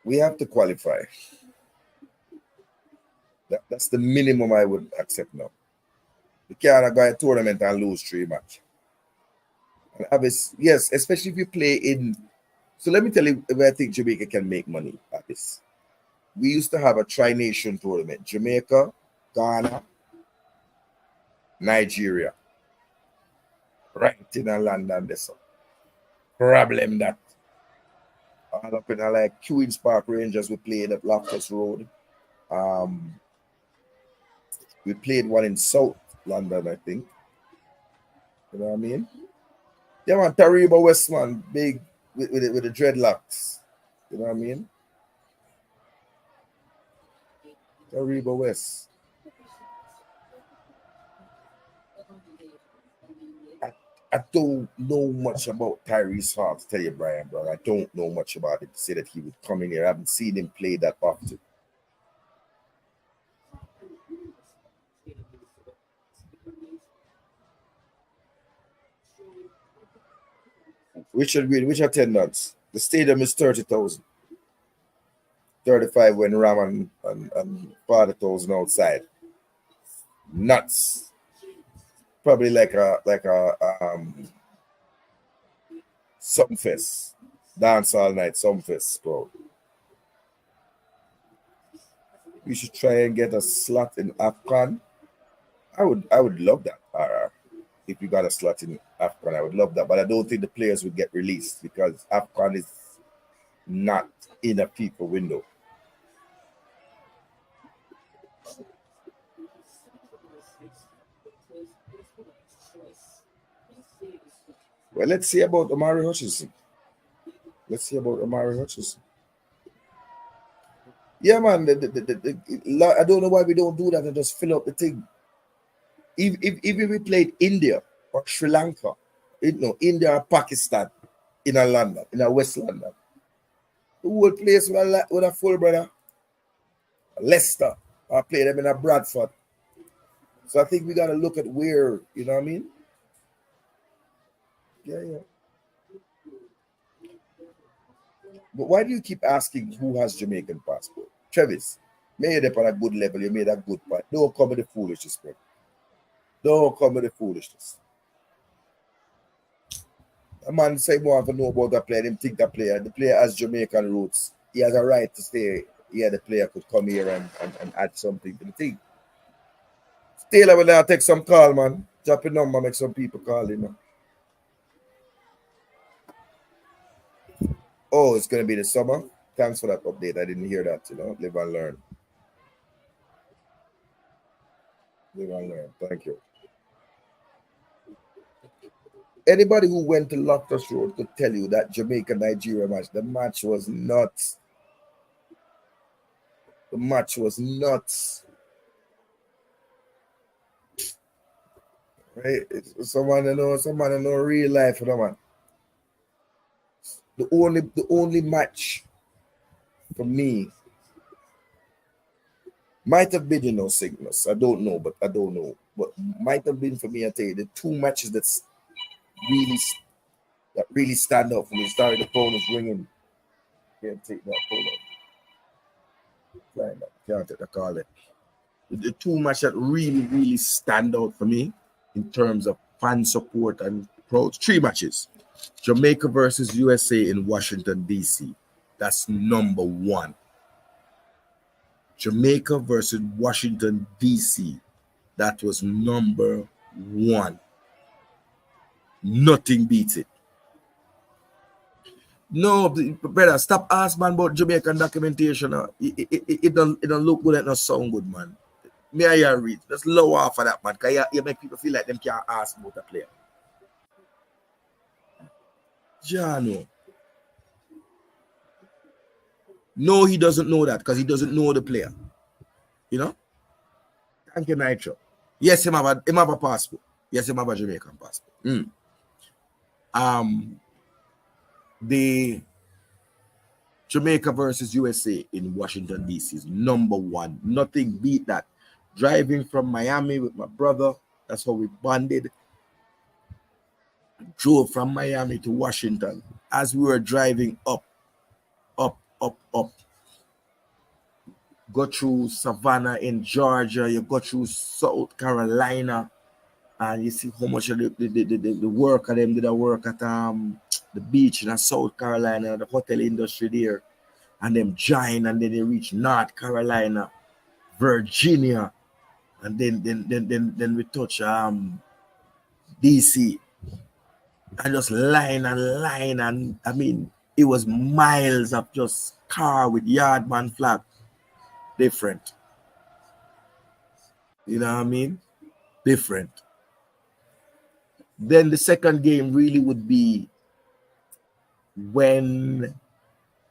We have to qualify. That's the minimum I would accept now. We can't go to a tournament and lose 3 matches. Abyss, yes, especially if you play in. So let me tell you where I think Jamaica can make money, Abyss. We used to have a tri-nation tournament. Jamaica, Ghana, Nigeria. Right in London, there's a problem that all up in like Queen's Park Rangers, we played at Loftus Road. We played one in South London, I think. You know what I mean? Yeah, man, Tariba Westman, big with the dreadlocks. You know what I mean? Tariba West. I don't know much about Tyrese Hawk, to tell you, Brian, bro. I don't know much about it to say that he would come in here. I haven't seen him play that often. Richard Green, which attendance? The stadium is 30,000. 35 when Ram and 40,000 outside. Nuts. Probably like a Sumfest. Dance all night, Sumfest, bro. We should try and get a slot in AFCON. I would love that. If you got a slot in AFCON, I would love that. But I don't think the players would get released because AFCON is not in a FIFA window. Well, let's see about Amari Hutchinson. Yeah, man. I don't know why we don't do that and just fill up the thing. If we played India or Sri Lanka, India or Pakistan in a London, in a West London, the whole place with a full brother. Leicester, I play them in a Bradford. So I think we got to look at where, you know what I mean? Yeah. But why do you keep asking who has Jamaican passport? Travis, made up on a good level, you made a good point. Don't come with the foolishness, bro. Don't come with the foolishness. A man say more to know about the player, him think the player has Jamaican roots. He has a right to stay here. The player could come here and add something to the thing. Taylor will now take some call, man. Drop your number, make some people call, you know. Oh, it's going to be the summer. Thanks for that update. I didn't hear that, you know. Live and learn. Thank you. Anybody who went to Loftus Road could tell you that Jamaica-Nigeria match, the match was nuts. Right? Someone to know real life, you know, man. The only match for me might have been, you know, Cygnus. I don't know. But might have been for me, I tell you, the two matches that really stand out for me. Sorry, the phone is ringing. Can't take that phone out. Can't take the call there. The two matches that really stand out for me in terms of fan support and crowds. 3 matches. Jamaica versus USA in Washington, D.C. That's number 1. Jamaica versus Washington, D.C. That was number 1. Nothing beats it. No, brother, stop asking man about Jamaican documentation. It don't look good and not sound good, man. Me I read. Just low off of that, man. Because you make people feel like them can't ask about a player. Jano. No, he doesn't know that because he doesn't know the player. You know? Thank you, Nitro. Yes, him have a passport. Yes, him have a Jamaican passport. The Jamaica versus USA in Washington, D.C. is number 1. Nothing beat that. Driving from Miami with my brother, that's how we bonded. Drove from Miami to Washington. As we were driving up, go through Savannah in Georgia, you go through South Carolina, And you see how much of the work of them did a work at the beach in South Carolina, the hotel industry there, and them join, and then they reach North Carolina, Virginia, and then we touch DC, and just line and line, and I mean it was miles of just car with yardman flag, different. You know what I mean? Different. Then the second game really would be when,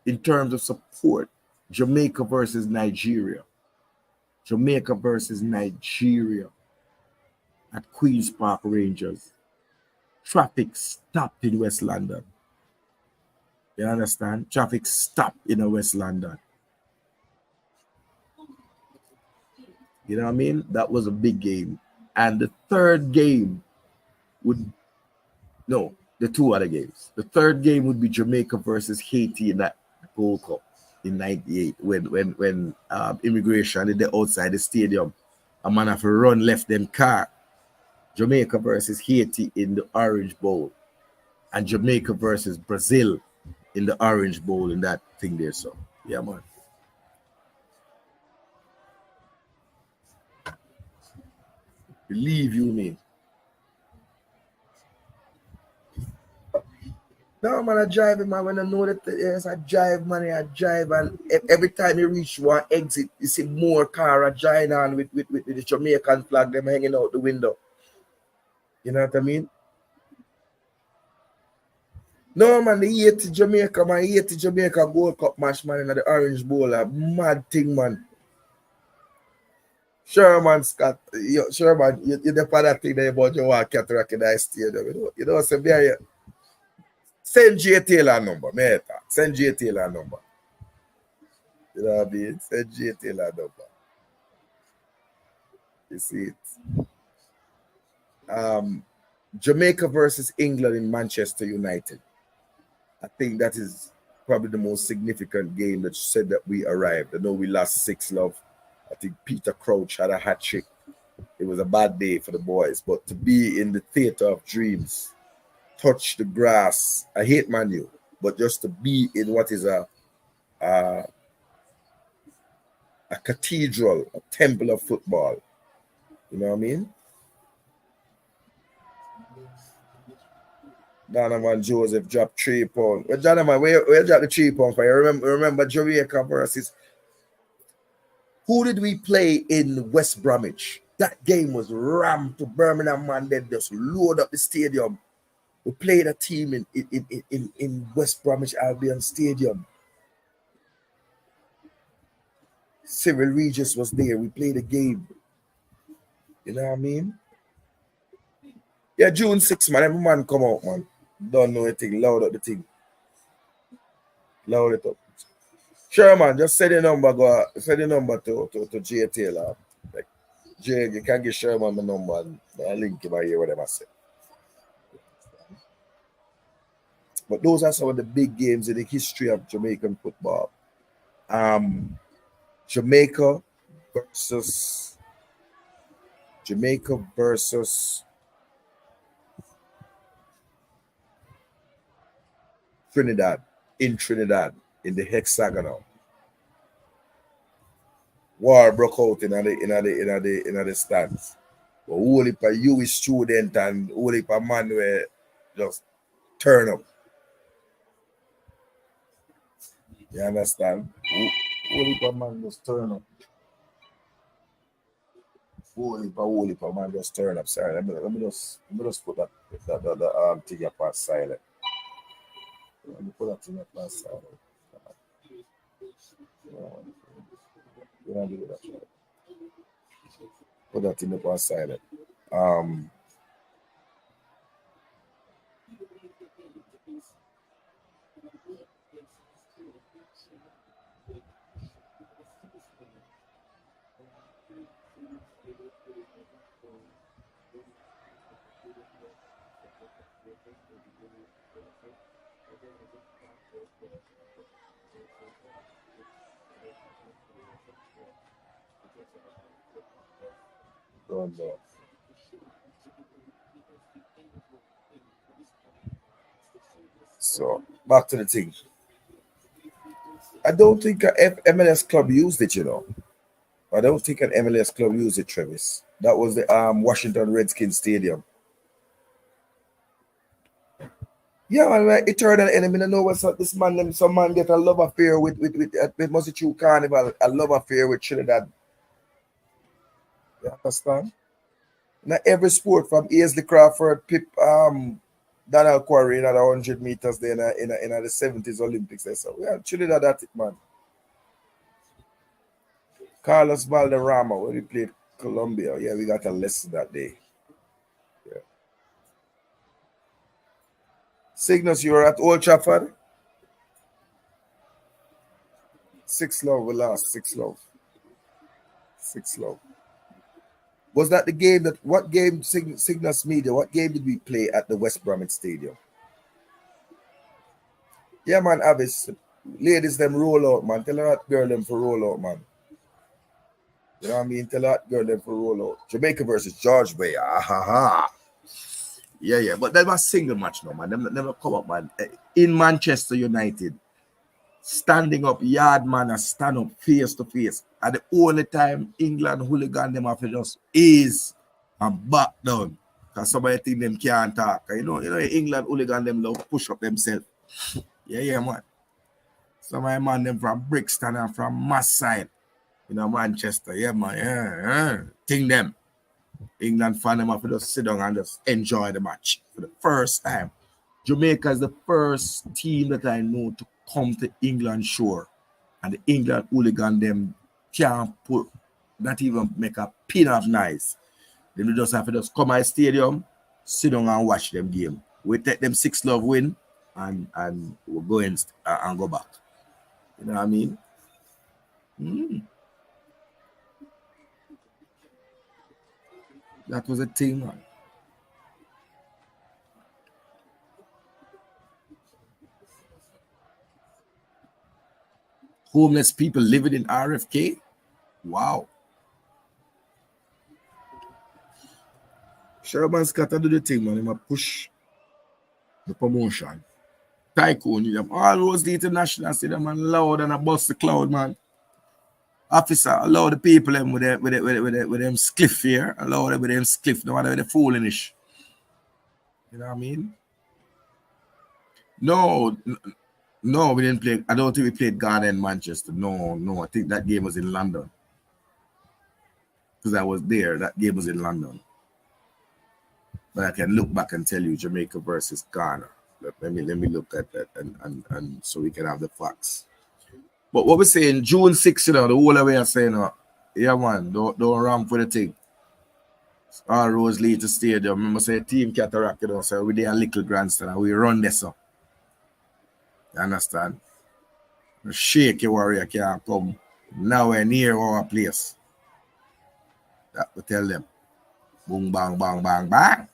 in terms of support, Jamaica versus Nigeria. Jamaica versus Nigeria at Queen's Park Rangers. Traffic stopped in West London. You understand? Traffic stopped in West London. You know what I mean? That was a big game. And the third game would, no, the two other games. The third game would be Jamaica versus Haiti in that Gold Cup in '98 when immigration did the outside the stadium. A man have to run left them car. Jamaica versus Haiti in the Orange Bowl. And Jamaica versus Brazil in the Orange Bowl in that thing there. So, yeah, man. Believe you me. No, man, I drive it, man. When I know that, yes, I drive, man, I drive. And every time you reach one exit, you see more car a join on with the Jamaican flag, them hanging out the window. You know what I mean? No, man, the 80 Jamaica, man, 80 Jamaica Gold Cup match, man, in the Orange Bowl, a mad thing, man. Sherman Scott, Sherman, you're the father thing there about your walk cataract in that stadium. You know, so there, send J Taylor number, mate. Send J Taylor number. You know what I mean? Send J Taylor number. You see it. Jamaica versus England in Manchester United. I think that is probably the most significant game that said that we arrived. I know we lost 6-0. I think Peter Crouch had a hat trick. It was a bad day for the boys, but to be in the theater of dreams, touch the grass. I hate Man U, but just to be in what is a cathedral, a temple of football. You know what I mean? Donovan Joseph dropped 3 pounds. Well, Donovan, where dropped the 3 pounds for? You remember Jamaica versus. Who did we play in West Bromwich? That game was rammed to Birmingham, man. They just load up the stadium. We played a team in West Bromwich Albion Stadium. Cyril Regis was there. We played a game. You know what I mean? Yeah, June 6th, man. Every man come out, man. Don't know anything. Loud up the thing. Loud it up. Sure, man. Just say the number. Say the number to J Taylor. Like, Jay, you can give Sherman the number and I'll link him here, whatever I say. But those are some of the big games in the history of Jamaican football. Jamaica versus Trinidad, in the hexagonal. War broke out in the stands. But only for you student and only for man where just turn up. You understand? Only for man just turn up. Only for man just turn up. Sorry, let me just put that thing up on silent. Let me put that thing up on silent. You don't do that. Put that thing up on silent. Don't know. So back to the thing. I don't think a MLS club used it, you know. I don't think an MLS club used it, Travis. That was the Washington Redskins Stadium. Yeah, man, like, eternal enemy. I know what's up. This man, some man get a love affair with Mosaic Carnival, a love affair with Trinidad. You understand? Now every sport from Aisley Crawford, Pip, Donald Quarry in the 100 meters there in the 70s Olympics. So we have Trinidad at it, man. Carlos Valderrama, when he played Colombia. Yeah, we got a lesson that day. Yeah. Cygnus, you were at Old Trafford? 6-love, we lost. 6-love. 6-love. Was that the game what game, Cygnus Media, what game did we play at the West Bromwich Stadium? Yeah, man, Avis. Ladies, them roll out, man. Tell her that girl them for roll out, man. You know what I mean? Tell her that girl them for roll out. Jamaica versus George Bay. Yeah. But that was single match, no, man. Them never come up, man. In Manchester United, standing up, yard man, and stand up face to face. At the only time England hooligan them have to just ease and back down. Because somebody think them can't talk. You know, England hooligan them love push up themselves. Yeah, man. Some of man them from Brixton and from Masside, Manchester. Yeah, man. Yeah. Think them. England fan them have to just sit down and just enjoy the match for the first time. Jamaica is the first team that I know to come to England shore. And the England hooligan them can't put, not even make a pin of nice. They just have to just come at the stadium, sit down and watch them game. We take them 6-love win and we'll go and go back. You know what I mean? That was a thing, man. Homeless people living in RFK? Wow. Sherman's got to do the thing, man. He must push the promotion. Tycoon, all those the international stadium, man, loud and a bust the cloud, man. Officer, allow the people them with them spliff here, allow them with them spliff, no matter with the foolish. You know what I mean? No, we didn't play. I don't think we played Ghana and Manchester. No, I think that game was in London. Because I was there, that game was in London. But I can look back and tell you Jamaica versus Ghana. Let me look at that and so we can have the facts. But what we're saying, June 6th, the whole way are saying, yeah, man, don't run for the thing. All roads lead to stadium. Remember, say Team Cataract, so we did a little grandstand and we run this up. You understand? A shaky warrior can't come nowhere near our place. That will tell them. Boom, bang, bang, bang, bang.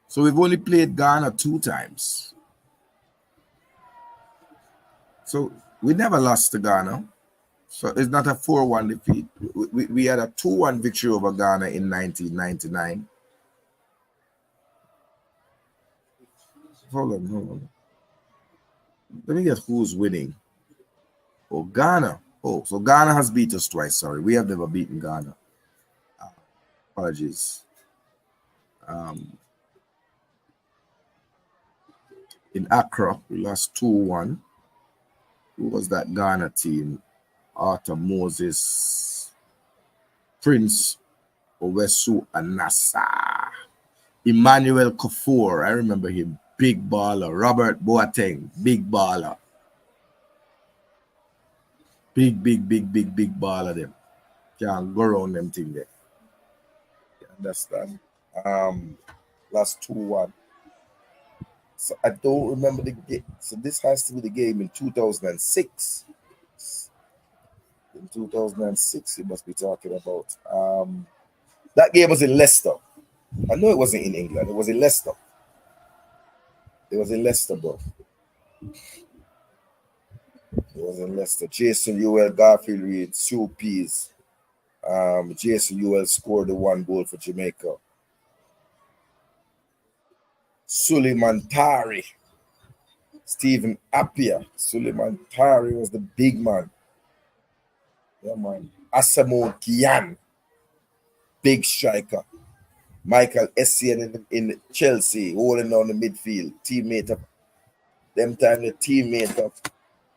So we've only played Ghana 2 times. So we never lost to Ghana. So it's not a 4-1 defeat. We had a 2-1 victory over Ghana in 1999. Hold on. Let me get who's winning. Oh, Ghana. Oh, so Ghana has beat us twice. Sorry, we have never beaten Ghana. Apologies. In Accra, we lost 2-1. Who was that Ghana team? Arthur Moses, Prince Owesu Anasa, Emmanuel Kafour. I remember him. Big baller. Robert Boateng. Big baller. Big baller them. Can't go around them thing there. You understand? Last 2-1. So I don't remember the game. So this has to be the game in 2006. In 2006, you must be talking about. That game was in Leicester. I know it wasn't in England. It was in Leicester. It was in Leicester, bro. It was in Leicester. Jason Ewell, Garfield Reed, Sue Pease. Jason Ewell scored the 1 goal for Jamaica. Suleiman Tari, Stephen Appiah. Suleiman Tari was the big man. Yeah, man. Asamoah Gyan, big striker. Michael Essien in Chelsea, holding down the midfield. Teammate of them time, the teammate of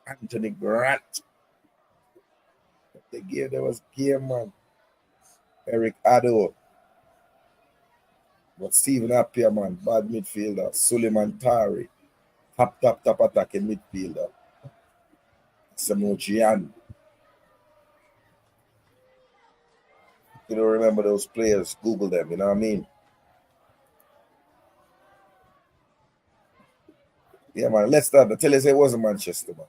Anthony Grant. The game there was game, man. Eric Addo. But Stephen Appiah, man, bad midfielder. Suleiman Tari, top attacking midfielder. Asamoah Gyan. You don't remember those players, Google them, you know what I mean? Yeah, man, let's start. Tell us it wasn't Manchester, man.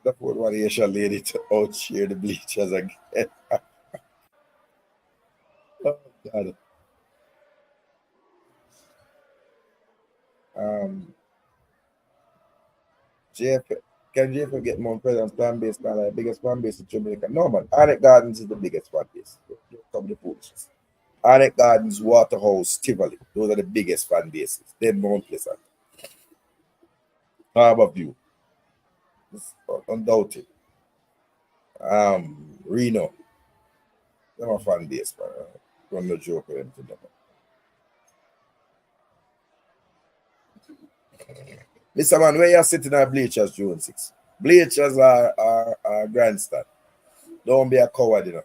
That's what one Asian lady to outshare the bleachers again. Oh, God. JF, can JF get more presence fan base now? Like the biggest fan base in Jamaica? No, man. Arnett Gardens is the biggest fan base. Come the foolishness. Arnett Gardens, Waterhouse, Tivoli. Those are the biggest fan bases. They're Mount Pleasant. Harbour View. It's undoubted. Reno. They're a fan base, man. Run no joke with them to them. Mr. Man, where you sitting at bleachers June 6? Bleachers are grandstand. Don't be a coward, you know.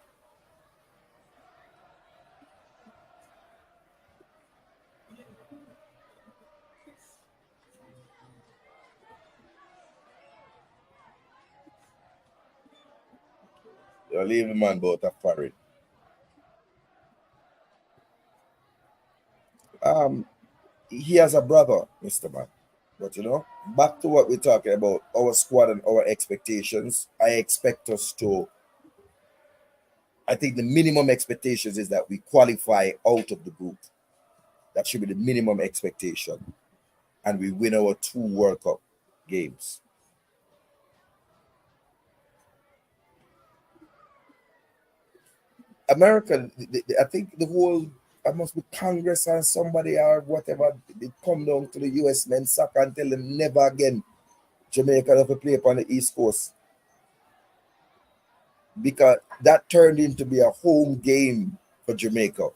You're leaving man about a foreign. He has a brother, Mr. Man. But you know, back to what we're talking about, our squad and our expectations. I think the minimum expectations is that we qualify out of the group. That should be the minimum expectation. And we win our 2 World Cup games. America, I think the whole, I must be Congress or somebody or whatever, they come down to the US men's soccer and tell them never again Jamaica have to play upon the East Coast. Because that turned into be a home game for Jamaica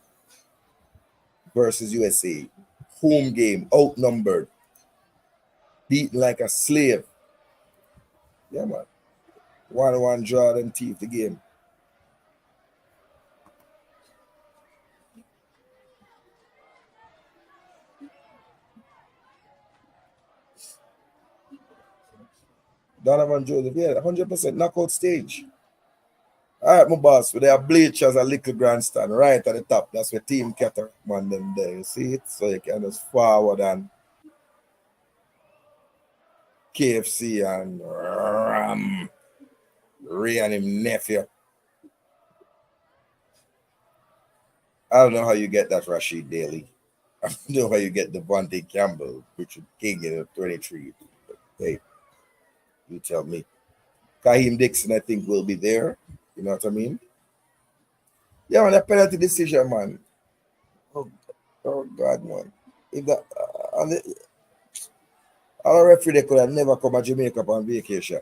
versus USA. Home game, outnumbered, beaten like a slave. Yeah, man. 1-1 draw them teeth the game. Donovan Joseph, yeah, 100% knockout stage. All right, my boss, with their bleachers a little grandstand right at the top. That's where Team Cataract man them there. You see it? So you can just forward and KFC and Ray and him nephew. I don't know how you get that Rashid Daly. I don't know how you get Devontae Campbell, Richard King in 23. Hey, you tell me. Kaheem Dixon, I think, will be there. You know what I mean? Yeah, man, that penalty decision, man. Oh God, man. If that our referee they could have never come to Jamaica on vacation.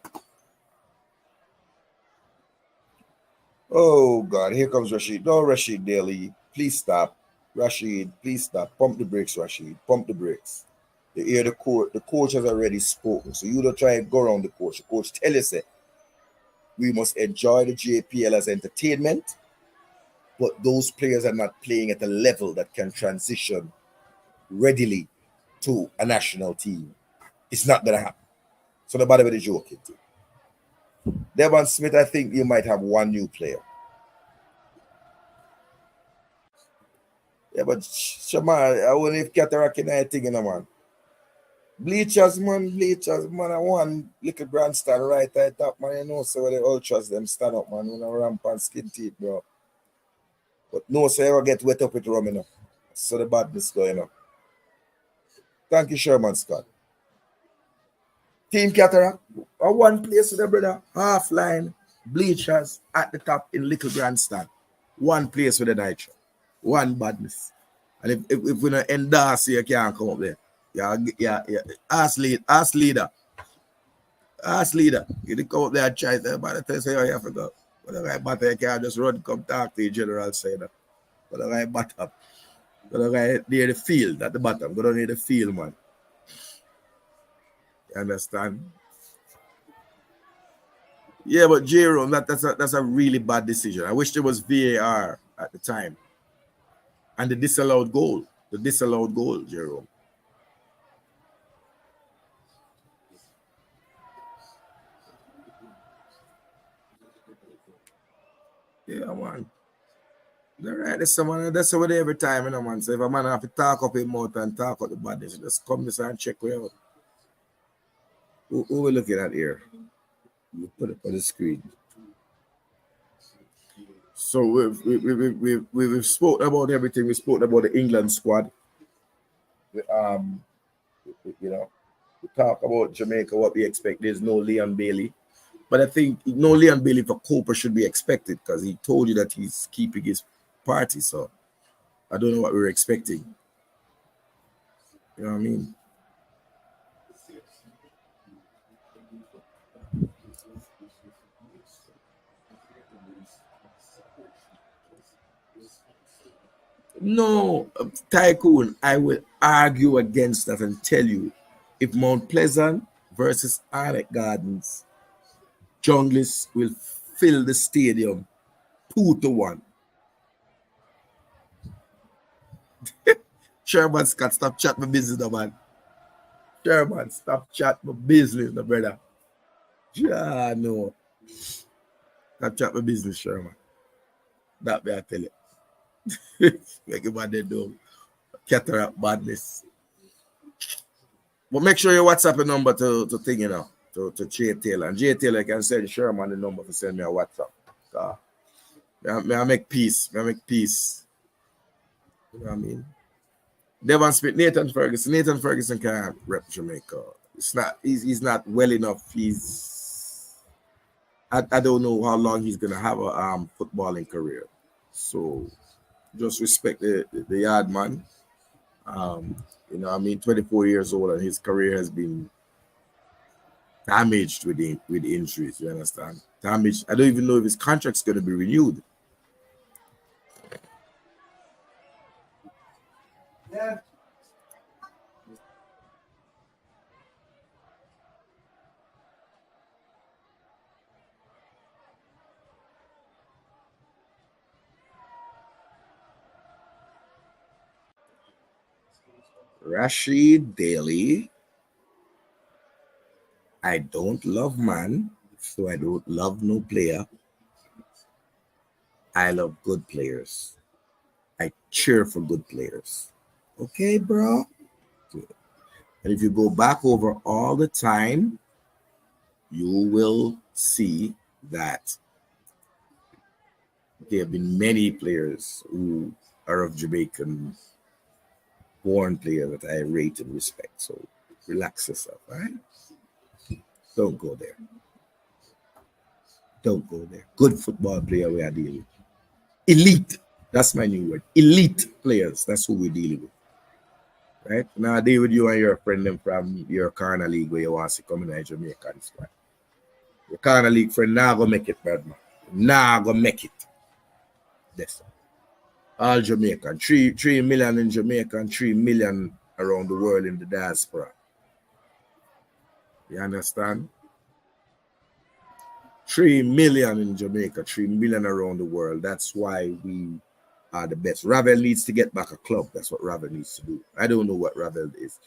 Oh God, here comes Rashid. No, Rashid Daly. Please stop. Rashid, please stop. Pump the brakes, Rashid. Pump the brakes. You hear the coach. The coach has already spoken. So you don't try and go around the coach. The coach tell you, say, we must enjoy the JPL as entertainment, but those players are not playing at a level that can transition readily to a national team. It's not going to happen. So nobody with a joke. Devon Smith, I think you might have 1 new player. Yeah, but Shama, I wonder if Cataract in anything, you know, man. Bleachers, man, I want little grandstand right at top, man. You know, so where the ultras them stand up, man. You know, ramp and skin teeth, bro. But no, so you ever get wet up with rum, you know. So the badness going, you know. Thank you, Sherman Scott. Team Cataract, a 1 place with the brother, half line, bleachers at the top in little grandstand. 1 place with the nitro. 1 badness. And if we don't endorse you, can't come up there. Yeah. Ask leader. Ask leader. You didn't come up there and try to say, oh, you forgot. But the right bottom, you can't just run, come talk to the general, say that. But the right bottom. But the right near the field at the bottom. Go down near the field, man. You understand? Yeah, but Jerome, that's a really bad decision. I wish there was VAR at the time. And the disallowed goal, Jerome. Yeah, man. All right, that's what every time, you know, man. So if a man have to talk up his mouth and talk up the badness, just come this and check we out. Who we looking at here? You put it on the screen. So we've spoken about everything. We spoke about the England squad. We talk about Jamaica, what we expect. There's no Leonbailey. But I think no Leonbailey for Copa should be expected because he told you that he's keeping his party. So I don't know what we're expecting. You know what I mean? No, Tycoon, I will argue against that and tell you if Mount Pleasant versus Arnett Gardens, Junglists will fill the stadium 2-1. Sherman Scott, stop chat my business, no, man. Sherman, stop chat my business, no, brother. Yeah, no. Stop chat my business, Sherman. That way I tell you. Make a man do cataract badness. But make sure you WhatsApp a number to thing, you know, to Jay Taylor. And Jay Taylor can send Sherman the number to send me a WhatsApp. May I make peace. You know what I mean? Devon Smith, Nathan Ferguson can't rep Jamaica. He's not well enough. I don't know how long he's gonna have a footballing career. So just respect the yard man. You know, I mean, 24 years old and his career has been damaged with injuries. You understand? Damaged. I don't even know if his contract's going to be renewed. Yeah. Rashid Daly. I don't love man, so I don't love no player. I love good players. I cheer for good players. Okay, bro? Good. And if you go back over all the time, you will see that there have been many players who are of Jamaican born player that I rate and respect. So relax yourself, all right? Don't go there. Don't go there. Good football player we are dealing with. Elite. That's my new word. Elite players. That's who we're dealing with. Right? Now I deal with you and your friend them from your corner league where you want to come in Jamaica and squad. Your corner league friend now go make it, bad man. Now go make it. That's all Jamaican. 3 million in Jamaica and 3 million around the world in the diaspora. You understand? 3 million in Jamaica, 3 million around the world. That's why we are the best. Ravel needs to get back a club. That's what Ravel needs to do. I don't know what Ravel is.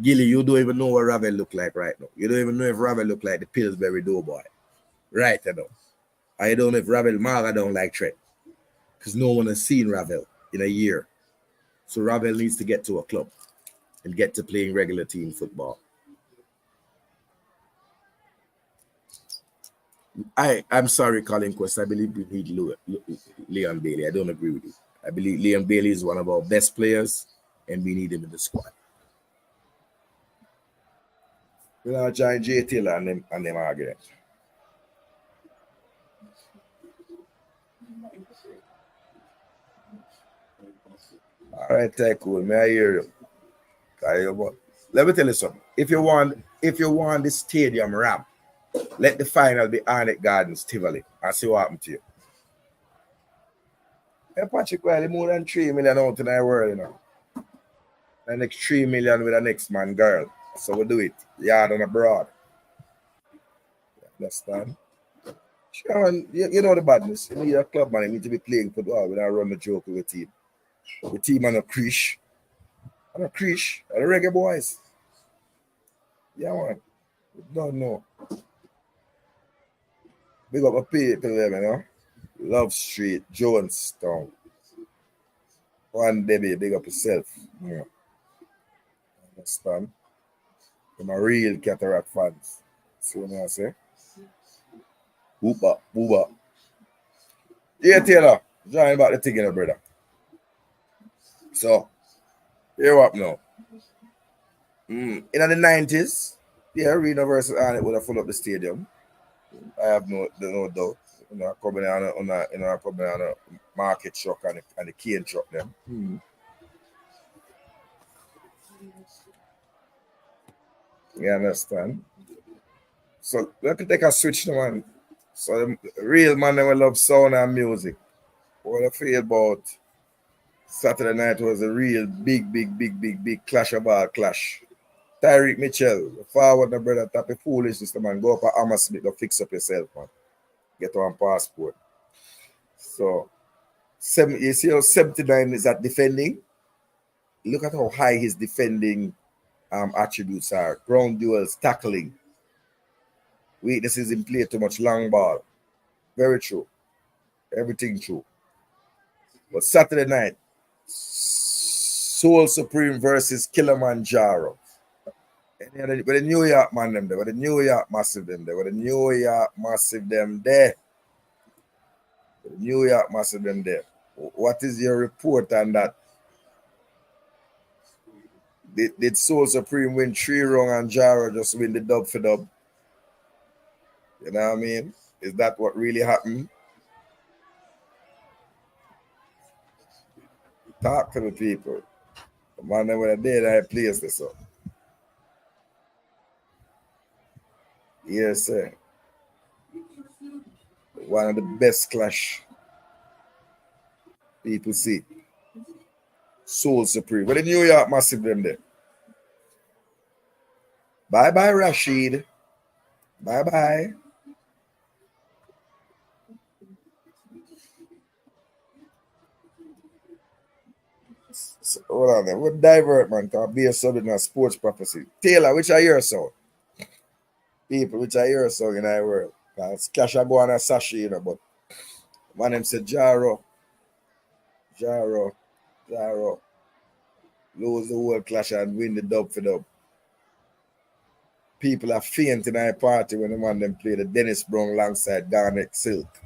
Gilly, you don't even know what Ravel look like right now. You don't even know if Ravel look like the Pillsbury Doughboy. Right, I know. I don't know if Ravel Marga don't like Trent. Because no one has seen Ravel in a year. So Ravel needs to get to a club and get to playing regular team football. I'm sorry, Colin Quest. I believe we need Leonbailey. I don't agree with you. I believe Leonbailey is one of our best players, and we need him in the squad. We're going to join Jay Taylor and them argument. All right, cool. May I hear you? Let me tell you something. If you want the stadium ramp, let the final be Arnett Gardens, Tivoli, and see what happens to you. Yeah, Patrick Wiley more than 3 million out in the world, you know. The next 3 million with the next man girl. So we do it. Yard and abroad. Understand? Sure, man, you know the badness. You need a club man, you need to be playing football without run the joke with the team. The team on a creche. On a creche. The reggae boys. Yeah, man. You don't know. Big up a people them, you know. Love Street, Jonestown. One Debbie, big up yourself. Yeah. Understand? I'm a real cataract fans. See what I say? Booba, booba. Yeah, Taylor. Join back the thing, you know, brother. So, here what now? In the 90s, yeah, Arena versus Arnett would have full up the stadium. I have no doubt. You know, coming on a market truck and the cane truck them. You understand? So let me take a switch now, man. So the real man that will love sound and music. What I feel about Saturday night was a real big clash of all clash. Tyreek Mitchell, the forward, my brother, tap of foolishness, man. Go up at Hammersmith, go fix up yourself, man. Get one passport. So, you see how 79 is at defending? Look at how high his defending attributes are. Ground duels, tackling. Weaknesses in play too much long ball. Very true. Everything true. But Saturday night, Soul Supreme versus Kilimanjaro. With the New York man them there, with the New York massive them there, with the New York massive them there. With the New York massive them there. What is your report on that? Did Soul Supreme win 3 wrong and Jaro just win the dub for dub? You know what I mean? Is that what really happened? Talk to the people. The man that were there that placed this up. Yes, sir. One of the best clash people see. Soul Supreme. With the New York massive them there. Bye-bye, Rashid. Bye-bye. So, hold on there. We'll divert, man. Because be a subject in a sports prophecy. Taylor, which are your song? People, which are your song in our world? Because Clash go on a sachet, you know, but one them said Jaro. Lose the whole clash and win the dub for dub. People are faint in our party when the man them play the Dennis Brown alongside Garnet Silk.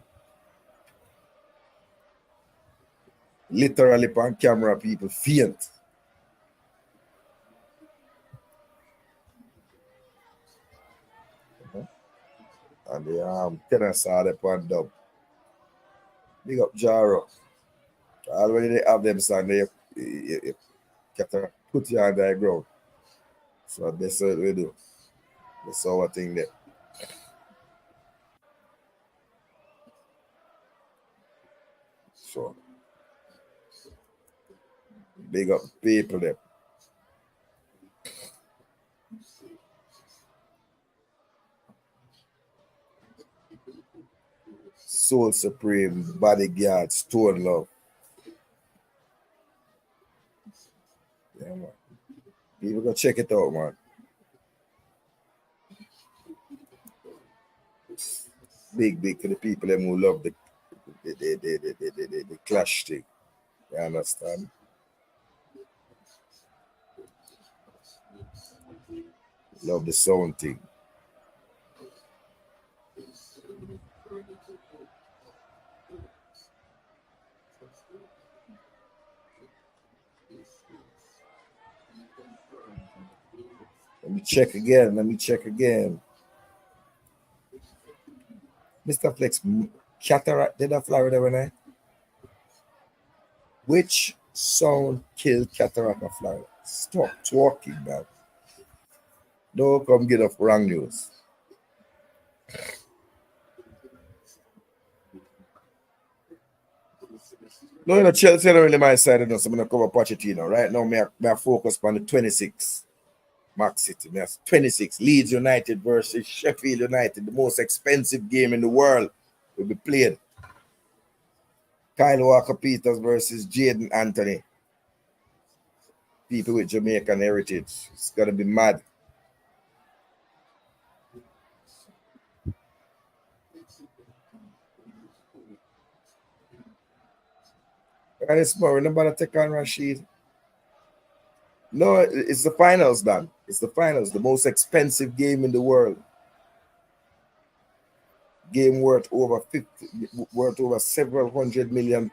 Literally on camera, people faint. And the tenants are up on dub. Big up Jaro. Already they have them song, they get to put you on the ground. So that's what we do. That's our thing there. So big up people there. Soul Supreme, Bodyguard, Stone Love. Yeah, man. People go check it out, man. Big to the people them who love the clash thing. You understand? Love the sound thing. Let me check again. Mr. Flex, cataract did a Florida when I? Which Sound kill cataract of Florida. Stop talking, man. Don't come get off wrong news. No, you know, Chelsea not really my side, so I'm going to cover Pochettino. Right now, I focus on the 26 Max City. 26 Leeds United versus Sheffield United, the most expensive game in the world will be played. Kyle Walker-Peters versus Jaden Anthony. People with Jamaican heritage. It's going to be mad. And it's more, nobody take on Rashid. No, it's the finals, Dan. It's the finals, the most expensive game in the world. Game worth over several £100 million.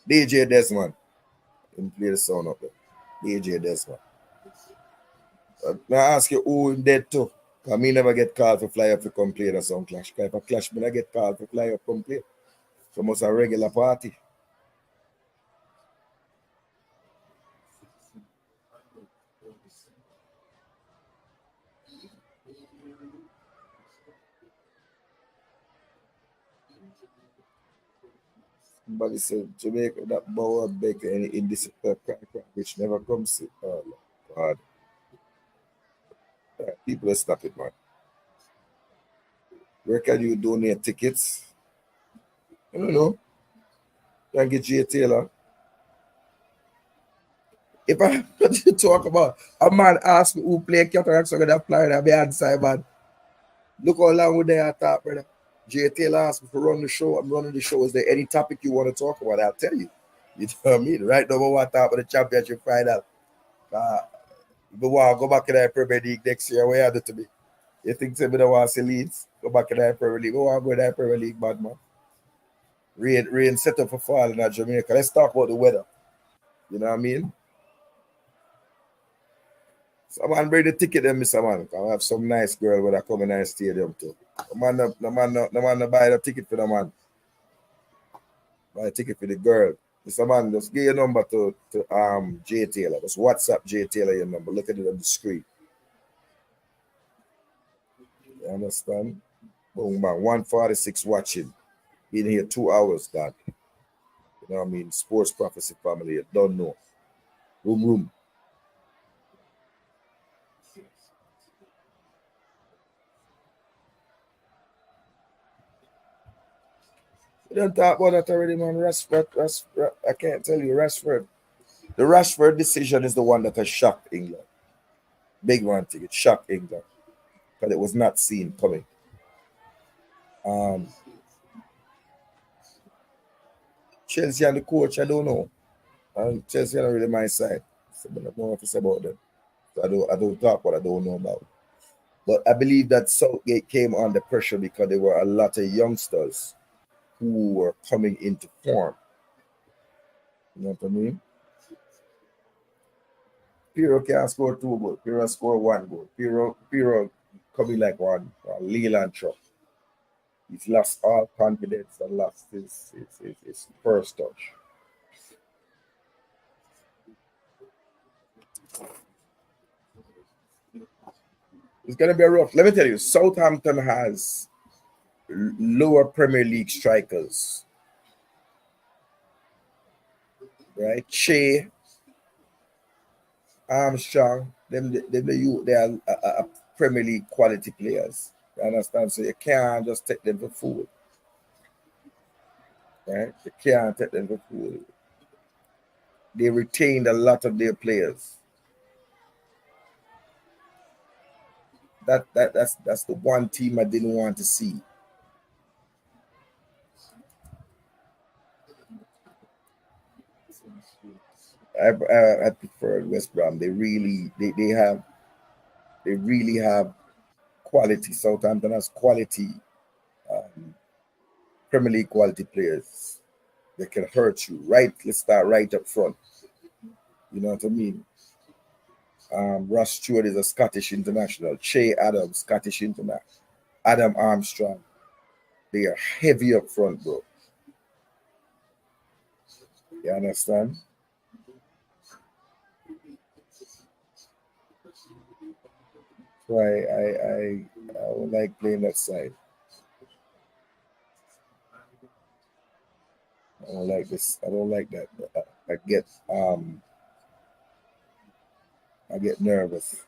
DJ Desmond. Him play the sound up there. DJ Desmond. I ask you who in dead too. Because me never get called for fly up to come play the sound clash. Because if I clash, me I get called for fly up come play. So must a regular party. Somebody said Jamaica that bow of baker in this which never comes. Oh God. People are stopping, man. Where can you donate tickets? I don't know. You can get Jay Taylor. If I talk about a man ask me who play cataract, so I'm gonna Florida, I'll be answer, man. Look how long we there talk, brother. Jay Taylor asked me to run the show. I'm running the show. Is there any topic you want to talk about? I'll tell you. You know what I mean? Right now, we want to talk about the championship final. We want to go back to the Premier League next year. What you do to me? You think we don't want to see Leeds? Go back to the Premier League. We want to go to the Premier League, bad man. Rain set up for fall in Jamaica. Let's talk about the weather. You know what I mean? Someone bring the ticket then, Mr. Man. I have some nice girl when I come in the stadium too. The man buy the ticket for the man. Buy a ticket for the girl. Mr. Man, just give your number to Jay Taylor. Just WhatsApp Jay Taylor your number. Look at it on the screen. You understand? Boom, man. 146 watching. Been here 2 hours, God. You know what I mean? Sports Prophecy family. You don't know. Room. We don't talk about that already, man. Rashford, I can't tell you, Rashford. The Rashford decision is the one that has shocked England. Big one thing. It shocked England. Because it was not seen coming. Chelsea and the coach, I don't know. Chelsea are not really my side. So I don't know what to say about them. So I don't talk what I don't know about. But I believe that Southgate came under pressure because there were a lot of youngsters who were coming into form. You know what I mean? Pirro can't score 2 goals. Pirro score 1 goal. Pirro coming like one Leland truck. He's lost all confidence and lost his first touch. It's gonna be rough. Let me tell you, Southampton has lower Premier League strikers. Right? Shea, Armstrong, they are Premier League quality players. You understand? So you can't just take them for food. Right? You can't take them for food. They retained a lot of their players. That's the one team I didn't want to see. I prefer West Brom. They really have quality. Southampton has quality Premier League quality players. They can hurt you. Right, let's start right up front. You know what I mean? Ross Stewart is a Scottish international. Che Adams, Scottish international. Adam Armstrong. They are heavy up front, bro. You understand? So I don't like playing that side. I don't like this. I don't like that. I get nervous.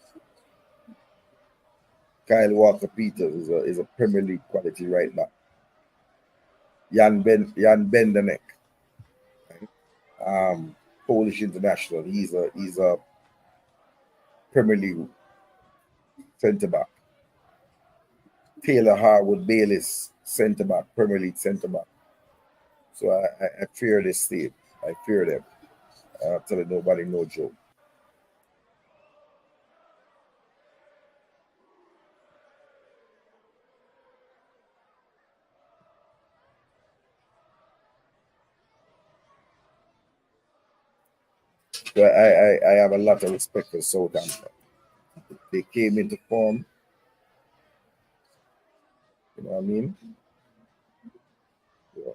Kyle Walker Peters is a Premier League quality right back. Jan Bendenek, Polish international. He's a Premier League centre back. Taylor Harwood Bayliss, centre back, Premier League centre back. So I fear this team. I fear them. I'm telling nobody, no joke. But I have a lot of respect for Southampton. They came into form. You know what I mean? Yeah.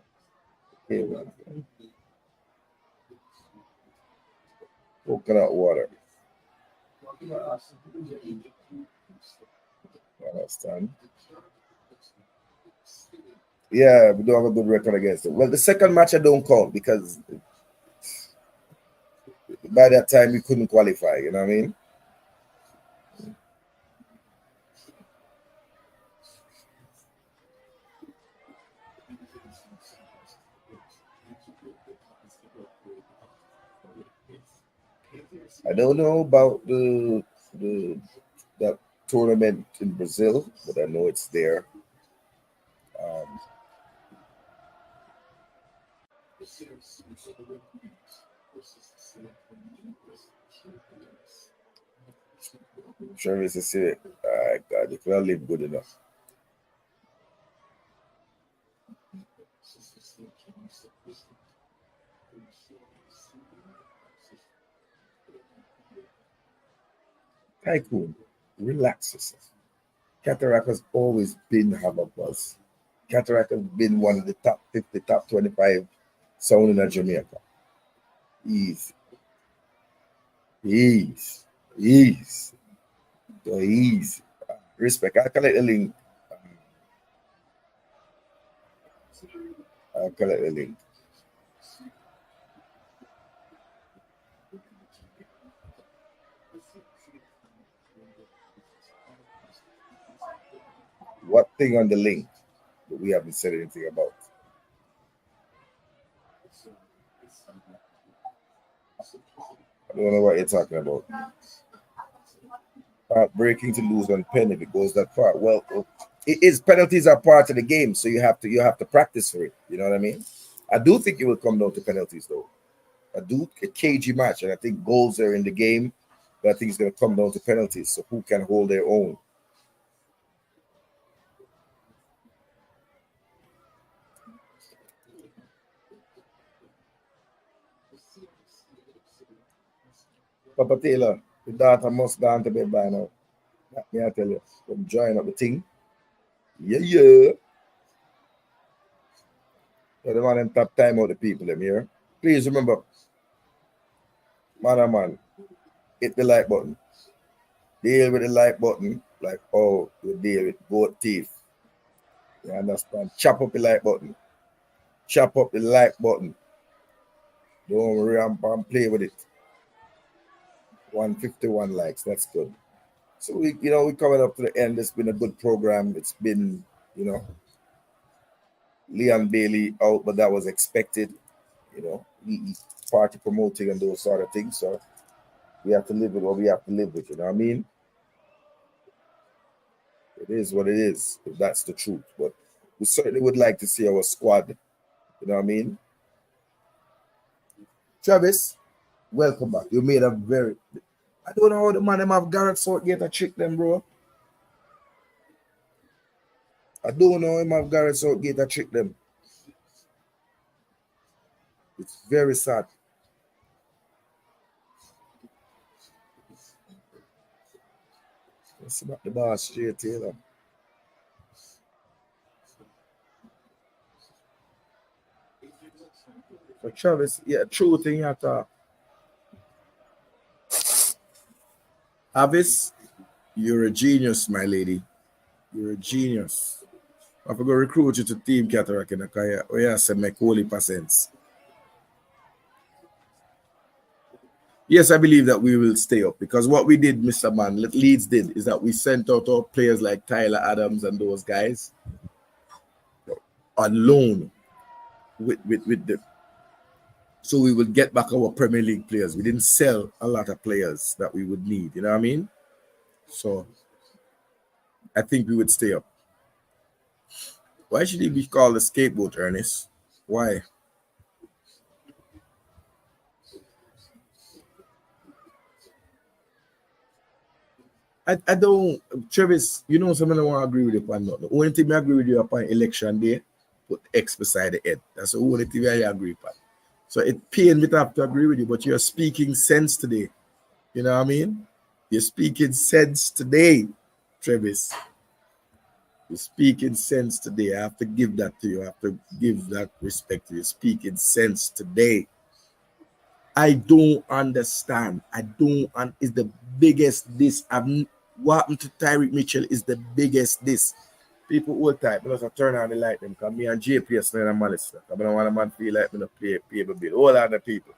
Coconut water. You understand? Yeah, we don't have a good record against them. Well, the second match I don't count because by that time we couldn't qualify. You know what I mean? I don't know about that tournament in Brazil, but I know it's there. Sure, is to say, God, you can live good enough. Tycoon, relax yourself. Cataract has always been have a buzz. Cataract has been one of the top 50, top 25 sound in Jamaica. Easy. Easy. Easy. So easy. Respect. I'll collect the link. I'll collect the link. What thing on the link that we haven't said anything about? I don't know what you're talking about. Breaking to lose on pen if it goes that far. Well, it is, penalties are part of the game, so you have to practice for it. You know what I mean? I do think it will come down to penalties, though. I do a cagey match, and I think goals are in the game, but I think it's going to come down to penalties. So who can hold their own? Papa Taylor, the daughter must go to bed by now. That me I tell you, I'm joining up the thing. Yeah, yeah. So the man them top time out the people them here. Please remember, man, hit the like button. Deal with the like button like oh you deal with both teeth. You understand? Chop up the like button. Chop up the like button. Don't ramp and play with it. 151 likes. That's good. So we're coming up to the end. It's been a good program. It's been, Leonbailey out, but that was expected. He's party promoting and those sort of things. So we have to live with what we have to live with. You know what I mean? It is what it is. If that's the truth. But we certainly would like to see our squad. You know what I mean? Travis, welcome back. You made a very. I don't know how the man them have Garrett Southgate to trick them, bro. I don't know him have Garrett Southgate to trick them. It's very sad. That's about the boss, Jay Taylor. So Travis, yeah, true thing you talk. Avis, you're a genius, my lady. You're a genius. I'm going to recruit you to Team Cataract in a career. Oh, yeah, say make holy percents. Yes, I believe that we will stay up because what we did, Mr. Man, Leeds did, is that we sent out our players like Tyler Adams and those guys on loan with them. So we would get back our Premier League players. We didn't sell a lot of players that we would need. You know what I mean? So I think we would stay up. Why should he be called a scapegoat, Ernest? Why? I don't, Travis, you know, something I want to agree with you upon. Not. The only thing I agree with you upon election day, put X beside the head. That's the only thing I agree upon. So it pains me to have to agree with you, but you're speaking sense today. You know what I mean? You're speaking sense today, Travis. You're speaking sense today. I have to give that to you. I have to give that respect to you. Speaking sense today. I don't understand. It's the biggest this. What happened to Tyreek Mitchell is the biggest this. People all type, but I turn on the light them because me and JP are still in a malice. I don't want a man feel like me to pay a bill. All other people.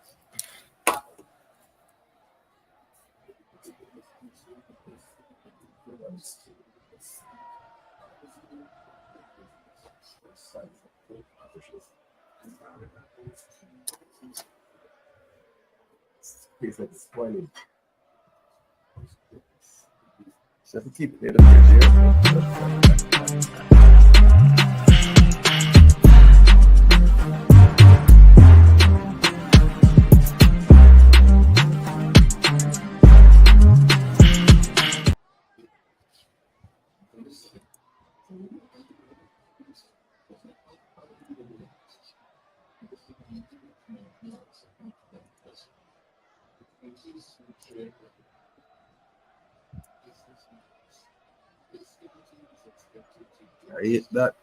It's like spoiling. So if you keep it I hate that.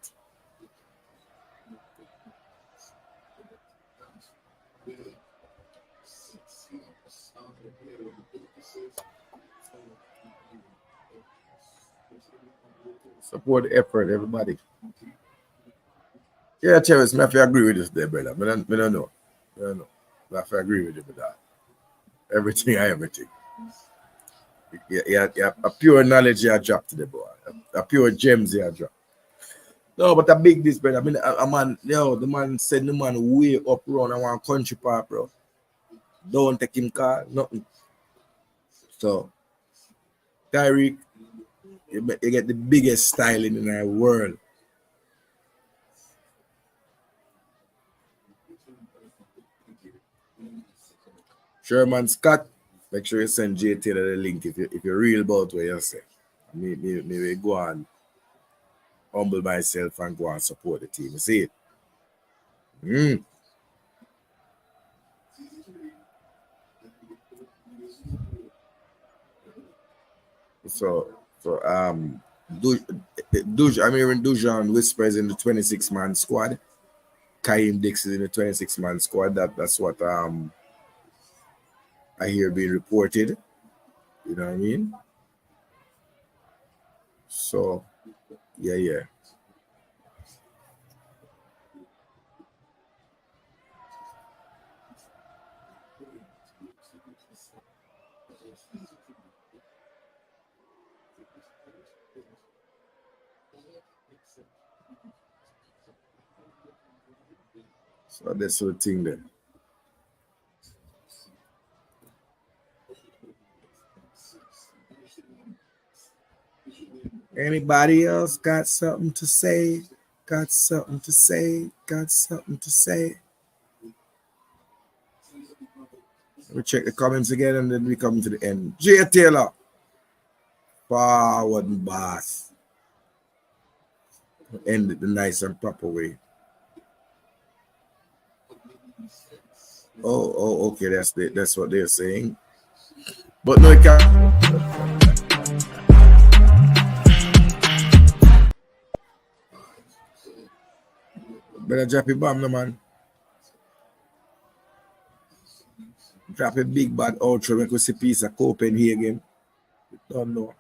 Support the effort, everybody. Yeah, Travis, I have to agree with this there, brother. I don't know. I have to agree with you with that. Everything. Yeah, a pure knowledge you drop to the boy. A pure gems you drop. No, but a big this, brother. I mean, a man, the man send the man way up around and one country park, bro. Don't take him car, nothing. So, Tyreek, you get the biggest styling in the world. Sherman Scott, make sure you send Jay Taylor the link if you're real about what you say. Maybe go on, humble myself and go and support the team. You see it? So I'm hearing Dujan whispers in the 26-man squad. Kaim Dix is in the 26-man squad. That's what I hear being reported. You know what I mean? So yeah. So that's the thing there. Anybody else got something to say? Got something to say? We check the comments again and then we come to the end. Jay Taylor. Forward and boss. End it the nice and proper way. Oh, okay, that's what they're saying. But no, it can't. Better drop it bomb, no man. Drop a big bad outro. Make we see piece of Copenhagen. Don't know.